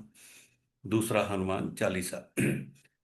दूसरा हनुमान चालीसा।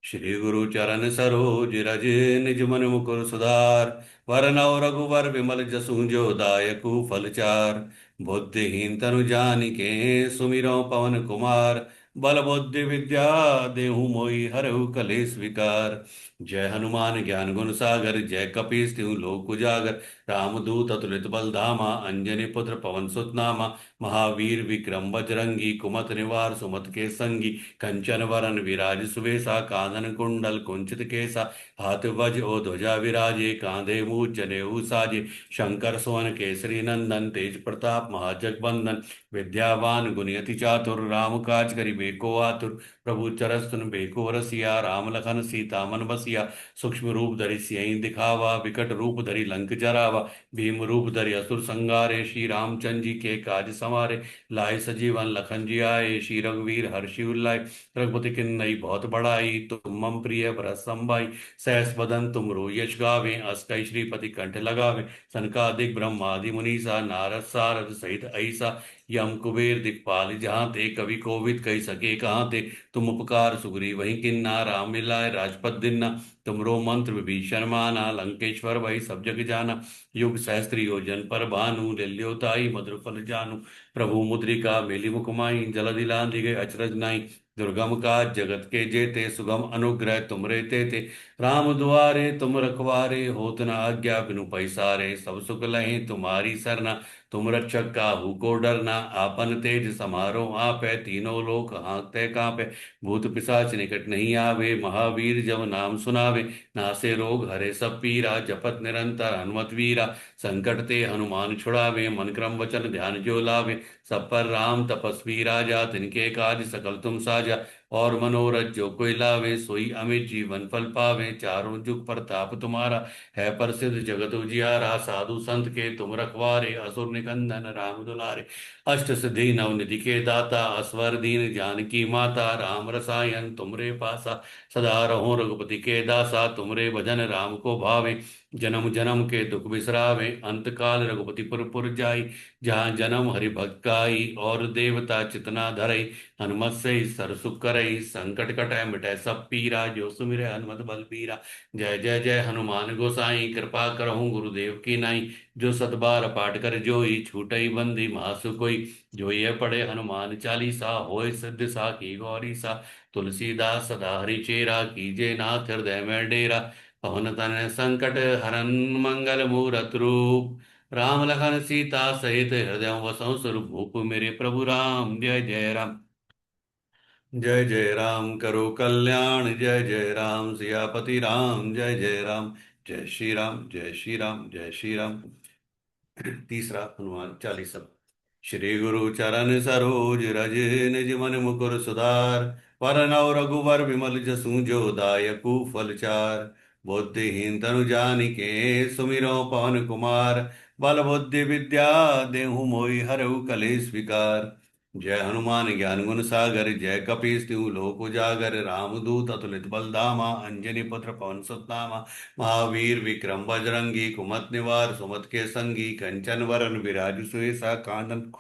श्री गुरु चरण सरोज रज, निज मन मुकुर सुधार। वरनौ रघुवर विमल जसु, जो दायकु फल चार। बुद्धिहीन तनु जानिके, सुमिरौ पवन कुमार। बल बुद्धि विद्या देहु मोहि, हरहु कलेश विकार। जय हनुमान ज्ञान गुण सागर, जय कपीस तिहु लोक उजागर। रामदूत अतुलित बल धामा, अंजनी पुत्र पवन सुत नामा। महावीर विक्रम बजरंगी, कुमत निवार सुमत के संगी, कंचन वरन विराज सुवेशा, कानन कुंडल कुंचित केसा, हाथ वज ओ ध्वजा विराजे, कांधे मूज जनेऊ साजे, शंकर सुवन केसरी नंदन, तेज प्रताप महाजगबंदन, विद्यावान गुणियति चातुर, राम काज करिबे को आतुर, प्रभु चरस सुन बेको रसिया, राम लखन सीता मन बसिया, सूक्ष्म रूप धरि सियहि दिखावा, विकट रूप धरि लंक जरावा, भीम रूप धरि असुर संगारे, श्री रामचंद्र जी के काज सवारे, लाए सजीवन लखन जी आए, श्री रघुवीर हर्षि उल्लाय, रघुपति किन्नई बहुत बड़ाई, तुम मम प्रिय भरत संभाई, सहस बदन तुमरो यश गावे, अस कई श्रीपति कंठ लगावे, सनकादिक ब्रह्मादि मुनीसा, नारद सारद सहित ऐसा, यम कुबेर दिखपाल जहाँ ते, कवि कोविद कही सके कहाँ ते, तुम उपकार सुग्रीव वही किन्ना, राम मिलाए राजपद दिन्ना, तुमरो मंत्र विभीषण माना, लंकेश्वर वही सब जग जाना, युग सहस्त्र योजन पर भानु, लिल्योताई मधुर फल जानू, प्रभु मुद्रिका मेली मुखमाई, जल दिलान दिगे अचरज नाई, दुर्गम काज जगत के जेते, सुगम अनुग्रह तुमरे तेते, राम दुआरे तुम रखवारे, होत न आज्ञा बिनु पैसारे, सब सुख लहे तुम्हारी सरना, तुम रक्षक काहू को डरना, आपन तेज समारो आपै, तीनों लोक हाँकते कांपे, भूत पिशाच निकट नहीं आवे, महावीर जब नाम सुनावे, नासे रोग हरे सब पीरा, जपत निरंतर हनुमत वीरा, संकट ते हनुमान छुड़ावे, मन क्रम वचन ध्यान जो लावे, सब पर राम तपस्वी राजा, तिनके काज सकल तुम साजा, और मनोरथ जो कोई लावे, सोई अमित जीवन फल पावे, चारों जुग प्रताप तुम्हारा, है प्रसिद्ध जगत उजियारा, साधु संत के तुम रखवारे, असुर निकंदन राम दुलारे, अष्ट सिद्धि नव निधि के दाता, असवर दीन जानकी माता, राम रसायन तुमरे पासा, सदा रहो रघुपति के दासा, तुमरे भजन राम को भावे, जन्म जन्म के दुख बिसरावे, अंत काल रघुपति पुर जाई, जहाँ जन्म हरि भक्त काई, और देवता चितना धरई, हनुमत से सर सुख करई, संकट कटै मिटै सब पीरा, जो सुमिरै हनुमत बल बीरा, जय जय जय हनुमान गोसाई, कृपा करहु गुरुदेव की नाई, जो सत बार पाठ कर जोई, छूटई बंदी महासु कोई, जो ये पढ़े हनुमान चालीसा, होय सिद्धि साखी गौरी सा, तुलसीदास सदा हरि चेरा, कीजे नाथ हृदय में डेरा, पवन तनय संकट हरन मंगल मूरत रूप, राम लखन सीता सहित हृदय वसौ स्वरूप भूप, मेरे प्रभु राम जय जय राम, जय जय राम करो कल्याण, जय जय राम सियापति राम, जय जय राम, जय श्री राम जय श्री राम जय श्री राम। तीसरा हनुमान चालीसा। श्री गुरु चरण सरोज रज, निज मन मुकुर सुधार, वरनौ रघुवर विमल जसु जो दायकु फल चार, बुद्धिहीन तनु जानिके सुमिरो पवन कुमार, बल बुद्धि विद्या देहु मोहि हरहु कलेश विकार, जय हनुमान ज्ञान गुण सागर, जय कपीस तिहु लोक उजागर, रामदूत अतुलित बल धामा, अंजनी पुत्र पवन सुत नामा, महावीर विक्रम बजरंगी, कुमत निवार सुमत के संगी, कंचन वरन विराज सुवेशा, कानन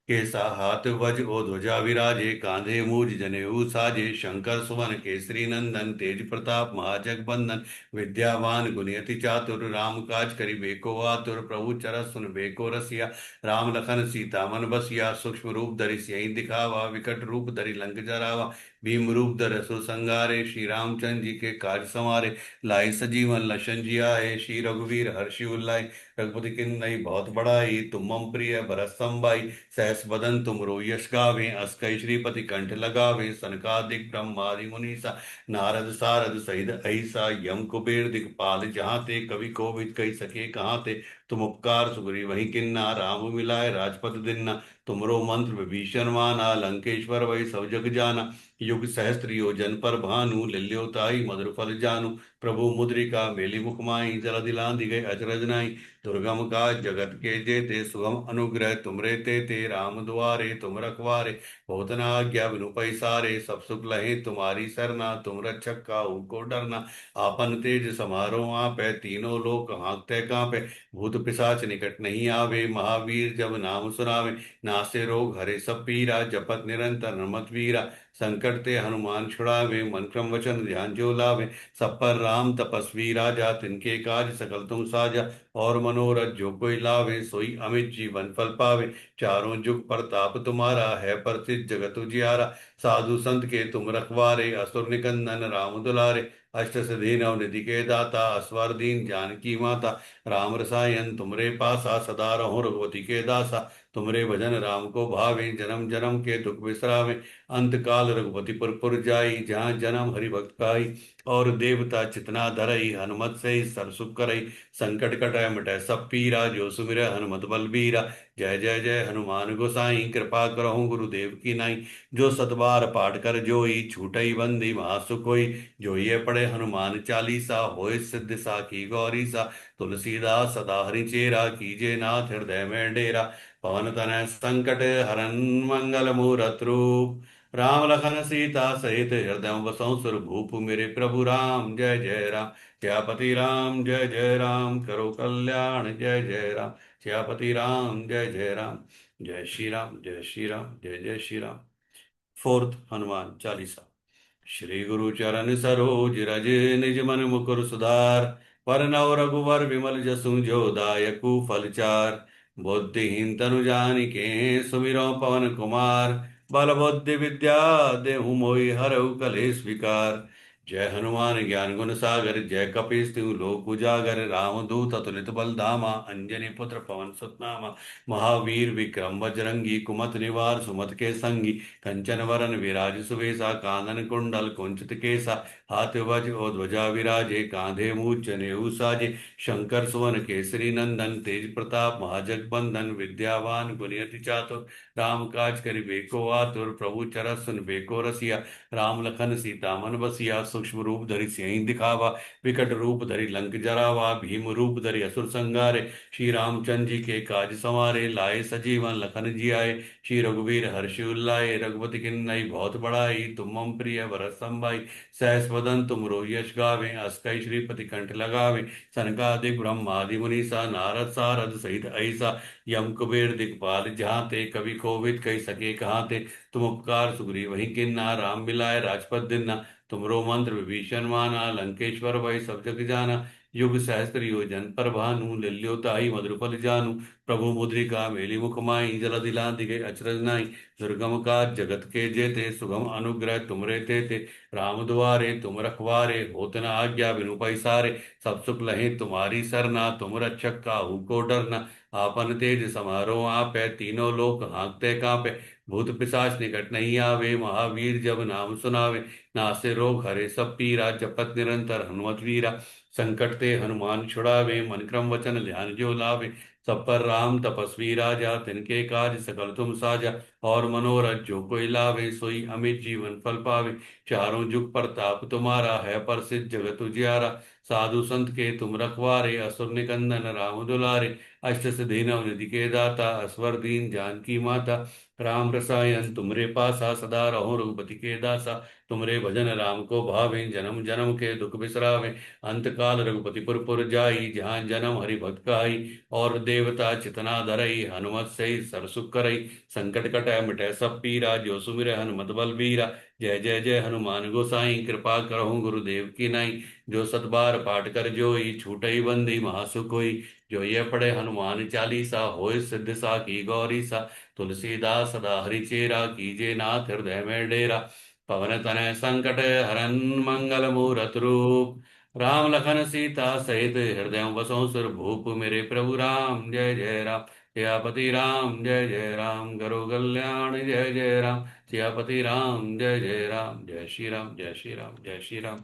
केसा, हाथ वज ओ ध्वजा विराजे, कांधे मूज जनेऊ साजे, शंकर सुवन केसरी नंदन, तेज प्रताप महाजगबंदन, विद्यावान गुणियति चातुर, राम काज करिबे को आतुर, प्रभु चरस सुनबे को रसिया, राम लखन सीता मन बसिया, सूक्ष्म रूप धरि सियहि दिखावा, विकट रूप धरि लंक जरावा, भीम रूप धरि असुर संगारे, श्री रामचंद्र जी के काज संवारे, लाए सजीवन लशन जी आए, श्री रघुवीर हर्षि उल्लाय, रघुपति किन्नई बहुत बड़ाई, तुम मम प्रिय भरत संभाई, सहस बदन तुमरो यश गावे, अस कई श्रीपति कंठ लगावे, सनकादिक ब्रह्मादि मुनीसा, नारद सारद सहित ऐसा, यम कुबेर दिखपाल जहाँ ते, कवि कोविद कही सके कहाँ ते, तुम उपकार सुग्रीव वही किन्ना, राम मिलाए राजपद दिन्ना, तुमरो मंत्र विभीषण माना, लंकेश्वर वही सब जग जाना, युग सहस्त्र योजन पर भानु, लिल्योताई मधुर फल जानू, प्रभु मुद्रिका मेली मुखमाई, जल दिलान दिगे अचरज नाई, दुर्गम काज जगत के जेते, सुगम अनुग्रह तुमरे तेते, राम दुआरे तुम रखवारे, बहुत न आज्ञा बिनु पैसारे, सब सुख लहे तुम्हारी सरना, तुम रक्षक काहू को डरना, आपन तेज समारो आपै, तीनों लोक हाँकते कांपे, भूत पिशाच निकट नहीं आवे, महावीर जब नाम सुनावे, नासे रोग हरे सब पीरा, जपत निरंतर हनुमत वीरा, संकट ते हनुमान छुड़ावे, मन क्रम वचन ध्यान जो लावे, सब पर राम तपस्वी राजा, तिनके काज सकल तुम साजा, और मनोरथ जो कोई लावे, सोई अमित जीवन फल पावे, चारों जुग प्रताप तुम्हारा, है प्रसिद्ध जगत उजियारा, साधु संत के तुम रखवारे, असुर निकंदन राम दुलारे, अष्ट सिद्धि नव निधि के दाता, असवर दीन जानकी माता, राम रसायन तुमरे पासा, सदा रहो रघुपति के दासा। तुमरे भजन राम को भावे, जन्म जन्म के दुख बिसरावे, अंत काल रघुपति पुर जाई, जहाँ जन्म हरि भक्त काई। और देवता चितना धरई, हनुमत से ही सर सुख करई, संकट कटै मिटै सब पीरा, जो सुमिरै हनुमत बलबीरा। जय जय जय हनुमान गोसाई, कृपा करहु गुरुदेव की नाई, जो सतबार पाठ कर जोई, छूटई बंदी महासुख होई। जो ये पढ़े हनुमान चालीसा, होय सिद्धि साखी गौरी सा। तुलसीदास सदा हरि चेरा, कीजे नाथ हृदय में डेरा। पवन तनय संकट हरन, मंगल मूरत रूप, राम लखन सीता सहित हृदय बसौ सुर भूप। मेरे प्रभु राम जय जय राम, सियापति राम जय जय राम, करो कल्याण जय जय राम, सियापति राम जय जय राम। जय श्री राम, जय श्री राम, जय जय श्री राम। फोर्थ हनुमान चालीसा। श्री गुरु चरण सरोज रज, निज मन मुकुर सुधार, वरनौ रघुवर विमल जसु जो दायकु फल चार। बुद्धिहीन तनु जानिके, सुमिरौ पवन कुमार, बल बुद्धि विद्या देहु मोहि हरऊ कलेश विकार। जय हनुमान ज्ञान गुण सागर, जय कपीस तिहु लोक उजागर, रामदूत अतुलित बल धामा, अंजनी पुत्र पवन सुत नामा। महावीर विक्रम बजरंगी, कुमत निवार सुमत के संगी, कंचन वरन विराज सुवेसा, कानन कुंडल कुंचित केसा। हाथ वज और ध्वजा विराजे, कांधे मूज जनेऊ साजे। शंकर सुवन केसरी नंदन, तेज प्रताप महाजगबंदन, विद्यावान गुणियति चातुर, राम काज करिबे को आतुर। प्रभु चरस सुनबे को रसिया, राम लखन सीता मन बसिया। सूक्ष्म रूप धरि सियहि दिखावा, विकट रूप धरि लंक जरावा। भीम रूप धरि असुर संगारे, श्री रामचंद्र जी के काज संवारे। लाए सजीवन लखन जियाए, श्री रघुवीर हर्षि उल्लाए। रघुपति किन्नई बहुत बड़ाई, तुम मम प्रिय भरत संभाई। सहस वदन तुम यश गावे, अस कई श्रीपति कंठ लगावे। सनकादिक ब्रह्मादि मुनीसा, नारद सारद सहित ऐसा। यम कुबेर दिखपाल जहांते, कवि कोविद कही सके कहाते। तुम उपकार सुग्रीव वही किन्ना, राम मिलाए राजपद दिन्ना। तुमरो मंत्र विभीषण माना, लंकेश्वर भय सब जग जाना। युग सहस्त्र योजन पर भानु, लिल्यो ताई मधुर फल जानु। प्रभु मुद्रिका मेली मुख माई, जल दिला दिगे अचरज नाई। दुर्गम काज जगत के जेते, सुगम अनुग्रह तुमरे तेते। राम दुआरे तुम रखवारे, होत न आज्ञा बिनु पैसारे। सब सुख लहे तुम्हारी सरना, तुम रक्षक काहू को डरना। आपन तेज समारो आपै, तीनों लोक हाँकते कांपे। भूत पिशाच निकट नहीं आवे, महावीर जब नाम सुनावे। नासे रोग हरे सब पीरा, जपत निरंतर हनुमत वीरा। संकट ते हनुमान छुड़ावे, मन क्रम वचन ध्यान जो लावे। सब पर राम तपस्वी राजा, तिनके काज सकल तुम साजा। और मनोरथ जो कोई लावे, सोई अमित जीवन फल पावे। चारों जुग प्रताप तुम्हारा, है प्रसिद्ध जगत उजियारा। साधु संत के तुम रखवारे, असुर निकंदन राम दुलारे। अष्ट सिद्धि नव निधि के दाता, असवर दीन जानकी माता। राम रसायन तुमरे पासा, सदा रहो रघुपति के दासा। तुमरे भजन राम को भावे, जन्म जन्म के दुख बिसरावे। अंत काल रघुपति पुर जाई, जहाँ जन्म हरि भक्त काई। और देवता चितना धरई, हनुमत से ही सर सुख करई। संकट कटै मिटै सब पीरा, जो सुमिरै हनुमत बलबीरा। जय जय जय हनुमान गोसाई, कृपा करहु गुरुदेव की नाई। जो सत बार पाठ कर जोई, छूटई बंदी महासुख होई। जो ये पढ़े हनुमान चालीसा, होय सिद्धि साखी गौरी सा। तुलसीदास सदा हरि चेरा, कीजे नाथ हृदय में डेरा। पवन तनय संकट हरन, मंगल मूरत रूप, राम लखन सीता सहित हृदय बसौ सुर भूप। मेरे प्रभु राम जय जय राम, सियापति राम जय जय राम, करो कल्याण जय जय राम, सियापति राम जय जय राम। जय श्री राम, जय श्री राम, जय श्री राम।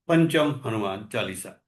पंचम हनुमान चालीसा।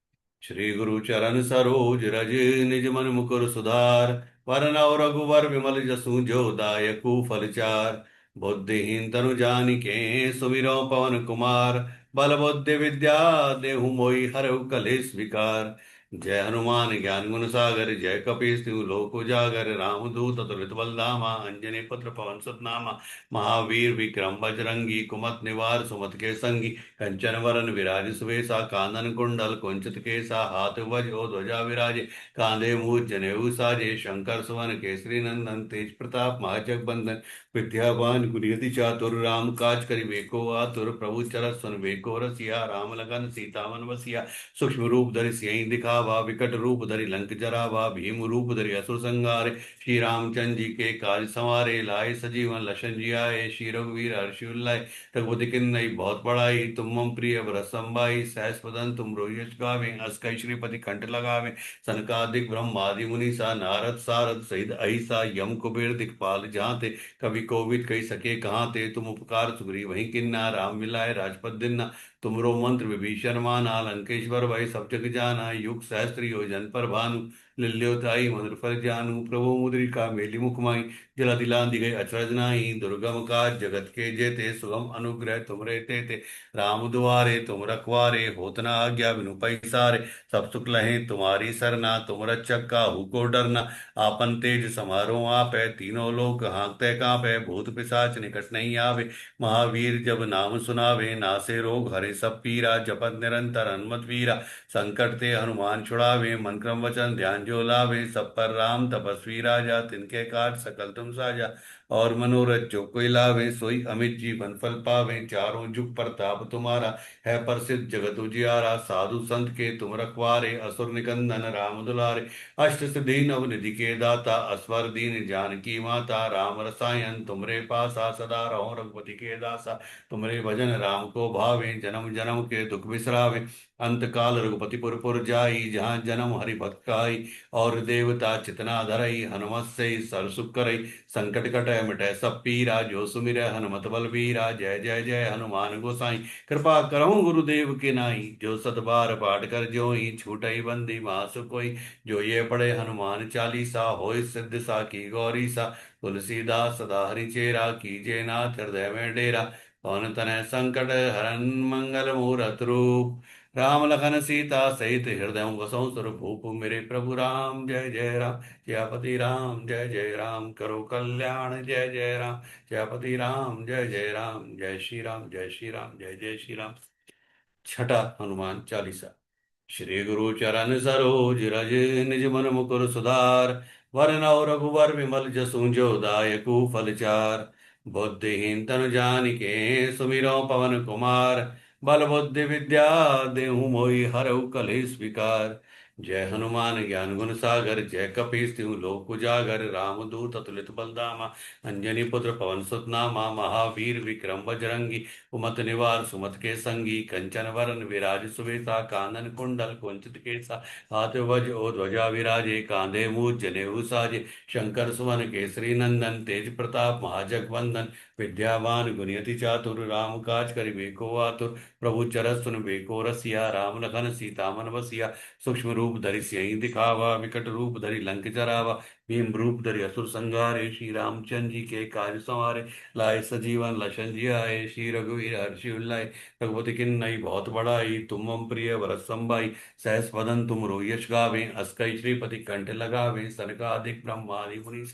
श्री गुरु चरण सरोज रज, निज मन मुकुर सुधार। वरनौ रघुवर विमल जसु, जो दायकु फल चार। बुद्धिहीन तनु जानिके, सुमिरौ पवन कुमार। बल बुद्धि विद्या देहु मोहि हरऊ कलेश विकार। जय हनुमान ज्ञान गुण सागर, जय कपीस तिहु लोक उजागर। रामदूत अतुलित बल धामा, अंजनी पुत्र पवन सुत नामा। महावीर विक्रम बजरंगी, कुमत निवार सुमत के संगी। कंचन वरन विराज सुवेसा, कानन कुंडल कुंचित केसा। हाथ वज और ध्वजा विराजे, कांधे मूज जनेऊ साजे। शंकर सुवन केसरी नंदन, तेज प्रताप महाजगबंदन। विद्यावान गुणियति चातुर, राम काज करिबे को आतुर। प्रभु चरत सुनबे को रसिया, राम लगन सीता मन बसिया। सूक्ष्म रूप धरि सियहि दिखावा, जरावा, विकट रूप धरि लंक जरावा, भीम रूप धरि असुर संहारे, श्री रामचंद्र जी के काज संवारे, लाए सजीवन लशन जियाए, श्री रघुवीर हर्षि उल्लाए, रघुपति किन्नई बहुत बड़ाई, तुम मम प्रिय भरत संभाई, सहस वदन तुम रोयस गावे, अस कई श्रीपति कंठ लगावे, सनकादिक ब्रह्मादि मुनीसा, नारद सारद सहित अहिसा, यम कुबेर दिखपाल जहांते, कवि कोविद कही सके कहाँ ते, तुम उपकार सुग्रीव वहीं किन्ना, राम मिलाए राजपद दिन्ना, तुमरो मंत्र विभीषण माना, लंकेश्वर भय सब जग जाना, युग सहस्त्र योजन पर भानु, लिल्योताई मधुर फल जानू, प्रभु मुद्रिका मेली मुख माई, जला दिलान दी गई अचरज नाही, दुर्गम काज जगत के जेते, सुगम अनुग्रह तुमरे तेते, राम दुआरे तुम रखवारे, होत न आज्ञा बिनु पैसारे, सब सुख लहे तुम्हारी सरना, तुम रक्षक काहू को डरना, आपन तेज समारोह आपै, तीनों लोक हाँकते कांपै, भूत पिशाच निकट नहीं आवे, महावीर जब नाम सुनावे, नासे रोग हरे सब पीरा, जपत निरंतर हनुमत वीरा, संकट ते हनुमान छुड़ावे, मन क्रम वचन ध्यान जो लावे, सब पर राम तपस्वी राजा, तिनके काज सकल तुम साजा, और मनोरथ जो कोई लावे, सोई अमित जीवन फल पावे, चारों जुग प्रताप तुम्हारा, है प्रसिद्ध जगत उजियारा, साधु संत के तुम रखवारे, असुर निकंदन राम दुलारे, अष्ट सिद्धि नव निधि के दाता, असवर दीन जानकी माता, राम रसायन तुमरे पासा, सदा रहो रघुपति के दासा, तुमरे भजन राम को भावे, जन्म जन्म के दुख बिसरावे, अंत काल रघुपति पुर पुर जाई, जहाँ जन्म हरि भक्त काई, और देवता चितना धरई, हनुमत से सर्व सुख करई, संकट कटै मिटै सब पीरा, जो सुमिरै हनुमत बलबीरा, जय जय जय हनुमान गोसाई, कृपा करहु गुरुदेव के नाई, जो सत बार पाठ कर जोई, छूटई बंदी मासु कोई, जो ये पढ़े हनुमान चालीसा, होय सिद्ध साखी गौरी सा, तुलसीदास सदा हरि चेरा, कीजे नाथ हृदय में डेरा, पवन तनय संकट हरन मंगल मूरत रूप, राम लखन सीता सहित हृदय वसौ स्वरूप, मेरे प्रभु राम जय जय राम, जयपति राम जय जय राम, करो कल्याण जय जय राम, जयपति राम जय जय राम, जय श्री राम जय श्री राम जय जय श्री राम। छठा हनुमान चालीसा। श्री गुरु चरण सरोज रज, निज मन मुकुर सुधार, वरनौ रघुवर विमल जसु जो दायकु फल चार, बुद्धिहीन तनु जानिके सुमिरौ पवन कुमार, बल बुद्धि विद्या देहु मोहि हरऊ कलेश विकार, जय हनुमान ज्ञान गुण सागर, जय कपीस तिहु लोक उजागर, रामदूत अतुलित बलधामा, अंजनी पुत्र पवन सुत नामा, महावीर विक्रम बजरंगी, कुमत निवार सुमत के संगी, कंचन वरन विराज सुवेसा, कानन कुंडल कुंचित केसा, हाथ वज ओ ध्वजा विराजे, कांधे मूज जनेऊ साजे, शंकर सुवन केसरी नंदन, तेज प्रताप महाजगवंदन, विद्यावान गुणियति चातुर, राम काज करिबे को आतुर, प्रभु चरस सुनबे को रसिया, राम लखन सीता मन बसिया, सूक्ष्म रूप धरि सियहि दिखावा, विकट रूप धरि लंक जरावा, भीम रूप धरि असुर संहारे, श्री रामचंद्र जी के काज संवारे, लाए सजीवन लशन जियाए, श्री रघुवीर हर्षि उल्लाए, रघुपति किन्नई बहुत बड़ाई, तुम मम प्रिय भरत संभाई, सहस वदन तुम रोयस गावे, अस कई श्रीपति कंठ लगावे, सनकादिक ब्रह्मादि मुनि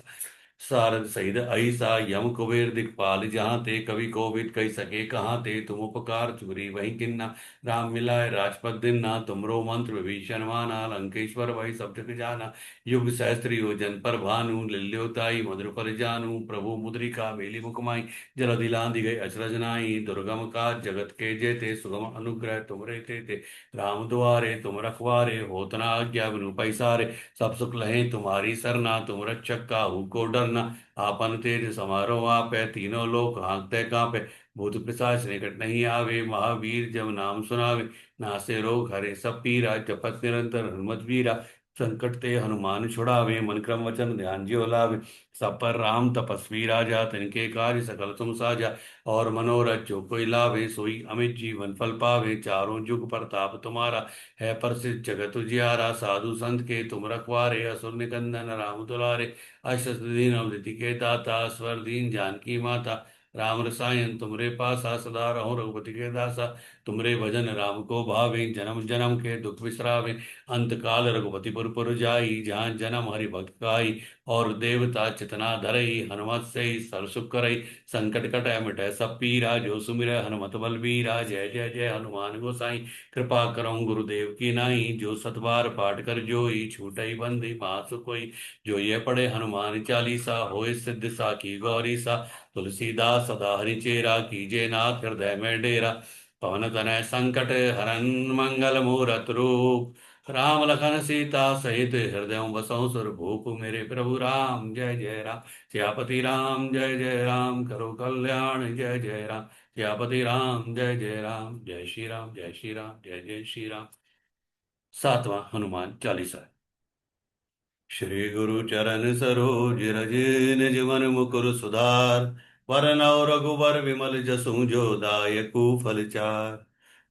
सारद सहित अहिसा, यम कुबेर दिखपाल जहाँ ते, कवि कोविद कही सके कहाँ ते, तुम उपकार चुरी वही किन्ना, राम मिलाए राजपद दिन्ना, तुमरो मंत्र विभीषण माना, लंकेश्वर वही सब जग जाना, युग सहस्त्र योजन पर भानु, लिल्योताई मधुर फल जानू, प्रभु मुद्रिका मेली मुख माई, जल दिलान दी गई अचरज नाई, दुर्गम काज जगत के जेते, सुगम अनुग्रह तुमरे तेते, राम दुआरे तुम रखवारे, होत न आज्ञा बिनु पैसारे, सब सुख लहे तुम्हारी सरना, तुम रक्षक काहू को डरना, आपन तेज समारो आपै, तीनों लोक हाँकते कांपै, भूत पिशाच निकट नहीं आवे, महावीर जब नाम सुनावे, नासे रोग हरे सब पीरा, जपत निरंतर हनुमत वीरा, संकट ते हनुमान छुड़ावे, मन क्रम वचन ध्यान जियो लावे, सब पर राम तपस्वी राजा, तिनके कार्य सकल तुम साजा, और मनोरथ जो कोई लावे, सोई अमित जीवन फल पावे, चारों जुग प्रताप तुम्हारा, है प्रसिद्ध जगत उजियारा, साधु संत के तुम रखवारे, असुर निकंदन राम दुलारे, अष्ट दीन अवधि के दाता, स्वर दीन जानकी माता, राम रसायन तुमरे पासा, सदा रहो रघुपति के दासा, तुमरे भजन राम को भावे, जन्म जन्म के दुख बिसरावे, अंत काल रघुपति पुर पुर जाई, जहाँ जन्म हरि भक्त काई, और देवता चितना धरई, हनुमत से सर्व सुख करई, संकट कटै मिटै सब पीरा, जो सुमिरै हनुमत बलबीरा, जय जय जय हनुमान गोसाई, कृपा करहु गुरुदेव की नाई, जो सत बार पाठ कर जोई, छूटई बंदी मासु कोई, जो ये पढ़े हनुमान चालीसा, होय सिद्ध साखी गौरी सा, तुलसीदास सदा हरि चेरा, कीजे नाथ हृदय में डेरा, पवन तनय संकट हरन मंगल मूरत रूप, राम लखन सीता सहित हृदय बसहु सुर भूप मेरे प्रभु राम। जय जय राम सियापति राम, जय जय राम करो कल्याण, जय जय राम सियापति राम। जय जय राम, जय श्री राम, जय श्री राम, जय जय श्री राम। सातवां हनुमान चालीसा। श्री गुरु चरण सरोज रज निज मन मुकुर सुधार। वरनौ रघुबर विमल जसु जो दायकु फल चार।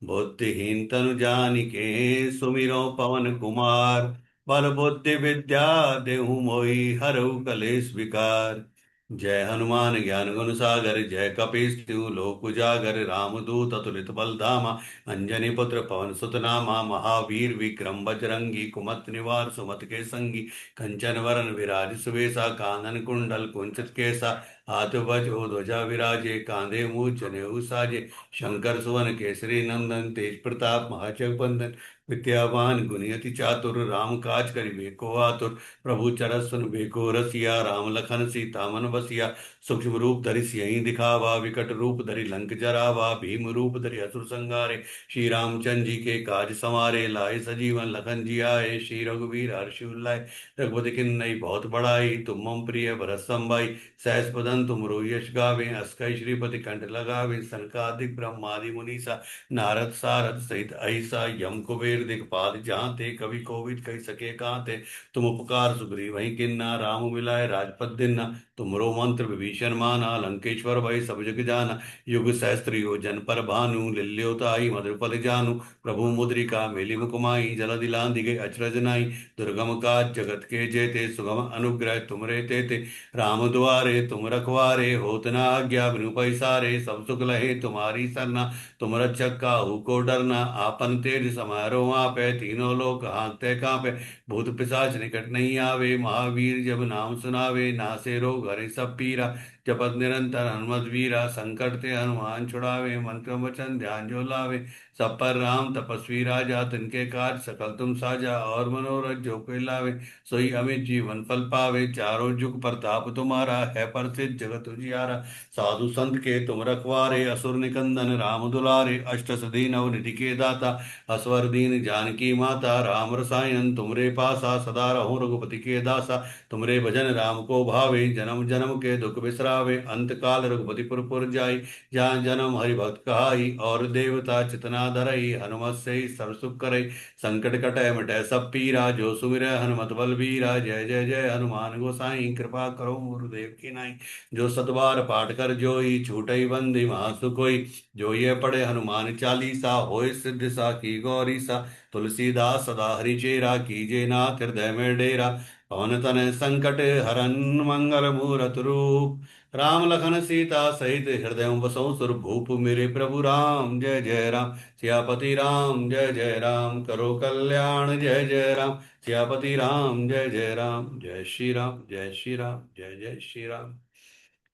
बुद्धिहीन तनु जानिके सुमिरौ पवन कुमार। बल बुद्धि विद्या देहु मोहि हरहु कलेश विकार। जय हनुमान ज्ञान गुण सागर, जय कपीस तिहु लोक उजागर। रामदूत अतुलित बल धामा, अंजनी पुत्र पवन सुत नामा। महावीर विक्रम बजरंगी, कुमति निवार सुमति के संगी। कंचन वरन विराज सुवेशा, कानन कुंडल कुंचित केसा। हाथ वज्र ध्वजा विराजे, कांधे मूज जनेऊ साजे। शंकर सुवन केसरी नंदन, तेज प्रताप महाजगवंदन। विद्यावान गुणियति चातुर, राम काज करिबे को आतुर। प्रभु चरस सुन बेको रसिया, राम लखन सीता मन बसिया। सूक्ष्म रूप धरि सियहि दिखावा, विकट रूप धरि लंक जरावा। भीम रूप धरि असुर संहारे, श्री रामचंद्र जी के काज संवारे। लाए सजीवन लखन जी आए, श्री रघुवीर हर्षि उल्लाए। रघुपति किन्नई बहुत बड़ाई, तुम मम प्रिय भरत संभाई। सहस बदन तुम यश गावे, अस्कै श्रीपति कंठ लगावे। सनकादिक ब्रह्मादि मुनीसा, नारद सारद सहित अहिसा। यम कुबेर दिखपाल जाते, कवि कोविद कहि सके कांते। तुम उपकार सुग्रीव वही किन्ना, राम मिलाए राजपद दिन्ना। तुमरो मंत्र विभीषण माना, लंकेश्वर भय सब जग जाना। युग सहस्त्र योजन पर भानु, लिल्योताई मधुर फल जानू। प्रभु मुद्रिका मेलि मुकुमाई, जल दिलांग दिगे अचरज नाई। दुर्गम काज जगत के जेते, सुगम अनुग्रह तुमरे तेते। राम द्वारे तुम रखवारे, होत न आज्ञा बिनु पैसारे। सब सुख लहे तुम्हारी सरना, तुम रक्षक काहू को डरना। आपन तेज समारो आपै, तीनों लोक हाँकते कांपे। भूत पिशाच निकट नहीं आवे, महावीर जब नाम सुनावे। नासे रोग हरे सब पीरा, जपत निरंतर हनुमत वीरा। संकट ते हनुमान छुड़ावे, मन क्रम वचन ध्यान जो लावे। सब पर राम तपस्वी राजा, तिनके काज सकल तुम साजा। और मनोरथ जो कोई लावे, सोई अमित जीवन फल पावे। चारों जुग प्रताप तुम्हारा, है प्रसिद्ध जगत उजियारा। साधु संत के तुम रखवारे, असुर निकंदन राम दुलारे। अष्ट सिद्धि नव निधि के दाता, असवर दीन जानकी माता। राम रसायन तुमरे पासा, सदा रहो रघुपति के दासा। तुमरे भजन राम को भावे, जन्म जन्म के दुख बिसरावे। अंत काल रघुपति पुर जाई, जहाँ जन्म हरि भक्त कहाई। और देवता चितना धरई, हनुमत से ही सर्व सुख करई। संकट कटै मिटै सब पीरा, जो सुमिरै हनुमत बल बीरा। जय जय जय हनुमान गोसाई, कृपा करो गुरुदेव की नाई। जो सतबार पाठ कर जोई, छूटई बंदी महासुख होई। जो ये पढ़े हनुमान चालीसा, होय सिद्ध सा की गौरी सा। तुलसीदास सदा हरि चेरा, कीजे नाथ हृदय में डेरा। पवन तनय संकट हरन, मंगल मूरत रूप। राम लखन सीता सहित हृदय बसहु सुर भूप मेरे प्रभु राम। जय जय राम सियापति राम, जय जय राम करो कल्याण, जय जय राम सियापति राम। जय जय राम, जय श्री राम, जय श्री राम, जय जय श्री राम।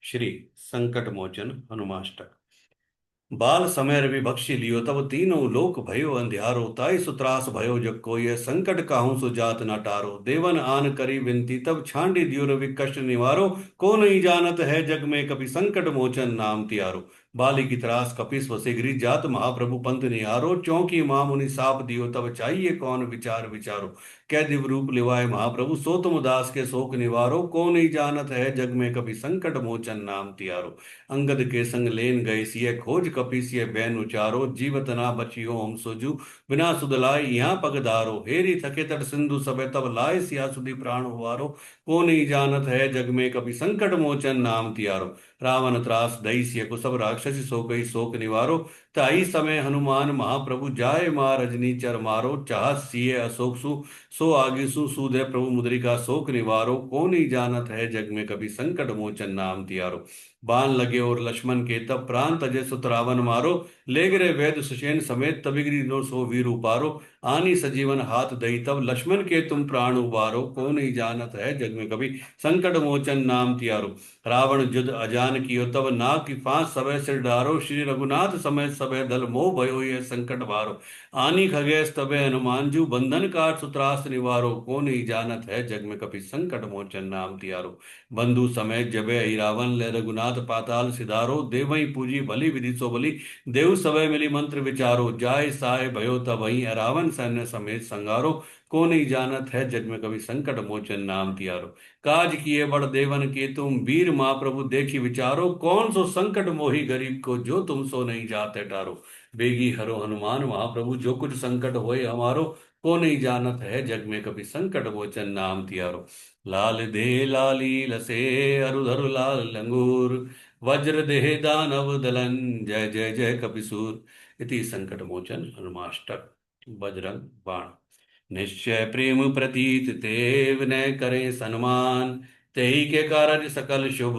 श्री संकट मोचन हनुमाष्टक। बाल समय रवि बख्शी लियो, तब तीनों लोक भयो अंधियारो। ताई सुत्रास भयो जग को, ये संकट काहू सुजात न टारो। देवन आन करी विनती, तब छांडी दियो रवि कष्ट निवारो। को नहीं जानत है जग में, कभी संकट मोचन नाम तियारो। बाली की त्रास कपिस वसे गिरी जात, महाप्रभु पंत निहारो। चौकी महामुनि साप दियो, तब चाहिए कौन विचार विचारो। कै दिव रूप लिवाए महाप्रभु, सो तुम दास के शोक निवारो। को नहीं जानत है जग में, कभी संकट मोचन नाम तियारो। अंगद के संग लेन गए सिय, खोज कपीसिय बैन उचारो। जीवत ना बचियो हम सोजू, बिना सुध लाए यहाँ पगधारो। हेरी थके तट सिंधु सबे, तब लाए सिया सुधी प्राण उबारो। को नहीं जानत है जग में, कभी संकट मोचन नाम तियारो। रावण त्रास दई सिय को, सब राक्षसी सो गई शोक निवारो। ताई समय हनुमान महाप्रभु, जाय मार रजनी चर मारो। चाह सिय अशोक सु, सो आगे सु सूदे प्रभु मुद्रिका शोक निवारो। को नहीं जानत है जग में, कभी संकट मोचन नाम तियारो। बाण लगे और लक्ष्मण के, तब प्राण तजे सुत रावण मारो। ले गिरे वैद्य सुषेण समेत, तब गिरी नो सो वीर उपारो। आनी सजीवन हाथ दई, तब लक्ष्मण के तुम प्राण उबारो। को नहीं जानत है जग में, कभी संकट मोचन नाम तियारो। रावण जुद अजान कियो, तब नाग की फांस सबे सिर डारो। श्री रघुनाथ समय सबे दल, मोह भयो ये संकट भारो। आनी खगेश तबे हनुमान जू, बंधन काट सुत्रास्त्र निवारो, को नहीं जानत है जग में कपि संकट मोचन नाम तियारो। बंधु समेत जबे अहि रावण, ले रघुनाथ पाताल सिधारो, देवई पूजी भली विधि सो भली, देव सभय मिली मंत्र विचारो, जाय साय भयो तबहि, रावण सैन्य समेत संगारो, को नहीं जानत है जग में कभी संकट मोचन नाम तियारो। काज किए बड़ देवन के तुम, वीर महाप्रभु देखी विचारो, कौन सो संकट मोहि गरीब को, जो तुम सो नहीं जाते टारो। बेगी हरो हनुमान महाप्रभु, जो कुछ संकट होए हमारो, को नहीं जानत है जग में कभी संकट मोचन नाम तियारो। लाल दे लाली लसे, अरुधरु लाल लंगूर, वज्र देह दानव दलन, जय जय जय कपिसूर। इति संकट मोचन हनुमाष्टक। बजरंग बाण। निश्चय प्रेम प्रतीत ते विनय करे सन्मान, तेहि के कारज सकल शुभ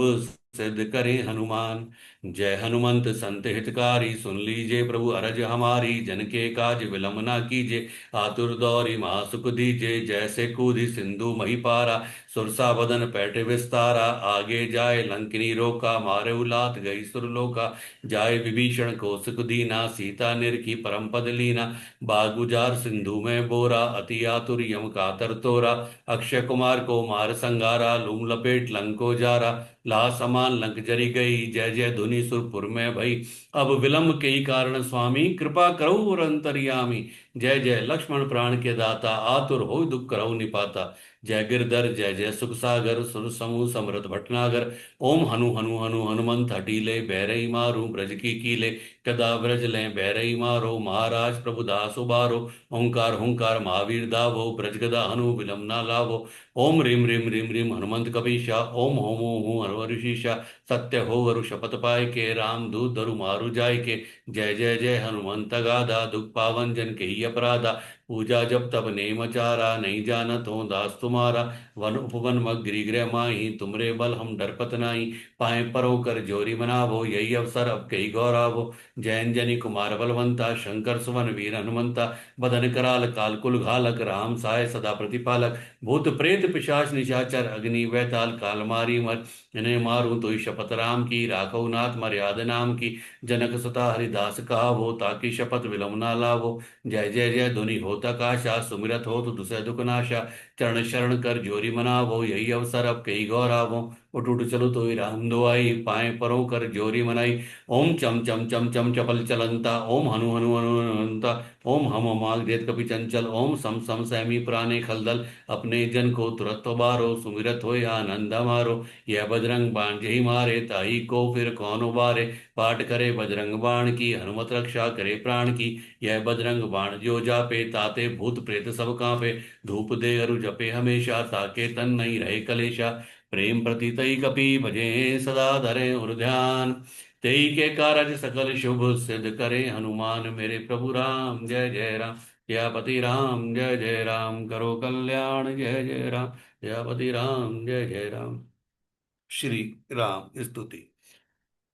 सिद्ध करे हनुमान। जय हनुमंत संत हितकारी, सुन लीजिए प्रभु अरज हमारी, जन के काज विलंब ना कीजिए, आतुर दौरी महासुख दीजिए। जैसे कूदी सिंधु मही पारा, सुरसा बदन पैठ विस्तारा, आगे जाए लंकिनी रोका, मारे उलात गई सुरलोका। जाय विभीषण को सुख दीना, सीता निरखी परम पद लीना, बागुजार सिंधु में बोरा, अति आतुर यम कातर तोरा। अक्षय कुमार को मार संगारा, लूम लपेट लंको जारा, ला समान लंक जरी गई, जय जय धुनि सुरपुर में भई। अब विलंब के ही कारण स्वामी, कृपा करो और अंतर्यामी। जय जय लक्ष्मण प्राण के दाता, आतुर हो दुख करहु निपाता। जय गिरधर जय जय सुख सागर, सुर समूह समृत भटनागर। ओम हनु हनु हनु हनुमंत हटीले, बैरई मारू ब्रज की कीले। कदा ब्रज लें बैरई मारो, महाराज प्रभु दास उबारो। ओंकार हुंकार महावीर दावो, ब्रजगदा हनु विलम ना लावो। ओम रिम रिम रिम रिम हनुमंत कपीशा, ओम होम ओम हर ऋषिशा। सत्य हो वरु शपथ पाए के, राम दूत धरु मारु जाय के। जय जय जय हनुमंत गाधा, दुख पावन जन के ही अपराधा। पूजा जब तब नेम चारा, नहीं जानत हो दास तुम्हारा। वन उपवन मग गिरिगृह माही, तुमरे बल हम डरपत नाही। पाए परो कर जोरी मनावो, यही अवसर अब कई गौरावो। जैन जनि कुमार बलवंता, शंकर सुवन वीर हनुमंता। बदन कराल कालकुल घालक, राम साय सदा प्रतिपालक। भूत प्रेत पिशाच निशाचर, अग्नि वैताल काल मारी मर। इन्हें मारूं तो शपथ राम की, राखो नाथ मर्याद नाम की। जनक सुता हरिदास कहावो, ताकि शपथ विलम ना लावो। जय जय जय ध्वनि होता काशा, सुमिरत हो तो दुसह दुख नाशा। चरण शरण कर जोरी मनावो, यही अवसर अब कई गौरावो। उठ उठ चलो तो राम दुआई, पाए परों कर जोरी मनाई। ओम चम चम चम चम चपल चलंता, ओम हनु हनु हनु हनुमंता। ओम हम हमाग देत कपि चंचल, ओम सम सम सैमी पुराने खलदल। अपने जन को तुरत उबारो, सुमिरत होय आनंद हमारो। यह बजरंग बाण जेहि मारे, ताहि को फिर कौन उबारे। पाठ करे बजरंग बाण की, हनुमत रक्षा करे प्राण की। यह बजरंग बाण जो जापे, ताते भूत प्रेत सब कांपे। धूप दे अरु जपे हमेशा, ताके तन नहीं रहे कलेशा। प्रेम प्रतीतई कपि भजे, सदा धरे उर ध्यान। तेई के कारज सकल शुभ सिद्ध करे हनुमान। मेरे प्रभु राम जय जय राम, जयापति राम जय जय राम। करो कल्याण जय जय राम, जयापति राम जय जय राम। श्री राम स्तुति।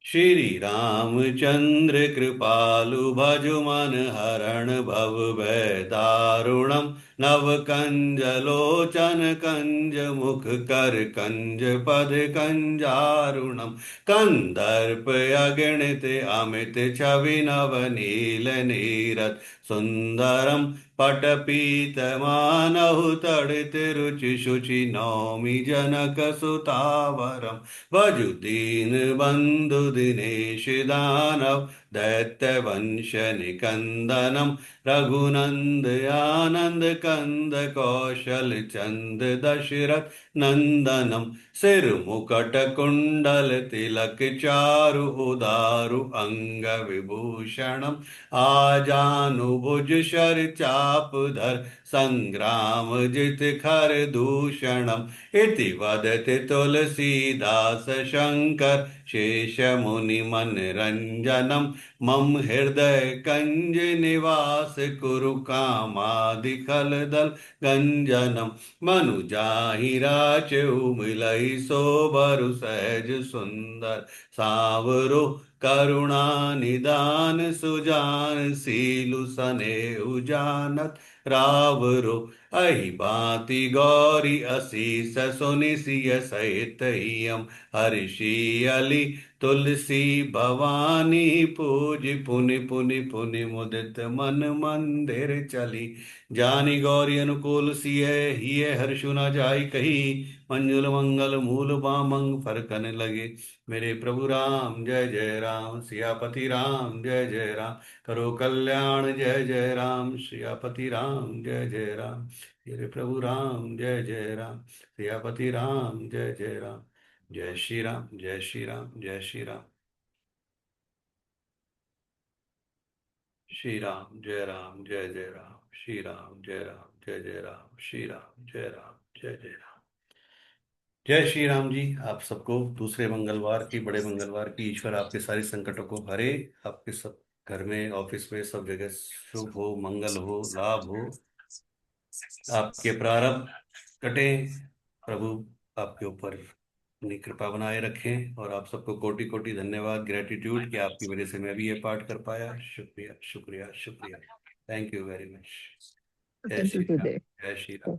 श्री रामचंद्र कृपालु, भजु मन हरण भव भय दारुणम। नव कंज लोचन कंज मुख कर कंज पद कंजारुणम। कंदर्प अगणित अमित छवि नव नील नीरत सुंदरम। पटपीत मानहु तड़ित रुचि शुचि, नौमि जनक सुतावरम। भजु दीन बंधु दिनेश दानव, दैत्य वंश निकंदनम। रघुनंद आनंद कंद कौशल चंद, दशरथ नंदनम। सिर मुकट कुंडल तिलक चारु, उदारु अंग विभूषणम। आजानुभुज शर चाप धर, संग्राम जित खर दूषणम। इति वदति तुलसीदास शंकर, शेष मुनि मन रंजनम। मम हृदय कंज निवास, कुरु कामादि खलदल गंजनम। मनु जाहि राचहु मिलहि, सोबरु सहज सुंदर सावरो। करुणा निदान सुजान, सीलु सनेहु जानत रावरो। अहि बाति गौरी असीस, सुनि सिय सहित हियम हर्षि अली। तुलसी भवानी पूज पुनि पुनि पुनि मुदित मन मंदिर चली। जानी गौरी अनुकूल सिय हिय हर्षु न जाई कही। मंजुल मंगल मूल बामंग फरकन लगे। मेरे प्रभु राम जय जय राम, सियापति राम जय जय राम। करो कल्याण जय जय राम, सियापति राम जय जय राम। मेरे प्रभु राम जय जय राम, सियापति राम जय जय राम। जय श्री राम, जय श्री राम, जय श्री राम। श्री राम जय राम, जय जय राम। श्री राम जय राम, जय जय राम। श्री राम जय राम, जय जय राम। जय श्री राम जी। आप सबको दूसरे मंगलवार की, बड़े मंगलवार की, ईश्वर आपके सारे संकटों को हरे। आपके सब घर में, ऑफिस में, सब जगह शुभ हो, मंगल हो, लाभ हो। आपके प्रारब्ध कटे। प्रभु आपके ऊपर अपनी कृपा बनाए रखें। और आप सबको कोटि कोटि धन्यवाद, ग्रेटिट्यूड कि आपकी वजह से मैं भी ये पाठ कर पाया। शुक्रिया शुक्रिया शुक्रिया। Thank you very much. जय Thank you, Shri Ram, Gurudev. जय श्री राम।